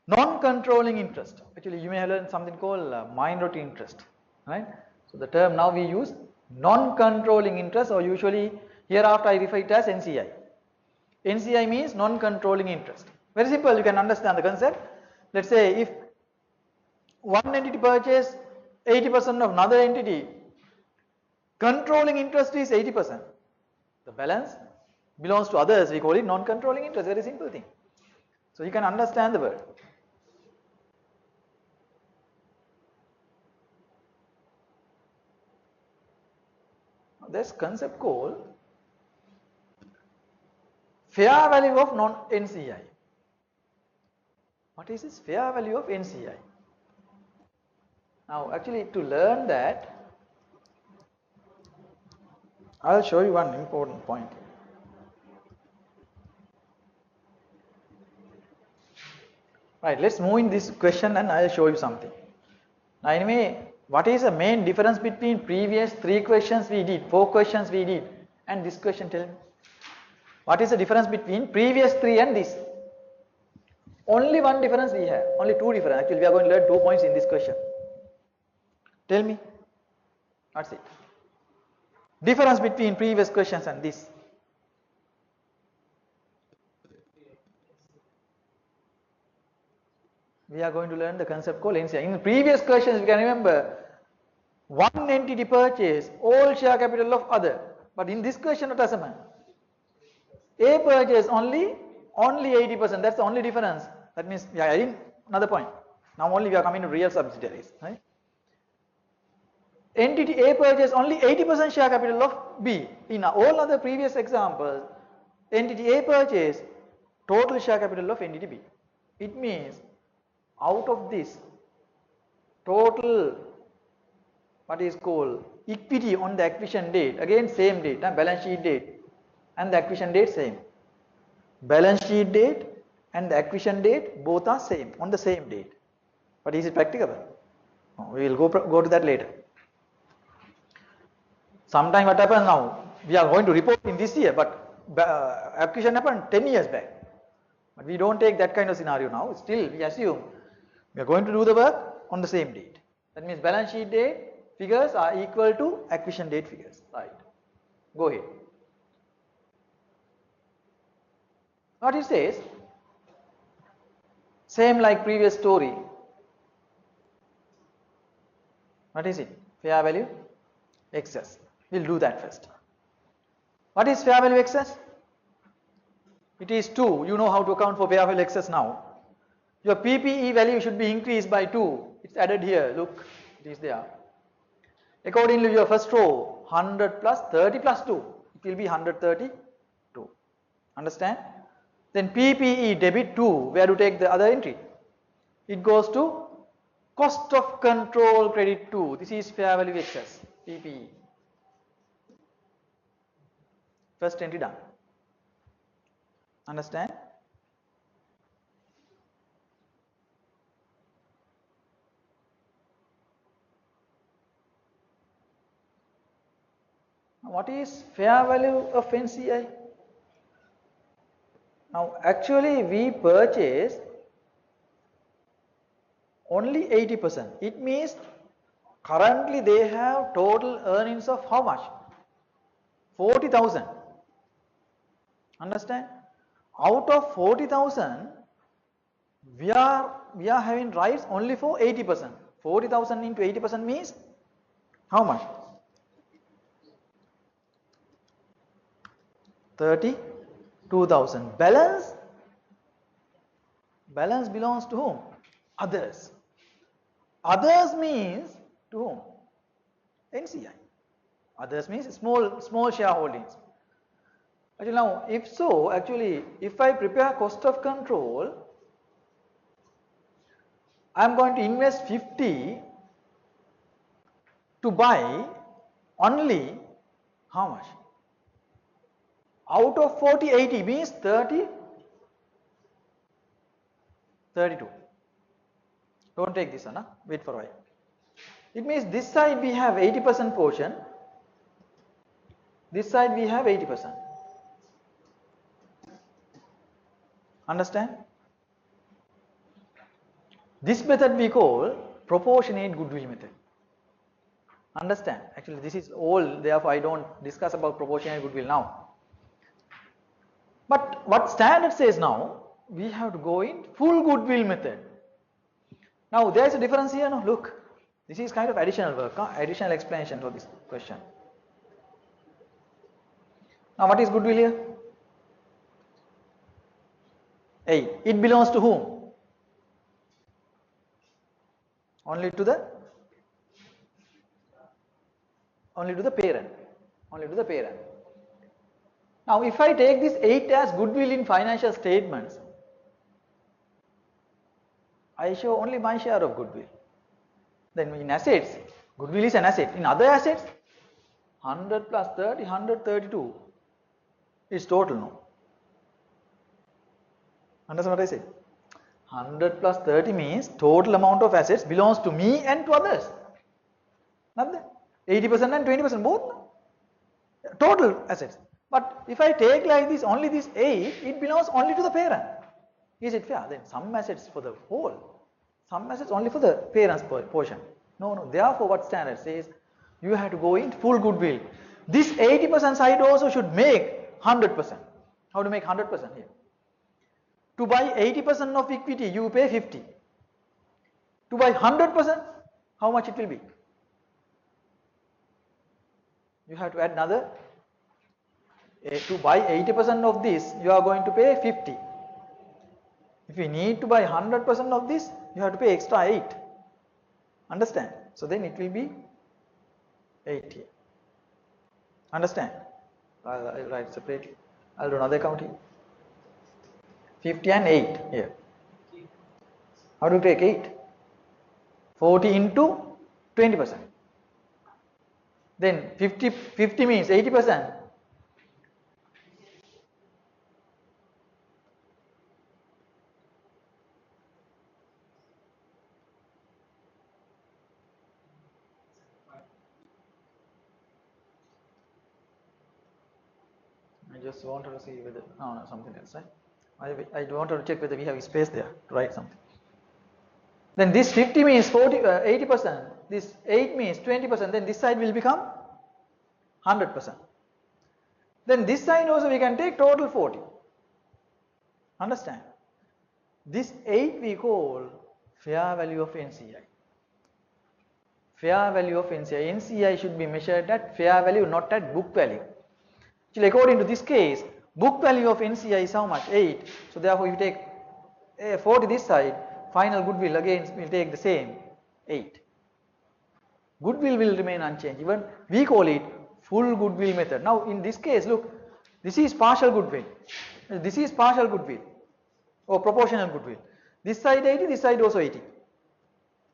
non-controlling interest. Actually, you may have learned something called minority interest, right? So the term now we use non-controlling interest, or usually hereafter I refer it as NCI. NCI means non-controlling interest. Very simple, you can understand the concept. Let's say if one entity purchase 80% of another entity, controlling interest is 80%. The balance belongs to others, we call it non-controlling interest, very simple thing. So you can understand the word. There's concept called fair value of non-NCI. What is this fair value of NCI? Now actually to learn that, I'll show you one important point. Right, let's move in this question and I'll show you something. Now anyway, what is the main difference between previous 3 questions we did, 4 questions we did, and this question? Tell me. What is the difference between previous 3 and this? Only one difference we have, only 2 difference. Actually we are going to learn 2 points in this question. Tell me, what's it? Difference between previous questions and this. We are going to learn the concept called NCI. In the previous questions, you can remember, one entity purchase all share capital of other. But in this question, what does it mean? A purchase only 80%. That's the only difference. That means we are adding another point. Now only we are coming to real subsidiaries. Right? Entity A purchase only 80% share capital of B. In all other previous examples, entity A purchase total share capital of entity B. It means out of this total what is called equity on the acquisition date, again same date, balance sheet date and the acquisition date same. Balance sheet date and the acquisition date both are same on the same date. But is it practicable? No, we will go to that later. Sometime what happens now, we are going to report in this year, but acquisition happened 10 years back. But we don't take that kind of scenario now. Still we assume we are going to do the work on the same date. That means balance sheet date figures are equal to acquisition date figures. Right. Go ahead. What it says, same like previous story. What is it? Fair value excess. We'll do that first. What is fair value excess? It is 2. You know how to account for fair value excess now. Your PPE value should be increased by 2. It's added here. Look, it is there. Accordingly, your first row 100 plus 30 plus 2. It will be 132. Understand? Then PPE debit 2. Where to take the other entry? It goes to cost of control credit 2. This is fair value excess. PPE. First entry done. Understand? What is fair value of NCI? Now actually we purchase only 80%. It means currently they have total earnings of how much? 40,000. Understand? Out of 40,000, we are having rights only for 80%. 40,000 into 80% means how much? 32,000. Balance belongs to whom? Others. Others means to whom? NCI. Others means small shareholdings. Actually now, if so, actually, if I prepare cost of control, I am going to invest 50 to buy only how much? Out of 40, 80 means 30, 32. Don't take this one, huh? Wait for a while. It means this side we have 80% portion. This side we have 80%. Understand? This method we call proportionate goodwill method. Understand? Actually this is all, therefore I don't discuss about proportionate goodwill now. But what standard says now, we have to go in full goodwill method. Now there is a difference here, no? Look, this is kind of additional work, additional explanation for this question. Now what is goodwill here? 8. It belongs to whom? Only to the parent. Only to the parent. Now if I take this 8 as goodwill in financial statements, I show only my share of goodwill. Then in assets, goodwill is an asset. In other assets, 100 plus 30, 132 is total, no? Understand what I said? 100 plus 30 means total amount of assets belongs to me and to others. Not that? 80% and 20% both, no? Total assets. But if I take like this, only this 8, it belongs only to the parent. Is it fair? Then some assets for the whole, some assets only for the parent's portion. No. Therefore, what standard says, you have to go in full goodwill. This 80% side also should make 100%. How to make 100% here? To buy 80% of equity, you pay 50. To buy 100%, how much it will be? You have to add another. To buy 80% of this, you are going to pay 50. If you need to buy 100% of this, you have to pay extra 8. Understand? So then it will be 80. Understand? I'll write separately. I'll do another count here. 50 and 8 here. How do you take 8? 40 into 20%. Then 50 means 80%. I just wanted to see whether, no, something else, right? I wanted to check whether we have space there to write something. Then this 50 means 80%, this 8 means 20%, then this side will become 100%. Then this side also we can take total 40. Understand? This 8 we call fair value of NCI. Fair value of NCI. NCI should be measured at fair value, not at book value. Actually, according to this case, book value of NCI is how much? 8. So therefore, you take 40 this side, final goodwill again will take the same 8. Goodwill will remain unchanged. Even we call it full goodwill method. Now in this case, look, this is partial goodwill. This is partial goodwill or proportional goodwill. This side 80, this side also 80.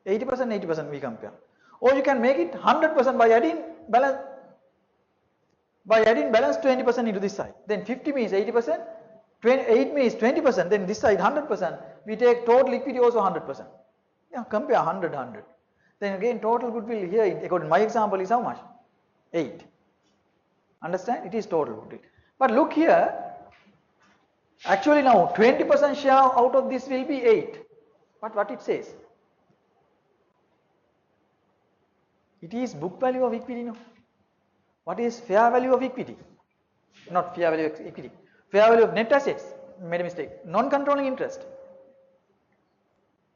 80%, 80% we compare. Or you can make it 100% by adding balance. By adding balance 20% into this side, then 50 means 80%, 8 means 20%, then this side 100%, we take total equity also 100%. Yeah, compare 100, 100. Then again total goodwill here, according to my example, is how much? 8. Understand? It is total goodwill. But look here, actually now 20% share out of this will be 8. But what it says? It is book value of equity, no? What is fair value of equity? Not fair value of equity. Fair value of net assets. Made a mistake. Non-controlling interest.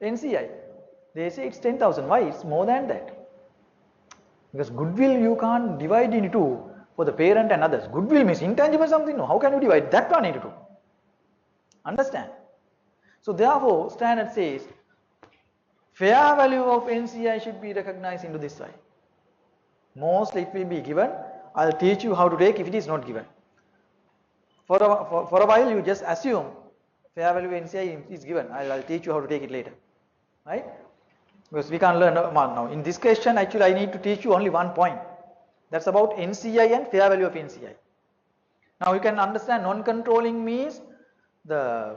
NCI. They say it's 10,000. Why? It's more than that. Because goodwill you can't divide into two for the parent and others. Goodwill means intangible something. No. How can you divide that one into two? Understand? So therefore, standard says fair value of NCI should be recognized into this side. Mostly it will be given. I'll teach you how to take if it is not given. For a while you just assume fair value NCI is given. I'll teach you how to take it later. Right? Because we can't learn now. In this question actually I need to teach you only one point. That's about NCI and fair value of NCI. Now you can understand non-controlling means the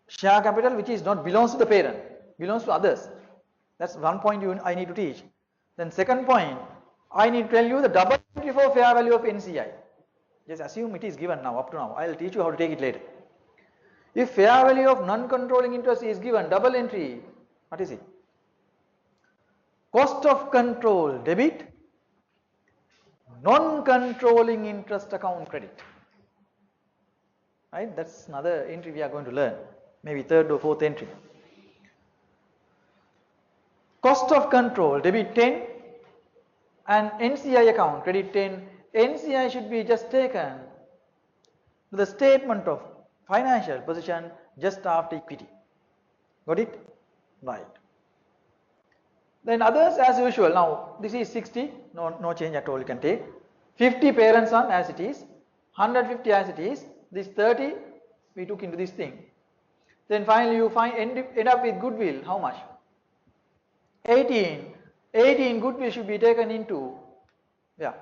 share capital which is not belongs to the parent, belongs to others. That's one point I need to teach. Then second point, I need to tell you the double entry for fair value of NCI. Just assume it is given now, up to now. I will teach you how to take it later. If fair value of non-controlling interest is given, double entry, what is it? Cost of control debit, non-controlling interest account credit. Right? That's another entry we are going to learn. Maybe third or fourth entry. Cost of control debit 10 and NCI account credit 10. NCI should be just taken to the statement of financial position just after equity. Got it? Right. Then others as usual. Now this is 60, no change at all you can take. 50 parents on as it is, 150 as it is, this 30 we took into this thing. Then finally you end up with goodwill, how much? 18. 18 goodwill should be taken into, yeah,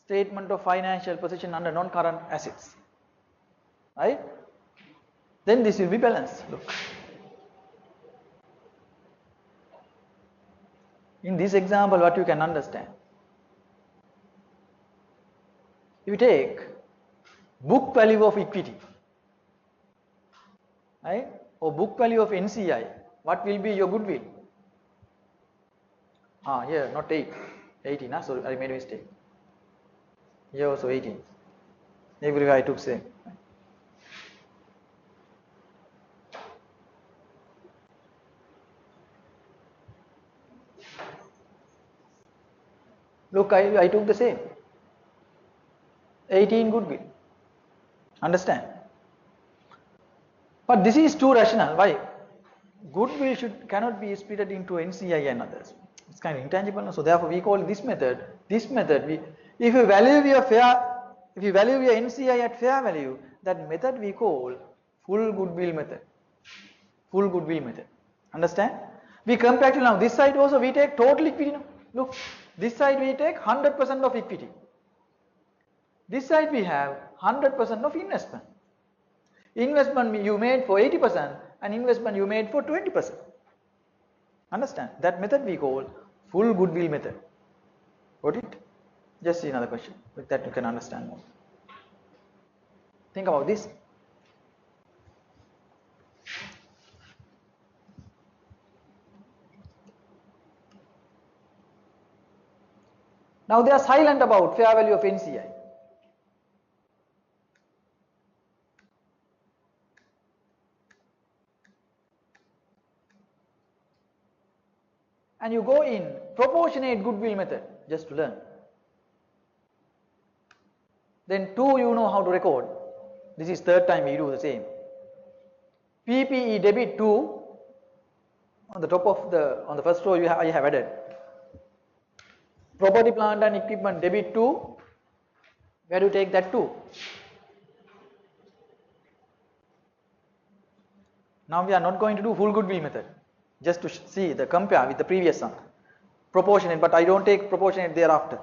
statement of financial position under non-current assets. Right? Then this will be balanced. Look. In this example, what you can understand? If you take book value of equity, right, or book value of NCI, what will be your goodwill? Here not 8, 18. So I made a mistake. Here also 18. Everywhere I took same. Look, I took the same. 18 goodwill. Understand? But this is too rational. Why? Goodwill cannot be split into NCI and others. It's kind of intangible. So therefore we call this method. If you value your NCI at fair value, that method we call full goodwill method. Full goodwill method. Understand? We come back to now this side also we take total equity. Now. Look, this side we take 100% of equity. This side we have 100% of investment. Investment you made for 80% and investment you made for 20%. Understand? That method we call full goodwill method. Got it? Just see another question. With that you can understand more. Think about this. Now they are silent about fair value of NCI. And you go in proportionate goodwill method just to learn. Then 2 you know how to record. This is third time we do the same. PPE debit 2 on the top of on the first row I have added. Property, plant and equipment debit 2. Where do you take that 2? Now we are not going to do full goodwill method. Just to see the compare with the previous one. Proportionate, but I don't take proportionate thereafter.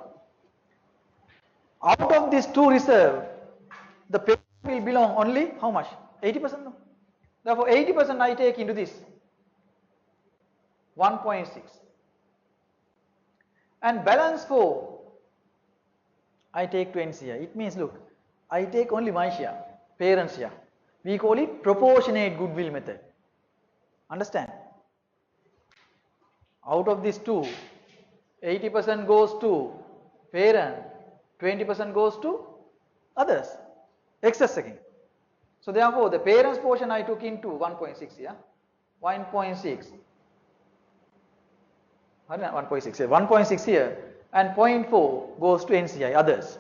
Out of these 2 reserve, the payment will belong only how much? 80%? No. Therefore 80% I take into this 1.6. And balance 4 I take to NCI. It means look, I take only my share, parents' share. We call it proportionate goodwill method. Understand? Out of these 2, 80% goes to parent, 20% goes to others, excess again. So therefore the parents portion I took into 1.6 here, 1.6. 1.6 here, 1.6 here, and 0.4 goes to NCI, others.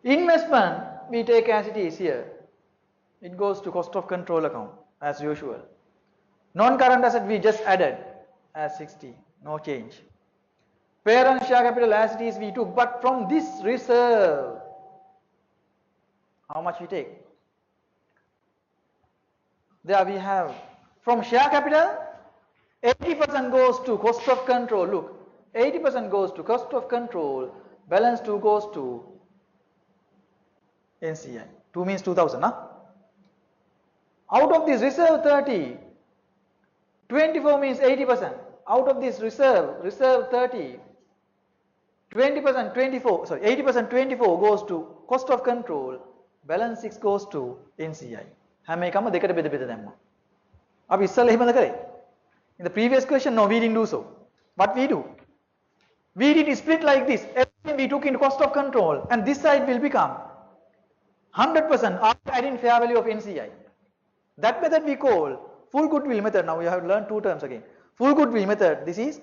Investment we take as it is here. It goes to cost of control account as usual. Non-current asset we just added as 60, no change. Parent share capital as it is we took, but from this reserve, how much we take? There we have, from share capital, 80% goes to cost of control. Look, 80% goes to cost of control, balance 2 goes to NCI. 2 means 2000, huh? Out of this reserve 30, 24 means 80%. Out of this reserve 30, 20% 24, sorry 80% 24 goes to cost of control, balance 6 goes to NCI. හැම එකම දෙකට බෙද බෙද දැම්මා. අපි ඉස්සෙල්ලා එහෙමද කරේ? In the previous question, no, we didn't do so. What we do? We did split like this. Everything we took into cost of control, and this side will become 100% after adding fair value of NCI. That method we call full goodwill method. Now we have learned two terms again. Full goodwill method. This is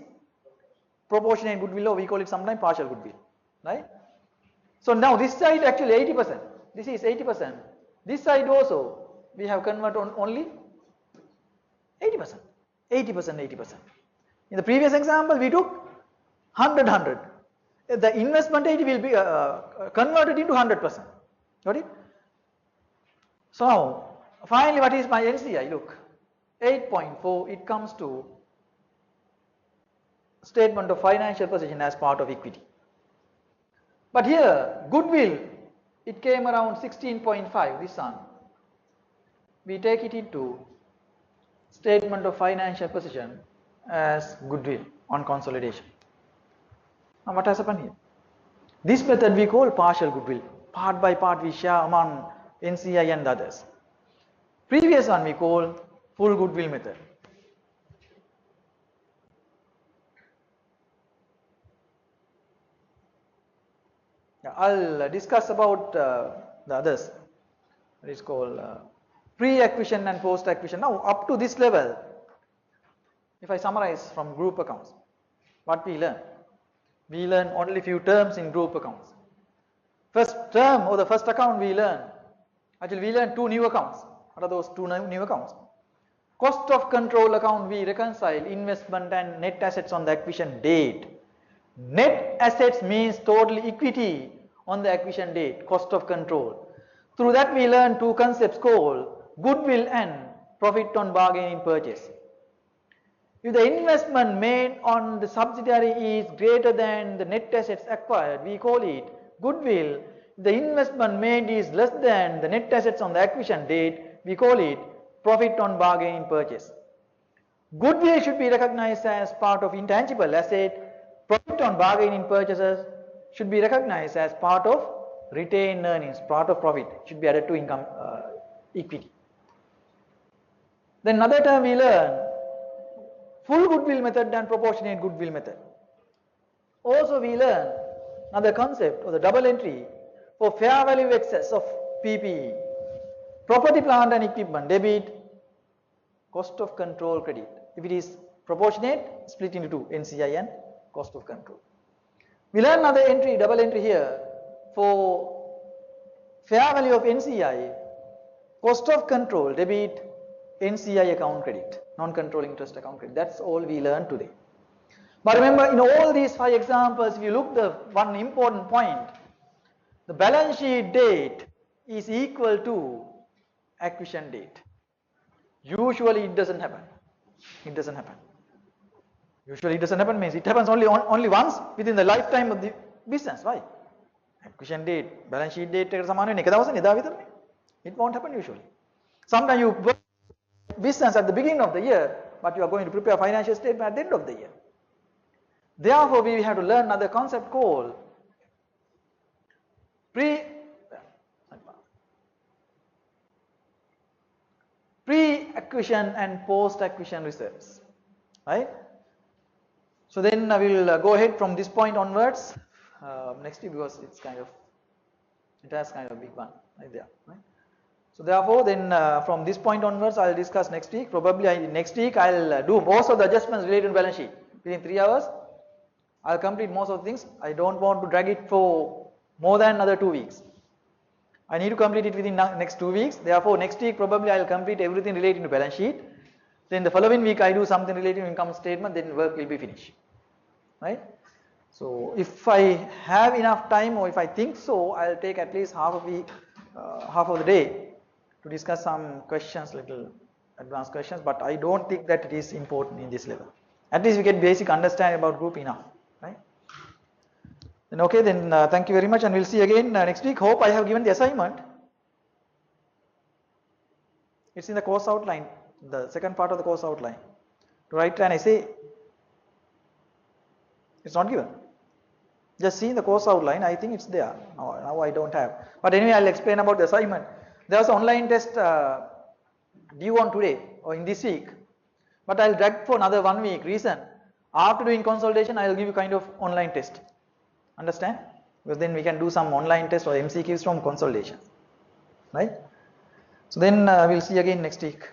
proportionate goodwill, or we call it sometimes partial goodwill, right? So now this side actually 80%. This is 80%. This side also we have converted on only 80%. 80%, 80%. In the previous example, we took 100. The investment 80 will be converted into 100%. Got it? So now, finally, what is my NCI? Look, 8.4. It comes to statement of financial position as part of equity. But here, goodwill, it came around 16.5. This one, we take it into statement of financial position as goodwill on consolidation. Now what has happened here? This method we call partial goodwill. Part by part we share among NCI and others. Previous one we call full goodwill method. I'll discuss about the others. It is called pre-acquisition and post-acquisition. Now up to this level, if I summarize from group accounts, what we learn? We learn only few terms in group accounts. First term or the first account we learn, actually we learn two new accounts. What are those two new accounts? Cost of control account, we reconcile investment and net assets on the acquisition date. Net assets means total equity on the acquisition date, cost of control. Through that we learn two concepts called goodwill and profit on bargain in purchase. If the investment made on the subsidiary is greater than the net assets acquired, we call it goodwill. If the investment made is less than the net assets on the acquisition date, we call it profit on bargain in purchase. Goodwill should be recognized as part of intangible asset. Profit on bargain in purchases should be recognized as part of retained earnings, part of profit, should be added to income equity. Then another term we learn, full goodwill method and proportionate goodwill method. Also we learn another concept or the double entry for fair value excess of PPE. Property, plant and equipment debit, cost of control credit. If it is proportionate, split into two, NCI and cost of control. We learn another entry, double entry here for fair value of NCI, cost of control debit, NCI account credit, non-controlling interest account credit. That's all we learned today. But remember, in all these 5 examples, if you look the one important point, the balance sheet date is equal to acquisition date. Usually it doesn't happen. It doesn't happen. Usually it doesn't happen means it happens only once within the lifetime of the business. Why? Acquisition date, balance sheet date එකට සමාන වෙන එක දවසනේ එදා විතරනේ. It won't happen usually. Sometimes you work business at the beginning of the year, but you are going to prepare financial statement at the end of the year. Therefore, we have to learn another concept called pre-acquisition and post-acquisition reserves, right? So then we will go ahead from this point onwards next week, because it has kind of a big one right there, right? So therefore then from this point onwards I will discuss next week. Probably next week I will do most of the adjustments related to balance sheet within 3 hours. I will complete most of the things. I don't want to drag it for more than another 2 weeks. I need to complete it within next 2 weeks. Therefore next week probably I will complete everything relating to balance sheet. Then the following week I do something related to income statement, then work will be finished, right? So if I have enough time, or if I think so, I will take at least half of the day to discuss some questions, little advanced questions, but I don't think that it is important in this level. At least we get basic understanding about group enough, right? Then okay, then thank you very much, and we'll see again next week. Hope I have given the assignment. It's in the course outline, the second part of the course outline. To write an essay, it's not given. Just see in the course outline, I think it's there. Now I don't have. But anyway, I'll explain about the assignment. There's an online test due on today or in this week. But I'll drag for another 1 week. Reason, after doing consultation, I'll give you kind of online test. Understand? Because then we can do some online test or MCQs from consultation. Right? So then we'll see again next week.